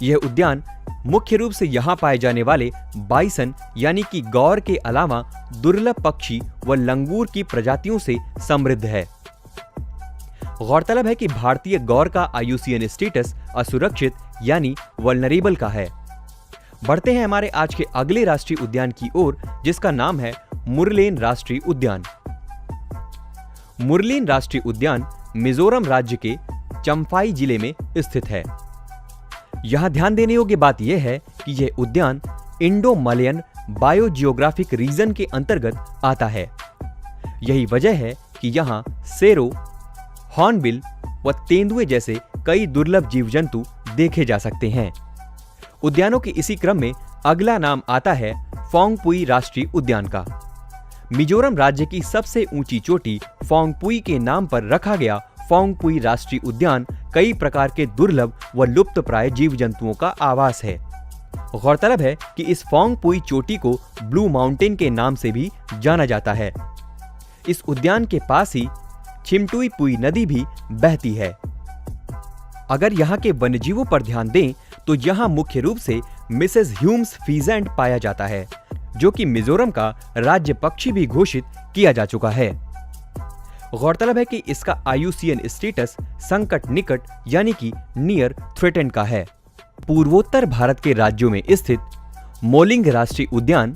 Speaker 1: यह उद्यान मुख्य रूप से यहाँ पाए जाने वाले बाइसन यानी कि गौर के अलावा दुर्लभ पक्षी व लंगूर की प्रजातियों से समृद्ध है। गौरतलब है कि भारतीय गौर का IUCN स्टेटस असुरक्षित यानी वल्नरेबल का है। बढ़ते हैं हमारे आज के अगले राष्ट्रीय उद्यान की ओर, जिसका नाम है मुरलेन राष्ट्रीय उद्यान। मुरलेन राष्ट्रीय उद्यान मिजोरम राज्य के चम्फाई जिले में स्थित है। यहां ध्यान देने योग्य बात यह है कि यह उद्यान इंडो मलयन बायोजियोग्राफिक रीजन के अंतर्गत आता है। यही वजह है कि यहां सेरो, हॉर्नबिल व तेंदुए जैसे कई दुर्लभ जीव जंतु देखे जा सकते हैं। उद्यानों के इसी क्रम में अगला नाम आता है फोंगपुई राष्ट्रीय उद्यान का। मिजोरम राज्य की सबसे ऊंची चोटी फोंगपुई के नाम पर रखा गया फोंगपुई राष्ट्रीय उद्यान कई प्रकार के दुर्लभ व लुप्तप्राय जीव जंतुओं का आवास है। गौरतलब है कि इस फोंगपुई चोटी को ब्लू माउंटेन के नाम से भी जाना जाता है। इस उद्यान के पास ही छिमटुईपुई नदी भी बहती है। अगर यहाँ के वन्यजीवों पर ध्यान दें तो यहाँ मुख्य रूप से मिसेस ह्यूम्स फीजेंट पाया जाता है, जो कि मिजोरम का राज्य पक्षी भी घोषित किया जा चुका है। गौरतलब है कि इसका IUCN स्टेटस संकट निकट यानी कि नियर थ्रेटेंड का है। पूर्वोत्तर भारत के राज्यों में स्थित मोलिंग राष्ट्रीय उद्यान,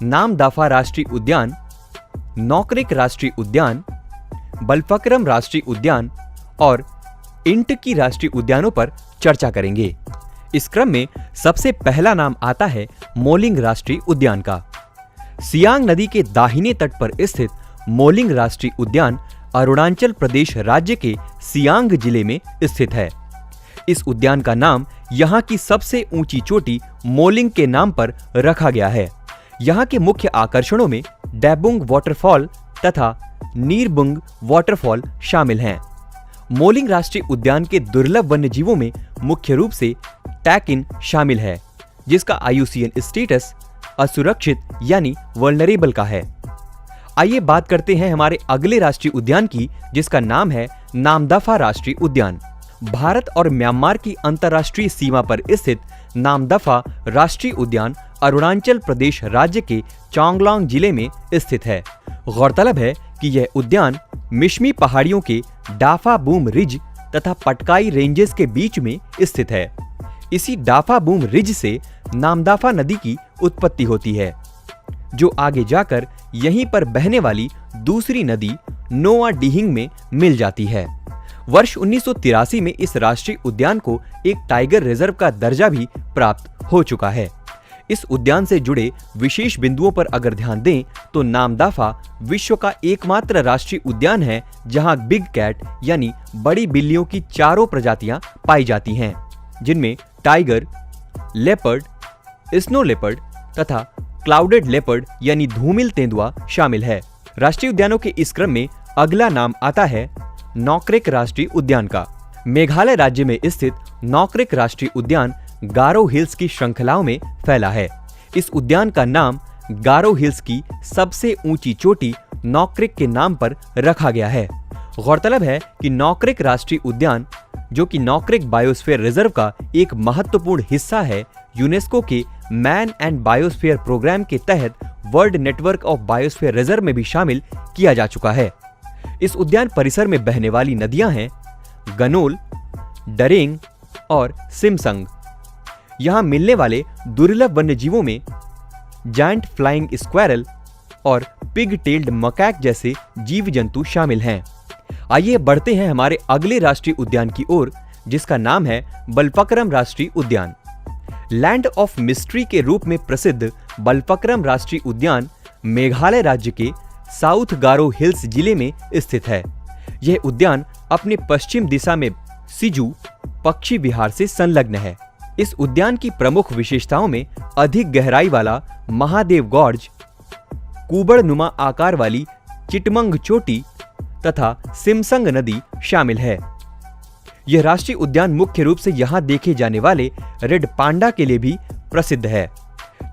Speaker 1: नामदाफा राष्ट्रीय उद्यान, नौकरेक राष्ट्रीय उद्यान, बलफक्रम राष्ट्रीय उद्यान और इंटकी राष्ट्रीय उद्यानों पर चर्चा करेंगे। इस क्रम में सबसे पहला नाम आता है मोलिंग राष्ट्रीय उद्यान का। सियांग नदी के दाहिने तट पर स्थित मोलिंग राष्ट्रीय उद्यान अरुणाचल प्रदेश राज्य के सियांग जिले में स्थित है। इस उद्यान का नाम यहाँ की सबसे ऊंची चोटी मोलिंग के नाम पर रखा गया है। यहाँ के मुख्य आकर्षणों में डेबुंग वाटरफॉल तथा नीरबुंग वाटरफॉल शामिल हैं। मोलिंग राष्ट्रीय उद्यान के दुर्लभ वन्यजीवों में मुख्य रूप से टैकिन शामिल है, जिसका IUCN स्टेटस असुरक्षित यानी वल्नरेबल का है। आइए बात करते हैं हमारे अगले राष्ट्रीय उद्यान की, जिसका नाम है नामदफा राष्ट्रीय उद्यान। भारत और म्यांमार की अंतर्राष्ट्रीय सीमा पर स्थित नामदफा राष्ट्रीय उद्यान अरुणाचल प्रदेश राज्य के चांगलांग जिले में स्थित है। गौरतलब है कि यह उद्यान मिशमी पहाड़ियों के डाफा बूम रिज तथा पटकाई रेंजेस के बीच में स्थित है। इसी डाफा बूम रिज से नामदफा नदी की उत्पत्ति होती है, जो आगे जाकर यहीं पर बहने वाली दूसरी नदी नोआ डिहिंग में मिल जाती है। वर्ष 1983 में इस राष्ट्रीय उद्यान को एक टाइगर रिजर्व का दर्जा भी प्राप्त हो चुका है। इस उद्यान से जुड़े विशेष बिंदुओं पर अगर ध्यान दें तो नामदफा विश्व का एकमात्र राष्ट्रीय उद्यान है जहां बिग कैट यानी बड़ी बिल्लियों की चारों प्रजातियां पाई जाती हैं, जिनमें टाइगर, लेपर्ड, स्नो लेपर्ड तथा क्लाउडेड लेपर्ड यानी धूमिल तेंदुआ शामिल है। राष्ट्रीय उद्यानों के इस क्रम में अगला नाम आता है नॉकरेक राष्ट्रीय उद्यान का। मेघालय राज्य में स्थित नॉकरेक राष्ट्रीय उद्यान गारो हिल्स की श्रृंखलाओं में फैला है। इस उद्यान का नाम गारो हिल्स की सबसे ऊंची चोटी नॉकरेक के नाम पर रखा गया है। गौरतलब है कि नॉकरेक राष्ट्रीय उद्यान, जो कि नॉकरेक बायोस्फीयर रिजर्व का एक महत्वपूर्ण हिस्सा है, यूनेस्को के मैन एंड बायोस्फीयर प्रोग्राम के तहत world network of biosphere reserve में भी शामिल किया जा चुका है। इस उद्यान परिसर में बहने वाली नदियां हैं गनोल, डरेंग और सिमसंग। यहां मिलने वाले दुर्लभ वन्यजीवों में जायंट फ्लाइंग स्क्वैरल और पिग टेल्ड मकैक जैसे जीव जंतु शामिल हैं। आइए बढ़ते हैं हमारे अगले राष्ट्रीय उद्यान की ओर, जिसका नाम है बलफक्रम राष्ट्रीय उद्यान। लैंड ऑफ मिस्ट्री के रूप में प्रसिद्ध बलफक्रम राष्ट्रीय उद्यान मेघालय राज्य के साउथ गारो हिल्स जिले में स्थित है। यह उद्यान अपने पश्चिम दिशा में सिजू पक्षी विहार से संलग्न है। इस उद्यान की प्रमुख विशेषताओं में अधिक गहराई वाला महादेव गॉर्ज, कुबड़-नुमा आकार वाली चिटमंग चोटी तथा सिमसंग नदी शामिल है। यह राष्ट्रीय उद्यान मुख्य रूप से यहां देखे जाने वाले रेड पांडा के लिए भी प्रसिद्ध है।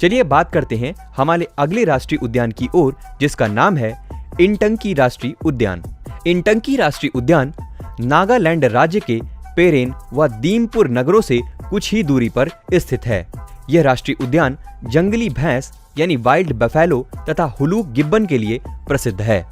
Speaker 1: चलिए बात करते हैं हमारे अगले राष्ट्रीय उद्यान की ओर, जिसका नाम है इंटंकी राष्ट्रीय उद्यान। इंटंकी राष्ट्रीय उद्यान नागालैंड राज्य के पेरेन व दीमपुर नगरों से कुछ ही दूरी पर स्थित है। यह राष्ट्रीय उद्यान जंगली भैंस यानी वाइल्ड बफेलो तथा हुलूक गिब्बन के लिए प्रसिद्ध है।